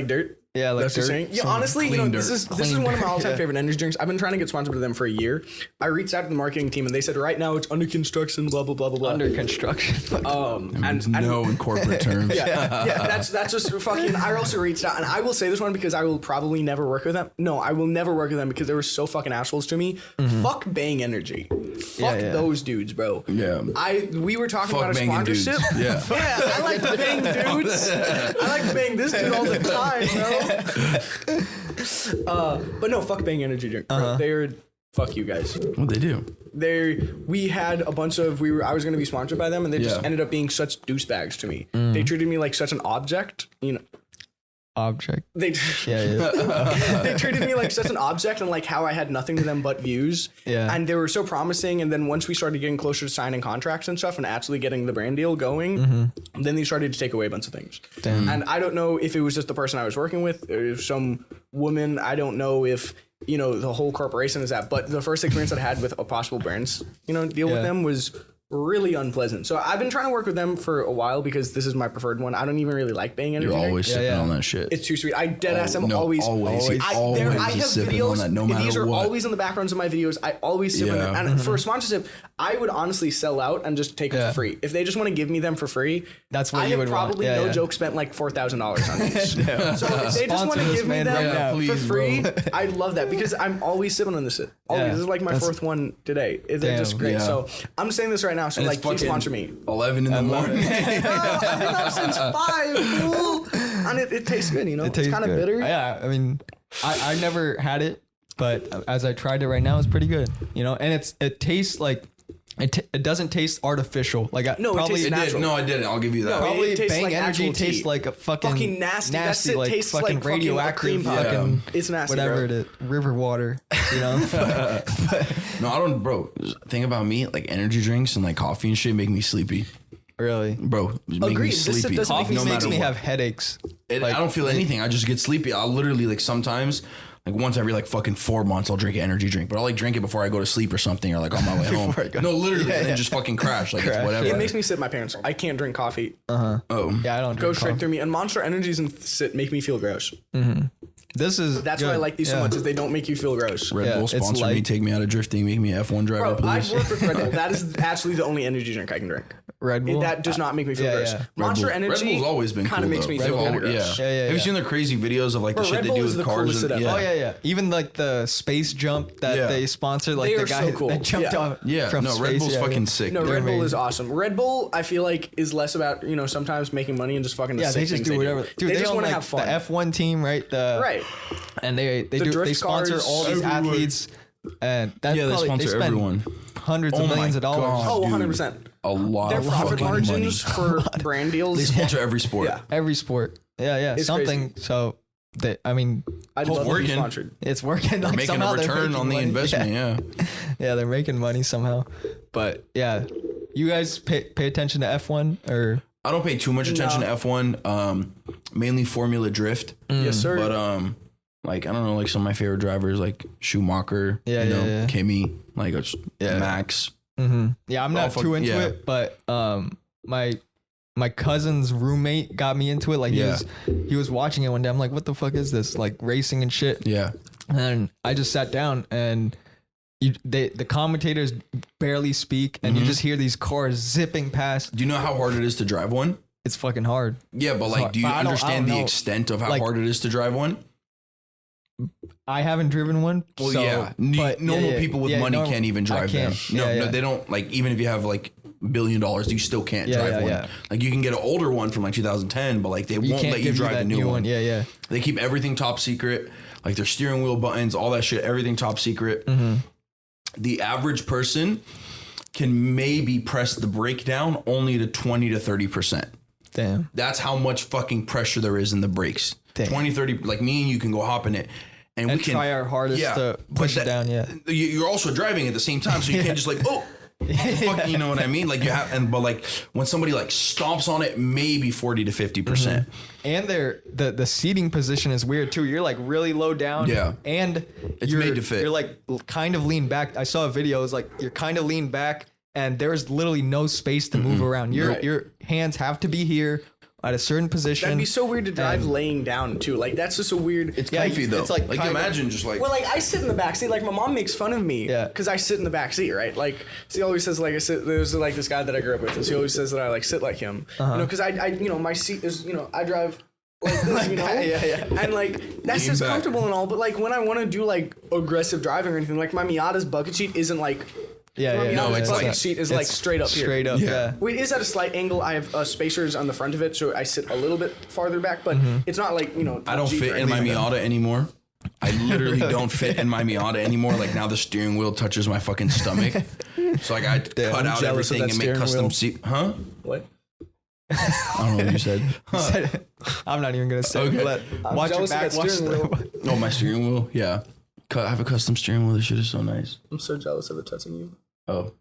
dirt. Yeah, like that's dirt. What you're saying. Yeah, honestly, this is one of my all-time favorite energy drinks. I've been trying to get sponsored by them for a year. I reached out to the marketing team and they said right now it's under construction. Blah blah blah blah blah. Under construction. And no in corporate terms. That's just fucking. I also reached out and I will say this one because I will probably never work with them. No, I will never work with them because they were so fucking assholes to me. Fuck Bang Energy. Fuck those dudes, bro. Yeah. We were talking about a sponsorship. Yeah. I like Bang dudes. I like Bang this dude all the time, bro. But no, fuck Bang Energy drink, bro. They're fuck you guys. What they do? We had a bunch of I was gonna be sponsored by them, and they just ended up being such douchebags to me. They treated me like such an object, Object. They treated me like such an object, and like how I had nothing to them but views. Yeah. And they were so promising, and then once we started getting closer to signing contracts and stuff, and actually getting the brand deal going, then they started to take away a bunch of things. Damn. And I don't know if it was just the person I was working with, or some woman. I don't know if the whole corporation is that. But the first experience that I had with a possible brands, deal with them was really unpleasant. So I've been trying to work with them for a while because this is my preferred one. I don't even really like Bang energy. You're always drink. sipping on that shit. It's too sweet. I deadass am No, always. always. He I always have is sipping videos. on that, no matter These are what. always in the backgrounds of my videos. I always sip on Yeah. them. And for a sponsorship, I would honestly sell out and just take them for free. If they just want to give me them for free, That's what I you have would want. probably Yeah, no yeah. joke spent like $4,000 on these. So if they just want Sponsor to this give me man them right now, for please, free, bro. I love that because I'm always sipping on this shit. Always. Yeah. This is like my That's- fourth one today. They're Damn, just great. yeah. So I'm saying this right now. So And like, it's please fucking sponsor me. 11 in the morning. I've been up since 5, fool. And it tastes good, you know? It's kind of good. bitter. Yeah, I mean, I never had it, but as I tried it right now, it's pretty good. You know, and it tastes like it doesn't taste artificial. Like No, it probably tastes It did. natural. No, I didn't. I'll give you that. No, probably it tastes Bang like Energy actual tea. tastes like a fucking nasty. That shit like tastes fucking like fucking a radioactive cream pie. fucking It's nasty, whatever bro. it is, river water. You know, No, I don't, bro. Thing about me, like energy drinks and like coffee and shit make me sleepy. really. Bro, it make me Agreed. This shit sleepy. doesn't make Coffee no makes matter me what. have headaches. I don't feel anything. I just get sleepy. I'll literally like sometimes, like once every like fucking 4 months, I'll drink an energy drink. But I'll like drink it before I go to sleep or something, or like on my way home. No, literally, and then just fucking crash. Like it's whatever. It makes me sit my pants. I can't drink coffee. Oh, Yeah, I don't Go drink straight coffee. through me. And Monster Energies and sit make me feel gross. This is That's why I good. like these so Yeah. much. Is they don't make you feel gross. Red Yeah, Bull it's sponsor me, light. take me out of drifting, make me an F1 driver, Bro, I've please. worked with Red Bull. That is actually the only energy drink I can drink. Red Bull. That does not make me feel yeah, gross. yeah. Monster Red Energy Bull's always been kind cool, of makes though. me They've feel always- gross. Yeah, yeah, Have you yeah. seen the crazy videos of like Bro, the shit Red they Bull do is with the cars? coolest And, shit yeah. ever. Oh yeah. Even like the space jump that Yeah. they sponsor, like They the are guy so cool. that jumped Yeah. off Yeah, from no, space. Red Bull's yeah, fucking yeah. sick. No, They're Red Bull is amazing. awesome. Red Bull, I feel like, is less about, you know, sometimes making money and just fucking the Yeah, sick they just things do whatever. Dude, they they just own want to like have fun. the F1 team, right? Right. And they drift sponsor cars all these everywhere. athletes, and that Yeah, they probably, sponsor spend everyone. hundreds Oh of my millions of dollars. God. Oh, Dude. 100%. A lot Their of profit fucking margins money. for brand deals. They sponsor every sport. Yeah. Every sport, yeah, It's something. crazy. So, I mean, I'd It's love to be working. sponsored. it's working. They're Like making somehow a they're return making on the money. investment, yeah. Yeah, they're making money somehow. But yeah, you guys pay attention to F1 or? I don't pay too much attention to F1, mainly Formula Drift. Yes, sir. But like I don't know, like some of my favorite drivers like Schumacher, Yeah, you know, yeah. Kimmy, like Max. Yeah, I'm Oh, not fuck, too into yeah. it, but my cousin's roommate got me into it. Like Yeah. he was watching it one day. I'm like, what the fuck is this? Like racing and shit. Yeah. And I just sat down and the commentators barely speak, and you just hear these cars zipping past. Do you know how hard it is to drive one? It's fucking hard. Yeah, but like, hard. do you But I don't understand the know. extent of how Like- hard it is to drive one? I haven't driven one. Well, so, yeah. but Normal yeah, people with yeah, money normal- can't even I drive can't. them. No, Yeah, no, yeah. they don't. Like, even if you have like $1 billion, you still can't Yeah, drive yeah, one. yeah. Like, you can get an older one from like 2010, but like they won't can't let you give drive that the new one. Yeah, yeah. They keep everything top secret, like their steering wheel buttons, all that shit, everything top secret. Mm-hmm. The average person can maybe press the brake down only to 20 to 30%. Damn. That's how much fucking pressure there is in the brakes. Damn. 20, 30, like me and you can go hop in it. And we And can try our hardest to but push it down. Yeah. You're also driving at the same time, so you can't just like, oh, fuck, you know what I mean? Like you have, but like when somebody like stomps on it, maybe 40 to 50%. And the seating position is weird too. You're like really low down. Yeah. And It's made to fit. You're like kind of leaned back. I saw a video. It was like you're kind of leaned back, and there's literally no space to move around. Your hands have to be here at a certain position. That'd be so weird to drive laying down too. Like that's just a weird. It's Yeah, comfy though. it's like kind of- imagine just like, Well, like I sit in the back seat. Like my mom makes fun of me, Yeah. because I sit in the back seat, right? Like she always says, like I sit. There's like this guy that I grew up with, and she always says that I like sit like him, you know, because I, you know, my seat is, you know, I drive like this, you know, yeah. and like that's Lean just back. comfortable and all. But like when I want to do like aggressive driving or anything, like my Miata's bucket seat isn't like. yeah, my yeah. Miata's it's bucket like- seat is like It's straight up here. Straight up. Yeah. It is at a slight angle. I have spacers on the front of it, so I sit a little bit farther back, but it's not like, you know. I don't Jeep fit or in my anything. Miata anymore. I literally don't fit in my Miata anymore. Like now the steering wheel touches my fucking stomach. So like I cut I'm out jealous of everything that and make steering custom wheel. seat. Huh? What? I don't know what you said. I'm not even gonna say. Okay. But I'm watch your jealous of back. that Watch steering the, wheel. Oh, my steering wheel. Yeah. I have a custom steering wheel. This shit is so nice. I'm so jealous of it touching you. Oh.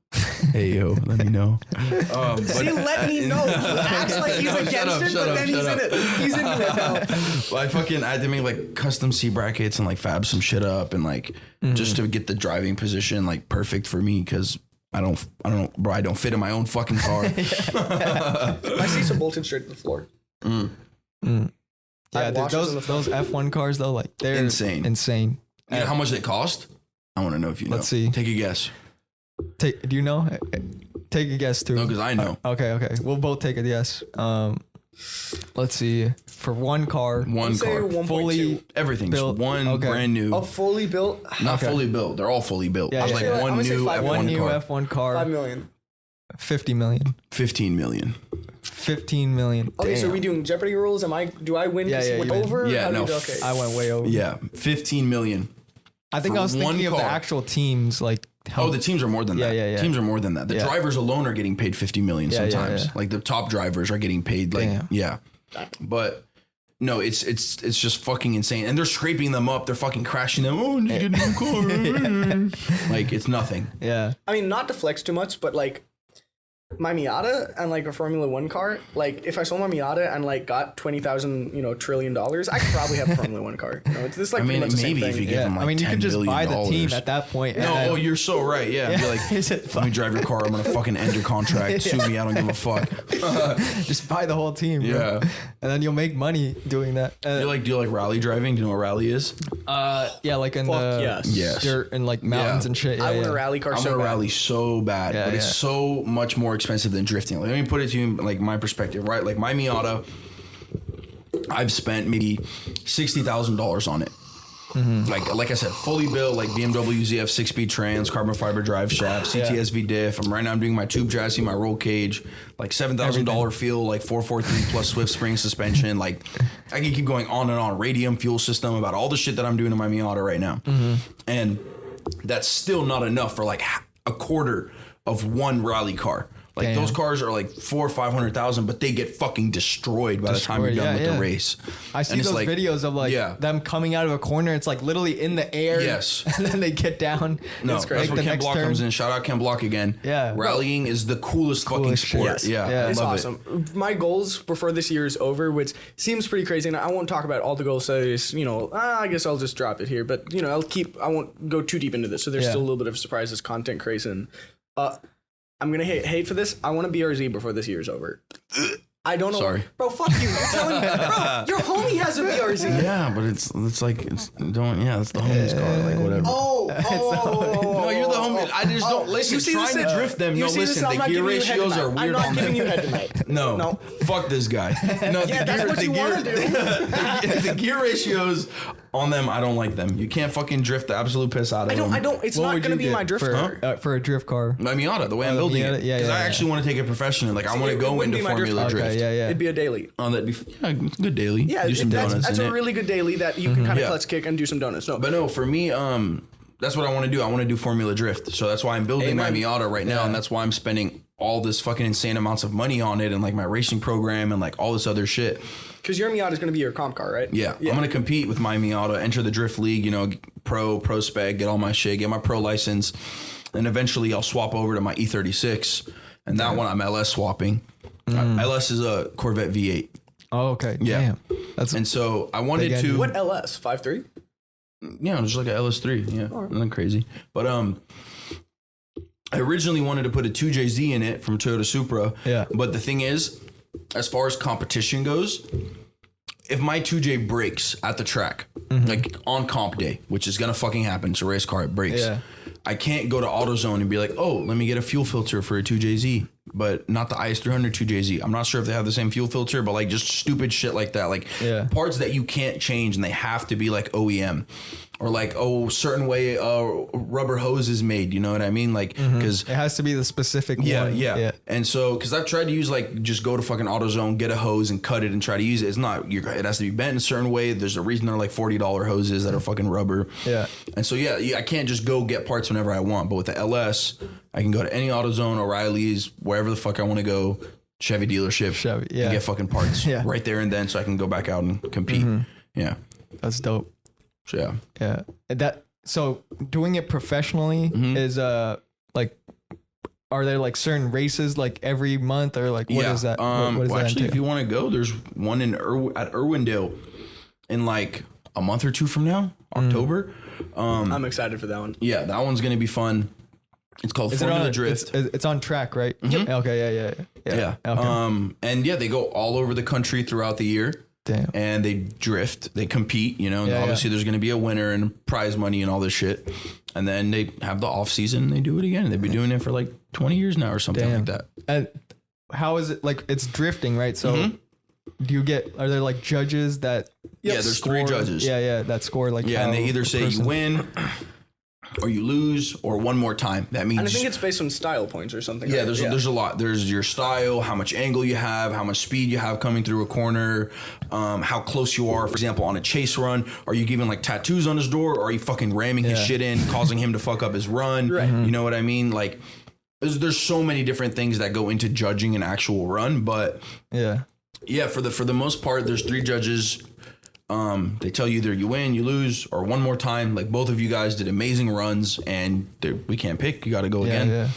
Hey yo, let me know. See, let me know. He acts like he's against it, but then he's in it. He's into it now. I had to make like custom seat brackets and like fab some shit up and like just to get the driving position like perfect for me because I don't know, bro. I don't fit in my own fucking car. My seats are bolted straight to the floor. Yeah, dude, those F1 cars though, like they're Insane. You know how much they cost? I want to know if you know. Let's see. Take a guess. Do you know? Take a guess too. No, because I know. Okay. We'll both take a guess. Let's see. For one car, One Say car. 1.2. fully Everything's built. one Okay. brand new. A fully built, Not Okay. fully built. They're all fully built. Yeah, There's yeah, like yeah. one I'm gonna say new 5 F1 one new car. F1 car, 5 million. 50 million. 15 million. 15 million. Okay, so Damn. are we doing Jeopardy rules? Do I win? Yeah, 'cause yeah, it went you win. over? Yeah, How do no, we do- okay. I went way over. Yeah, 15 million. I think for I was one thinking of the car. actual teams, like how. Oh, the teams are more than that. Yeah. Teams are more than that. The Yeah. drivers alone are getting paid 50 million Yeah, sometimes. yeah. Like the top drivers are getting paid like Damn. yeah. But no, it's just fucking insane. And they're scraping them up. They're fucking crashing them. Oh, just get a new car. Like it's nothing. Yeah. I mean, not to flex too much, but like my Miata and like a Formula One car, like if I sold my Miata and like got $20,000, $1 trillion, I could probably have a Formula One car. It's this like I mean, pretty much the same maybe if thing. you give Yeah. them like I mean, you $10 could just billion. buy the team at that point. No, and oh, you're so right. Yeah, be like, Is it let me drive your car. I'm gonna fucking end your contract. Sue me. I don't give a fuck. just buy the whole team. Yeah. Bro. And then you'll make money doing that. Do you like rally driving? Do you know what rally is? Yeah, like in Fuck the yes. Yes. dirt and like mountains Yeah. and shit. Yeah, I want yeah. a rally car I'm so gonna bad. rally so bad, Yeah, but it's yeah. so much more expensive than drifting. Like, let me put it to you in like my perspective, right? Like my Miata, I've spent maybe $60,000 on it. Like I said, fully built, like BMW ZF 6-speed trans, carbon fiber drive shaft, CTSV diff. I'm doing my tube chassis, my roll cage, like $7,000 fuel, like 443 plus Swift spring suspension. Like I can keep going on and on. Radium fuel system, about all the shit that I'm doing in my Miata right now, and that's still not enough for like a quarter of one rally car. Like Damn. those cars are like 400,000 or 500,000, but they get fucking destroyed by the time you're done with the race. I see And it's those like, videos of like them coming out of a corner. It's like literally in the air. Yes. And then they get down. No, It's that's like where the Ken next Block turn. comes in. Shout out Ken Block again. Yeah. Rallying is the coolest fucking Coolest shit. sport. Yes. Yeah. Yeah. I It's love awesome. My goals before this year is over, which seems pretty crazy, and I won't talk about all the goals. So it's, I guess I'll just drop it here. But I won't go too deep into this. So there's still a little bit of surprises, content creation. I'm gonna hate for this. I want a BRZ before this year's over. I don't know. Sorry. Bro, fuck you. You're telling me, bro, your homie has a BRZ. Yeah, but it's like it's the homie's car, like whatever. No, you're the homie. I just don't listen. You see Trying this- to drift them. you No, see this, listen. I'm The not gear giving you head ratios tonight. are weird. I'm not on giving them. you head tonight. No, fuck this guy. No, Yeah, that's what you want to do. the gear ratios on them, I don't like them. You can't fucking drift the absolute piss out of them. I don't. It's What not would gonna you be get my drift car. for a drift car. My Miata, the way I'm the building Miata? it, Yeah, because yeah, I yeah. actually want to take it professionally. Like I want to it go wouldn't into be my drift Formula car. Drift. Okay, yeah. It'd be a daily. Good daily. Yeah, do some donuts that's in a it. really good daily that you can kind of Yeah. clutch kick and do some donuts. No, But no, for me, that's what I want to do. I want to do Formula Drift. So that's why I'm building my Amen. Miata right now, and that's why I'm spending all this fucking insane amounts of money on it, and like my racing program and like all this other shit. because your Miata is going to be your comp car, right? Yeah, I'm gonna compete with my Miata, enter the Drift League, pro spec, get all my shit, get my pro license, and eventually I'll swap over to my E36, and that one I'm LS swapping. LS is a Corvette V8, Oh, okay. Yeah. Damn. That's and so I wanted Big to. engine. What LS 5.3? Yeah, just like a LS3. Yeah, nothing crazy. But I originally wanted to put a 2JZ in it from Toyota Supra. Yeah. But the thing is, as far as competition goes, if my 2J breaks at the track, like on comp day, which is gonna fucking happen, it's a race car, it breaks. Yeah. I can't go to AutoZone and be like, oh, let me get a fuel filter for a 2JZ, but not the IS300 2JZ. I'm not sure if they have the same fuel filter, but like just stupid shit like that. Like parts that you can't change and they have to be like OEM. Or like, certain way rubber hose is made. You know what I mean? Like, because it has to be the specific one. yeah. And so, because I've tried to use just go to fucking AutoZone, get a hose and cut it and try to use it. It's not, it has to be bent in a certain way. There's a reason they're like $40 hoses that are fucking rubber. Yeah. And so, I can't just go get parts whenever I want. But with the LS, I can go to any AutoZone, O'Reilly's, wherever the fuck I want to go, Chevy dealership, and get fucking parts right there and then so I can go back out and compete. Yeah. That's dope. So, yeah. Yeah. So doing it professionally is like, are there like certain races like every month or like what is that? What does that Actually, if entail? you want to go, there's one at Irwindale in like a month or two from now, October. I'm excited for that one. Yeah, that one's gonna be fun. It's called Is it Formula on Drift. It's on track, right? Okay, yeah. Yeah. Okay. And yeah, they go all over the country throughout the year. Damn. And they drift, they compete, you know, and obviously there's going to be a winner and prize money and all this shit. And then they have the off season and they do it again. They've been doing it for like 20 years now or something like that. And how is it like it's drifting, right? So do you are there like judges that there's score, 3 judges. that score like and they either say you win or you lose or one more time. That means And I think it's based on style points or something. yeah, right? there's a lot. There's your style, how much angle you have, how much speed you have coming through a corner, how close you are. For example, on a chase run, are you giving like tattoos on his door, or are you fucking ramming his shit in, causing him to fuck up his run? Right. You know what I mean? Like, there's so many different things that go into judging an actual run, but yeah, for the most part, there's 3 judges. They tell you either you win, you lose, or one more time. Like both of you guys did amazing runs, and we can't pick. You got to go again. Yeah.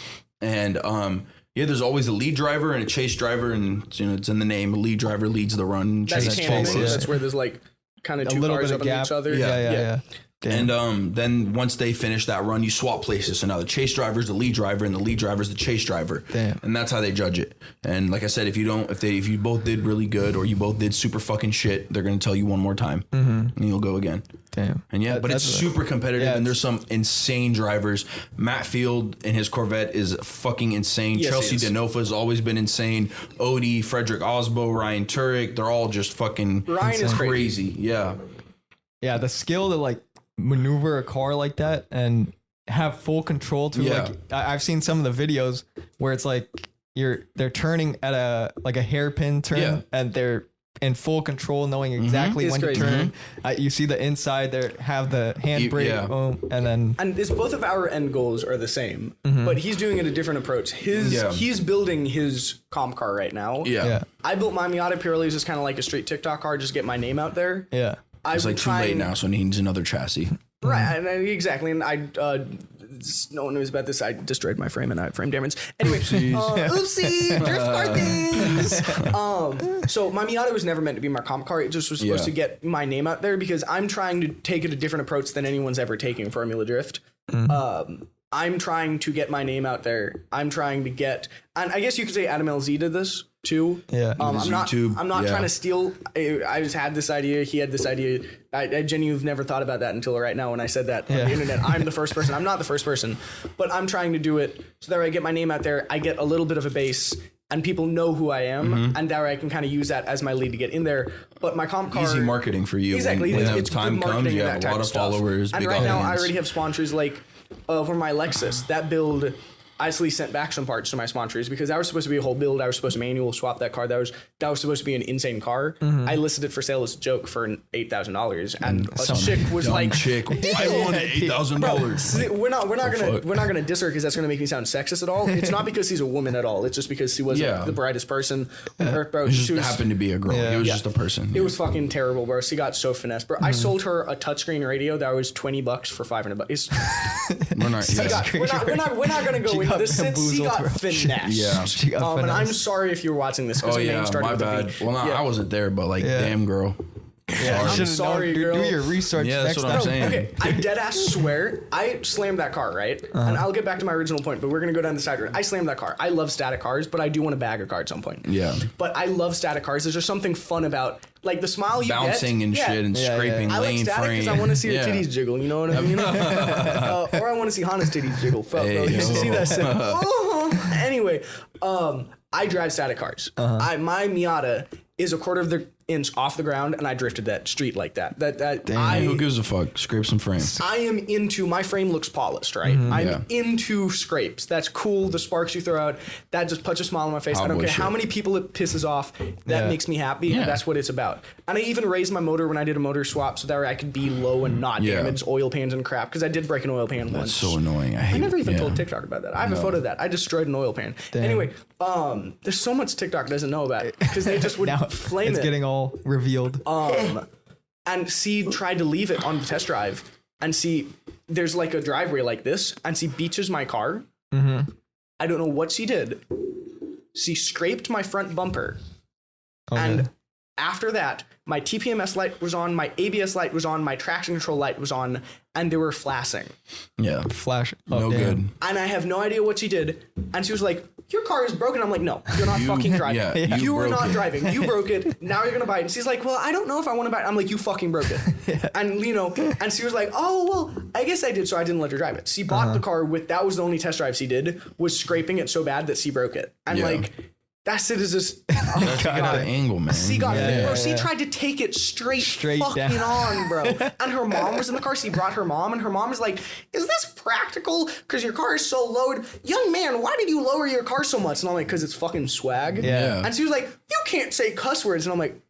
And there's always a lead driver and a chase driver, and you know it's in the name. A lead driver leads the run. That's That's where there's like kind of 2 cars up on each other. Yeah. Damn. And then once they finish that run, you swap places. So now the chase driver is the lead driver, and the lead driver is the chase driver. Damn. And that's how they judge it. And like I said, if you both did really good or you both did super fucking shit, they're gonna tell you one more time, and you'll go again. Damn. And but it's super competitive, and there's some insane drivers. Matt Field in his Corvette is fucking insane. Yes, Chelsea Denofa has always been insane. Odie, Frederick Osbo, Ryan Turek, they're all just fucking Ryan is crazy. Yeah. Yeah, the skill to like maneuver a car like that and have full control to like I've seen some of the videos where it's like they're turning at a hairpin turn and they're in full control, knowing exactly when to turn. You see the inside there, have the handbrake, and it's both of our end goals are the same, but he's doing it a different approach. He's building his comp car right now. I built my Miata purely as just kind of like a straight TikTok car, just get my name out there. It's like too late now, so he needs another chassis. Right, and exactly. And no one knows about this. I destroyed my frame and I have frame damage. Anyway, oopsie, drift car things. So my Miata was never meant to be my comp car. It just was supposed to get my name out there because I'm trying to take it a different approach than anyone's ever taken Formula Drift. I'm trying to get my name out there. I'm trying to get, and I guess you could say Adam LZ did this too. I'm not trying to steal. I just had this idea. He had this idea. I genuinely have never thought about that until right now when I said that on the internet. I'm the first person. I'm not the first person, but I'm trying to do it so that I get my name out there. I get a little bit of a base and people know who I am, and that I can kind of use that as my lead to get in there. But my comp car, easy marketing for you. Exactly. When it's time comes, you have a lot of followers. And right now, I already have sponsors like for my Lexus. That build, I actually sent back some parts to my sponsors because that was supposed to be a whole build. I was supposed to manual swap that car. That was supposed to be an insane car. I listed it for sale as a joke for $8,000, and a chick was like, "I want $8,000." We're not gonna diss her because that's gonna make me sound sexist at all. It's not because she's a woman at all. It's just because she wasn't the brightest person on earth, bro. She just happened to be a girl. It was just a person. It was fucking terrible, bro. She got so finessed, bro. I sold her a touchscreen radio that was $20 for $500. We're not gonna go into this. She got finessed. And I'm sorry if you're watching this. Oh yeah, my bad. Well, I wasn't there, but like, damn, girl. I'm sorry, girl. Do your research. Yeah, that's what I'm saying. Okay, I dead ass swear I slammed that car, right? And I'll get back to my original point, but we're gonna go down the side road. I slammed that car. I love static cars, but I do want to bag a car at some point. Yeah. But I love static cars. There's just something fun about like the smile you bouncing get. and shit and scraping I like lane static frame. because I want to see her titties jiggle. You know what I mean? Or I want to see Hanna's titties jiggle. Fuck, bro. You see that? Anyway, I drive static cars. My Miata is a quarter of the inch off the ground, and I drifted that street like that. Who gives a fuck? Scrape some frames. I am into, my frame looks polished, right? I'm into scrapes. That's cool. The sparks you throw out, that just puts a smile on my face. I don't care how many people it pisses off. That makes me happy. And that's what it's about. And I even raised my motor when I did a motor swap so that I could be low and not damage oil pans and crap. Because I did break an oil pan once. That's so annoying. I never even told TikTok about that. I have a photo of that. I destroyed an oil pan. Anyway, there's so much TikTok doesn't know about it because they just would flame it. It's getting all revealed. And she tried to leave it on the test drive, and there's like a driveway like this, and she beaches my car. I don't know what she did. She scraped my front bumper, and After that, my TPMS light was on, my ABS light was on, my traction control light was on, and they were flashing. Yeah. Flash. Oh, No damn. good. And I have no idea what she did. And she was like, your car is broken. I'm like, no, you're not fucking driving. Yeah, you were broke not it. driving. You broke it. Now you're going to buy it. And she's like, well, I don't know if I want to buy it. I'm like, you fucking broke it. And, you know, and she was like, oh, well, I guess I did. So I didn't let her drive it. She bought the car with, that was the only test drive she did, was scraping it so bad that she broke it. And like, that shit is just, oh, That's get out of angle, man. she got bro. She yeah. tried to take it straight fucking down. on, bro. And her mom was in the car. She brought her mom, and her mom is like, "Is this practical? Because your car is so low, young man. Why did you lower your car so much?" And I'm like, "Because it's fucking swag." Yeah. And she was like, "You can't say cuss words." And I'm like,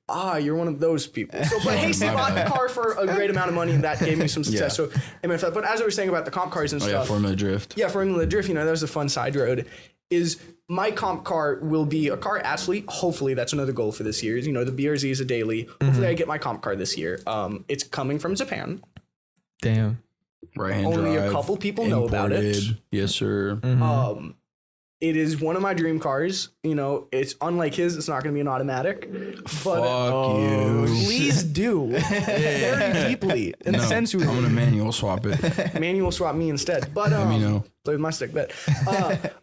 you're one of those people. So, but hey, she bought the car for a great amount of money, and that gave me some success. So, amen for that. But as I was saying about the comp cars and Oh, stuff, yeah, Formula Drift. yeah, Formula Drift, you know, that was a fun side road. Is my comp car will be a car athlete. Hopefully, that's another goal for this year. You know, the BRZ is a daily. Hopefully, I get my comp car this year. It's coming from Japan. Damn. Right-hand Only drive. a couple people know about it. Imported. Yes, sir. It is one of my dream cars. You know, it's unlike his. It's not going to be an automatic. But Fuck you. please do very deeply and No, I'm sensually. gonna manual swap it. Manual swap me instead. But me know. play with my stick.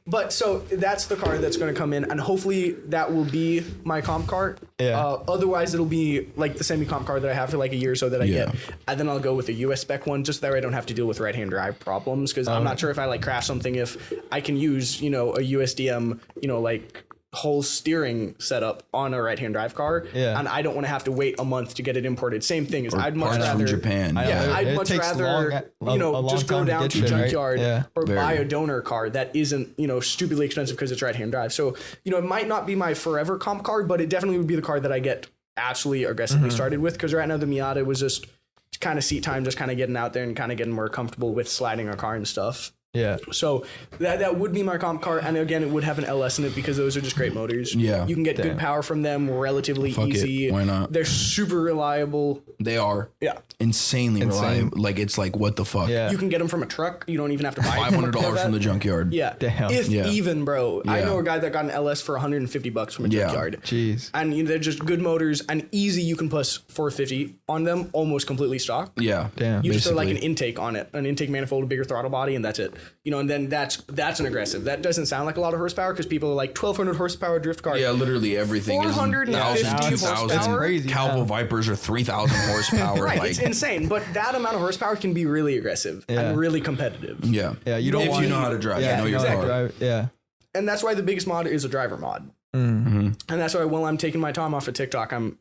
But so that's the car that's going to come in, and hopefully that will be my comp car. Yeah. Otherwise, it'll be like the semi comp car that I have for like a year or so that I Yeah. get, and then I'll go with a US spec one, just that way I don't have to deal with right hand drive problems. Because I'm not sure if I like crash something if I can use a USDM like whole steering setup on a right-hand drive car, and I don't want to have to wait a month to get it imported. Same thing as I'd much Parts rather from Japan. I'd much rather just go down to a junkyard or buy a donor car that isn't stupidly expensive because it's right-hand drive. So it might not be my forever comp car, but it definitely would be the car that I get absolutely aggressively started with, because right now the Miata was just kind of seat time, just kind of getting out there and kind of getting more comfortable with sliding a car and stuff. Yeah. So that would be my comp car, and again, it would have an LS in it because those are just great motors. Yeah. You can get good power from them relatively Fuck it. easy. Why not? They're super reliable. They are. Yeah. Insanely reliable. Like, it's like, what the fuck? Yeah. You can get them from a truck. You don't even have to buy them. $500 from the junkyard. Yeah. Damn. If Yeah. even, bro. I Yeah. know a guy that got an LS for $150 from a Yeah. junkyard. Jeez. And they're just good motors and easy. You can plus 450 on them, almost completely stock. Yeah. Damn. You just throw like an basically. intake on it, an intake manifold, a bigger throttle body, and that's it. And then that's an aggressive. That doesn't sound like a lot of horsepower because people are like 1,200 horsepower drift car. Yeah, literally everything is 450 thousands. horsepower. Crazy. Calvo Vipers are 3,000 horsepower. Right, like, it's insane. But that amount of horsepower can be really aggressive and really competitive. yeah. Yeah, you don't if want you know how to drive, Yeah, you know your exactly. car. Yeah. And that's why the biggest mod is a driver mod. And that's why while I'm taking my time off of TikTok, I'm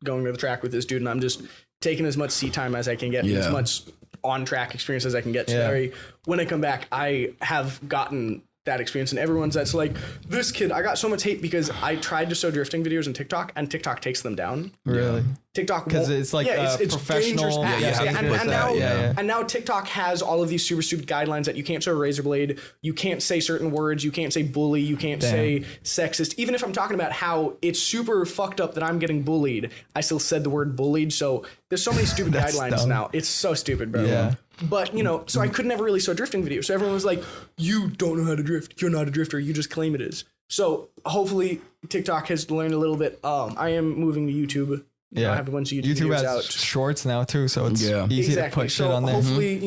going to the track with this dude, and I'm just taking as much seat time as I can get, and as much on track experience as I can get. So that way, when I come back, I have gotten that experience, and everyone's that's like, this kid, I got so much hate because I tried to show drifting videos on TikTok, and TikTok takes them down. Really? TikTok Because won't- it's like it's professional. dangerous apps. you have to and, put and that, now yeah. and now TikTok has all of these super stupid guidelines that you can't show razor blade, you can't say certain words, you can't say bully, you can't say sexist. Even if I'm talking about how it's super fucked up that I'm getting bullied, I still said the word bullied. So there's so many stupid guidelines dumb. now. It's so stupid, bro. Yeah. But so I could never really show drifting videos. So everyone was like, "You don't know how to drift. You're not a drifter. You just claim it is." So hopefully TikTok has learned a little bit. I am moving to YouTube. Yeah. I have a bunch of YouTube videos has out. shorts now too, so it's easy to put shit so on there. hopefully,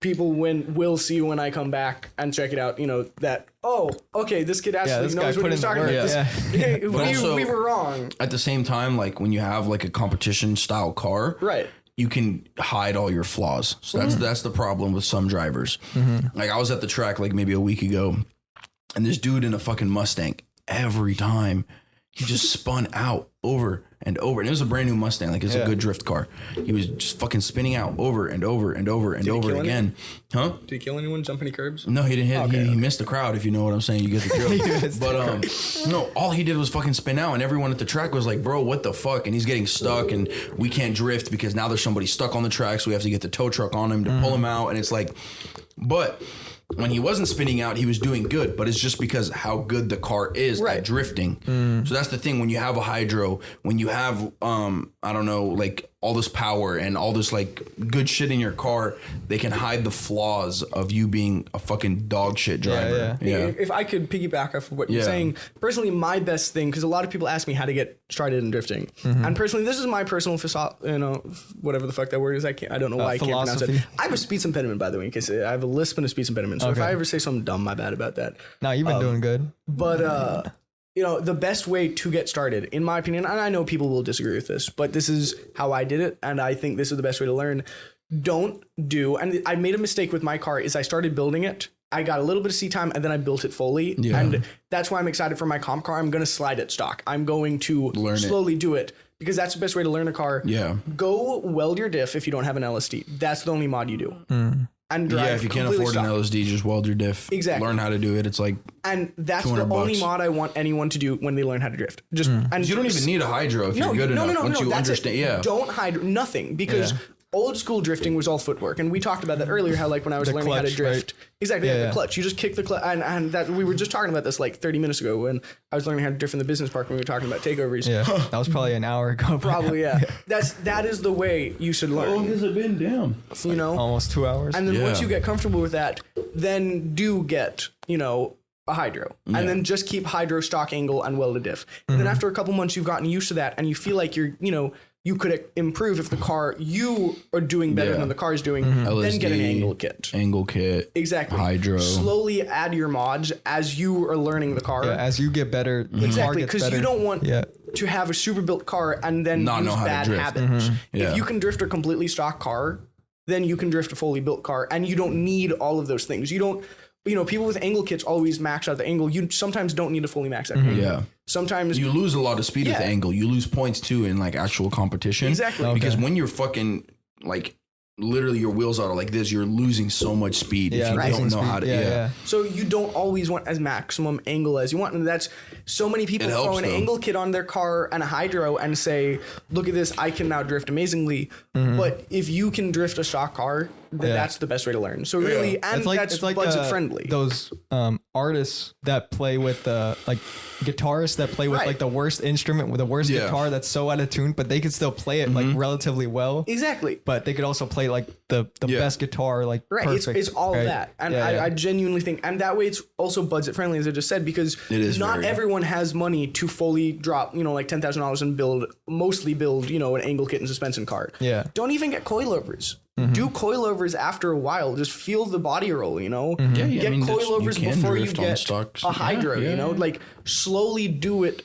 people will see when I come back and check it out. That okay, this kid actually this guy knows what put he was in talking the about. work, This- But also- we were wrong. At the same time, like when you have like a competition style car, Right. you can hide all your flaws. So that's the problem with some drivers. Like I was at the track like maybe a week ago, and this dude in a fucking Mustang, every time he just spun out over and over. And it was a brand new Mustang, like it's a good drift car. He was just fucking spinning out over and over and over and over kill again. Huh? Did he kill anyone? Jump any curbs? No, he didn't hit. He missed the crowd, if you know what I'm saying. You get the joke. But no, all he did was fucking spin out, and everyone at the track was like, "Bro, what the fuck?" And he's getting stuck, and we can't drift because now there's somebody stuck on the track, so we have to get the tow truck on him to pull him out. And it's like, but when he wasn't spinning out, he was doing good, but it's just because how good the car is at drifting. So that's the thing. When you have a hydro, when you have, I don't know, like all this power and all this like good shit in your car, they can hide the flaws of you being a fucking dog shit driver. If I could piggyback off of what you're saying, personally, my best thing, because a lot of people ask me how to get started in drifting, and personally, this is my personal, whatever the fuck that word is. I don't know why I can't pronounce it. I have a speech impediment, by the way, because I have a lisp and a speech impediment. So if I ever say something dumb, my bad about that. No, you've been doing good. But the best way to get started, in my opinion, and I know people will disagree with this, but this is how I did it, and I think this is the best way to learn. And I made a mistake with my car, is I started building it. I got a little bit of seat time, and then I built it fully. Yeah. And that's why I'm excited for my comp car. I'm going to slide it stock. I'm going to slowly do it, because that's the best way to learn a car. Yeah. Go weld your diff if you don't have an LSD. That's the only mod you do. And drive if you can't afford an LSD, just weld your diff. Exactly. Learn how to do it. It's like and that's the only mod I want anyone to do when they learn how to drift. Just and you don't even need a hydro if you're good enough. Once you understand, don't hydro nothing, because old school drifting was all footwork, and we talked about that earlier. How like when I was learning how to drift, the clutch. You just kick the clutch, and that we were just talking about this like 30 minutes ago when I was learning how to drift in the business park when we were talking about takeovers. Yeah, that was probably an hour ago. Probably that is the way you should learn. How long has it been? Damn, almost 2 hours. And then once you get comfortable with that, then do get a hydro, and then just keep hydro stock angle and weld a diff. And then after a couple months, you've gotten used to that, and you feel like you're you could improve if the car you are doing better than the car is doing. Then get an angle kit. Exactly. Hydro. Slowly add your mods as you are learning the car. Yeah, as you get better, the car gets because better. you don't want to have a super built car and then not use bad habits. If you can drift a completely stock car, then you can drift a fully built car, and you don't need all of those things. You don't. People with angle kits always max out the angle. You sometimes don't need to fully max out the angle. Yeah. Sometimes you lose a lot of speed with the angle. You lose points too in like actual competition. Exactly. Because when you're fucking like literally your wheels are like this, you're losing so much speed if you don't know how to. So you don't always want as maximum angle as you want, and that's so many people throw an angle kit on their car and a hydro and say, "Look at this, I can now drift amazingly." But if you can drift a stock car, then that's the best way to learn. So really, and it's like budget friendly. Those artists that play with like guitarists that play with like the worst instrument with the worst guitar that's so out of tune, but they could still play it like relatively well. Exactly. But they could also play like the best guitar like perfect. It's all of that, and I genuinely think, and that way it's also budget friendly, as I just said, because not everyone has money to fully drop like $10,000 and mostly build an angle kit and suspension car. Yeah. Don't even get coilovers. Do coilovers after a while. Just feel the body roll, get coilovers before you get a hydro, like slowly do it,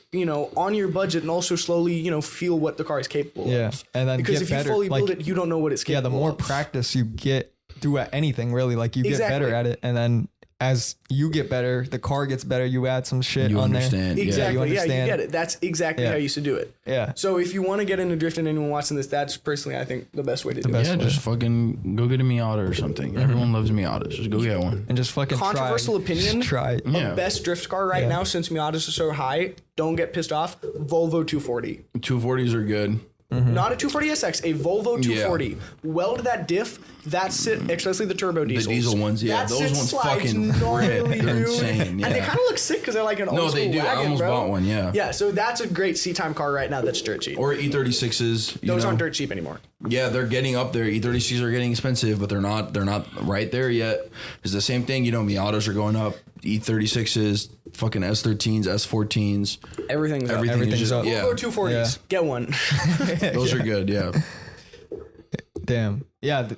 on your budget, and also slowly, feel what the car is capable of. And then because if you fully build it, you don't know what it's capable of. The more practice you get do at anything, really, like you get better at it, and then as you get better, the car gets better. You add some shit on there. Exactly. You understand. You get it. That's exactly how you should do it. Yeah. So if you want to get into drifting, anyone watching this, that's personally, I think, the best way to do it. Yeah, just fucking go get a Miata or something. Everyone loves Miatas. Just go get one. And just fucking controversial opinion. Just try it. The best drift car right now, since Miatas are so high, don't get pissed off. Volvo 240. 240s are good. Not a 240SX, a Volvo 240. Weld that diff. That's it, especially the turbo diesels. The diesel ones, those ones fucking rip. They're insane. And they kind of look sick because they're like an old school wagon, I almost bought one, Yeah, so that's a great seat time car right now that's dirt cheap. Or E36s. Those aren't dirt cheap anymore. Yeah, they're getting up there. E36s are getting expensive, but they're not right there yet. It's the same thing, Miatas are going up. E36s, fucking S13s, S14s. Everything's up. Everything's up. Volvo 240s. Get one. Those are good, Damn. Yeah,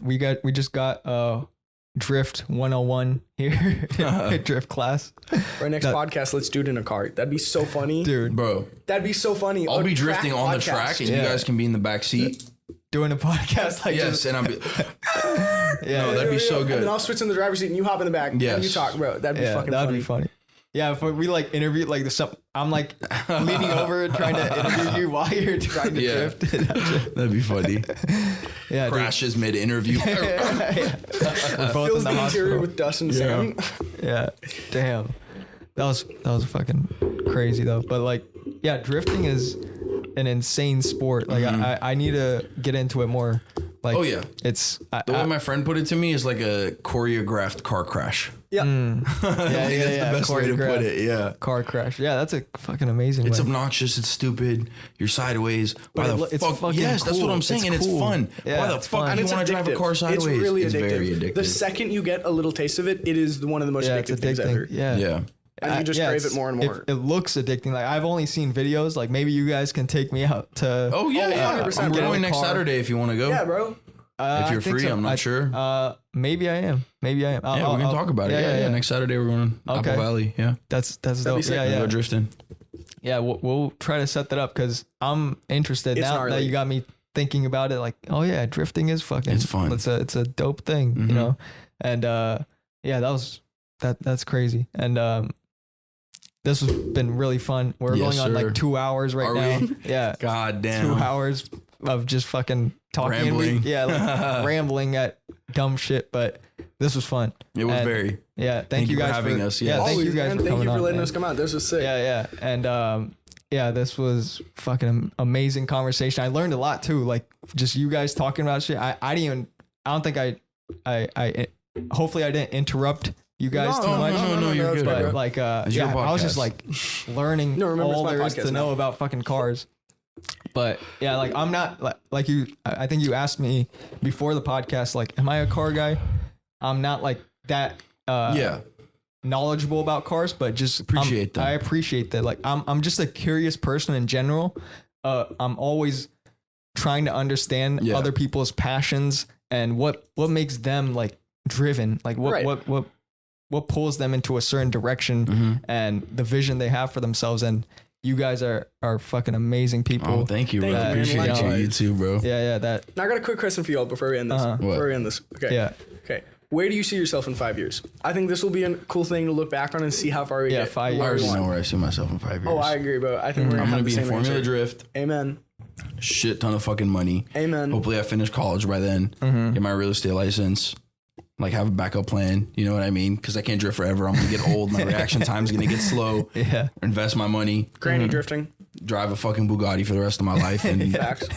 we just got Drift 101 here. Drift class. For our next podcast, let's do it in a car. That'd be so funny. Dude. Bro. That'd be so funny. I'll be drifting on the track and you guys can be in the back seat. Doing a podcast like this. And I'm no, that'd be so good. And then I'll switch in the driver's seat and you hop in the back and you talk, bro. That'd be fucking funny. That'd be funny. Yeah, if we like interview like I'm like leaning over trying to interview you while you're trying to drift. That'd be funny. Yeah, crashes mid interview. Fills the interior with dust and sand. Yeah, damn. That was fucking crazy though. But like, drifting is an insane sport. Like I need to get into it more. Like, oh yeah, it's the way my friend put it to me is like a choreographed car crash. Yeah. Yeah, That's the best way to put it. Yeah. Car crash. Yeah, that's a fucking amazing It's way. obnoxious. It's stupid. You're sideways. Why the it's fuck? fucking Yes, that's what cool. I'm saying, and It's it's cool. fun. Yeah, Why the it's fuck fun. do And you it's want to drive a addictive. car sideways? It's really addictive. very addictive. The second you get a little taste of it, it is one of the most Yeah, it's addictive things ever. addicting. Yeah. Yeah. And you just crave it more and more. It looks addicting. Like I've only seen videos. Like maybe you guys can take me out to. Oh yeah, yeah. 100%. I'm Get in going the next car. Saturday if you want to go. Yeah, bro. If you're I think free, I'm not sure. Maybe I am. Maybe I am. Yeah, we can talk about it. Yeah. Next Saturday we're going to Okay. Apple Valley. Yeah. That's be dope. sick. Yeah, We'll yeah. go drifting. Yeah, we'll try to set that up because I'm interested It's now gnarly. that you got me thinking about it. Like, oh yeah, drifting is fucking. It's fun. It's a dope thing, Mhm. you know. And yeah, that's crazy. And this has been really fun. We're Yes, going on sir. like 2 hours right Are now. we? Yeah, God damn. 2 hours of just fucking talking. Rambling. Yeah, like rambling at dumb shit. But this was fun. It was And, very. Yeah, Thank you for guys having us. Yeah. thank you Always, guys man. for Thank coming you for on, letting man. us come out. This was sick. Yeah, and yeah, this was fucking amazing conversation. I learned a lot too, like just you guys talking about shit. I don't think I hopefully I didn't interrupt you guys too much. No, you're good, But bro. like, It's your yeah, I was just podcast. like learning No, remember, all it's my there is podcast to know now. about fucking cars. But yeah, like I'm not like you. I think you asked me before the podcast, like, am I a car guy? I'm not like that. Yeah. Knowledgeable about cars, but just Appreciate them. I appreciate that. Like I'm just a curious person in general. I'm always trying to understand Yeah. other people's passions and what makes them like driven. Like Right. what pulls them into a certain direction Mm-hmm. and the vision they have for themselves. And you guys are fucking amazing people. Oh, thank you, bro. Thank you, man. Appreciate you. Likewise. You too, bro. Yeah, that Now I got a quick question for y'all before we end this. Uh-huh. Before What? we end this. Okay. yeah. Okay. Where do you see yourself in 5 years? I think this will be a cool thing to look back on and see how far we Yeah, get. 5 I years. already know where I see myself in 5 years. Oh, I agree, bro. I think we're I'm gonna gonna be in have the same Formula answer. Drift. Amen. Shit ton of fucking money. Amen. Hopefully I finish college by then. Get my real estate license. Like have a backup plan. You know what I mean? Because I can't drift forever. I'm gonna get old. My reaction time's gonna get slow. Yeah. Invest my money. Granny drifting. Drive a fucking Bugatti for the rest of my life. And Facts.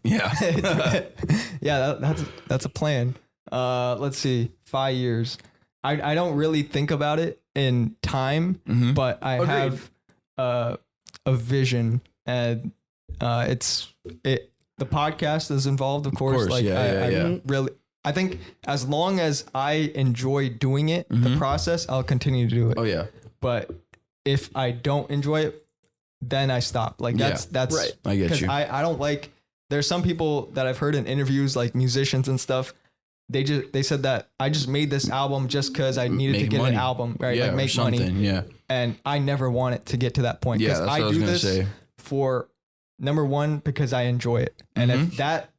yeah. Yeah, that's a plan. Let's see, 5 years. I don't really think about it in time, but I Agreed. have a vision, and the podcast is involved, of course. course, Like yeah, yeah. really, I think as long as I enjoy doing it, the process, I'll continue to do it. Oh yeah. But if I don't enjoy it, then I stop. Like that's Right. I get 'cause you. I don't like. There's some people that I've heard in interviews, like musicians and stuff. They said that I just made this album just because I needed to Make get money. an album, right? Yeah, Like or make money. something. Yeah. And I never want it to get to that point Yeah, because that's I what I was do gonna this say. for number one because I enjoy it, and if that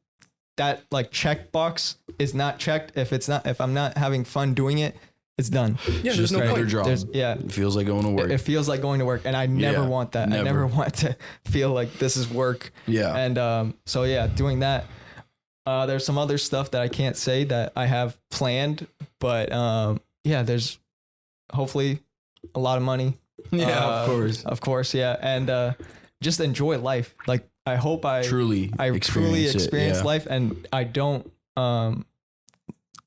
like checkbox is not checked, if I'm not having fun doing it, it's done. Yeah, there's Just no another point. job. Yeah. It feels like going to work. It feels like going to work, and I never Yeah, want that. I never. never want to feel like this is work. Yeah. And so yeah, doing that. There's some other stuff that I can't say that I have planned, but yeah, there's hopefully a lot of money. Yeah, of course. Yeah, and just enjoy life. Like I hope I Truly truly experience yeah. life, and I don't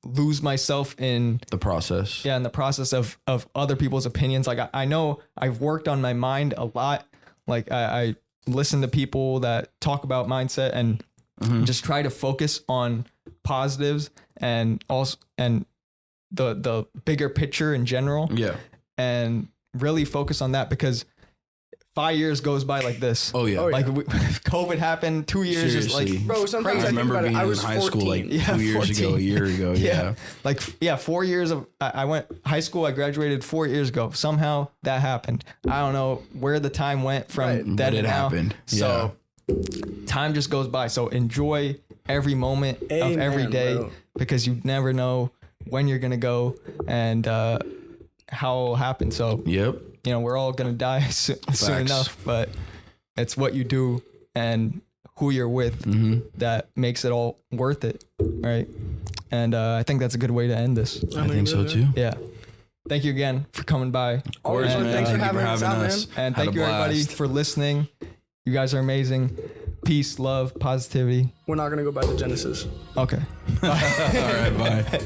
lose myself in The process. in the process of other people's opinions. Like I know I've worked on my mind a lot. Like I listen to people that talk about mindset and just try to focus on positives and also and the bigger picture in general, Yeah. and really focus on that because 5 years goes by like this. Oh yeah. Oh, yeah. Like COVID happened, 2 years just Seriously. like Bro, sometimes I I think remember about it. being I in was high 14. school like Yeah, 2 years ago, 14. a year ago. Yeah. Like 4 years of I went high school. I graduated 4 years ago. Somehow that happened. I don't know where the time went from Right. then But to it now. happened. So time just goes by. So enjoy every moment of Amen, every day bro. because you never know when you're gonna go and how it'll happen. So Yep. you know we're all gonna die soon enough, but it's what you do and who you're with that makes it all worth it, right? And I think that's a good way to end this. I think so too. Yeah. Thank you again for coming by. Always, And, man. Thanks for having us out, man. And Had thank a you everybody blast. for listening. You guys are amazing. Peace, love, positivity. We're not gonna go by the Genesis. Okay. All right, bye.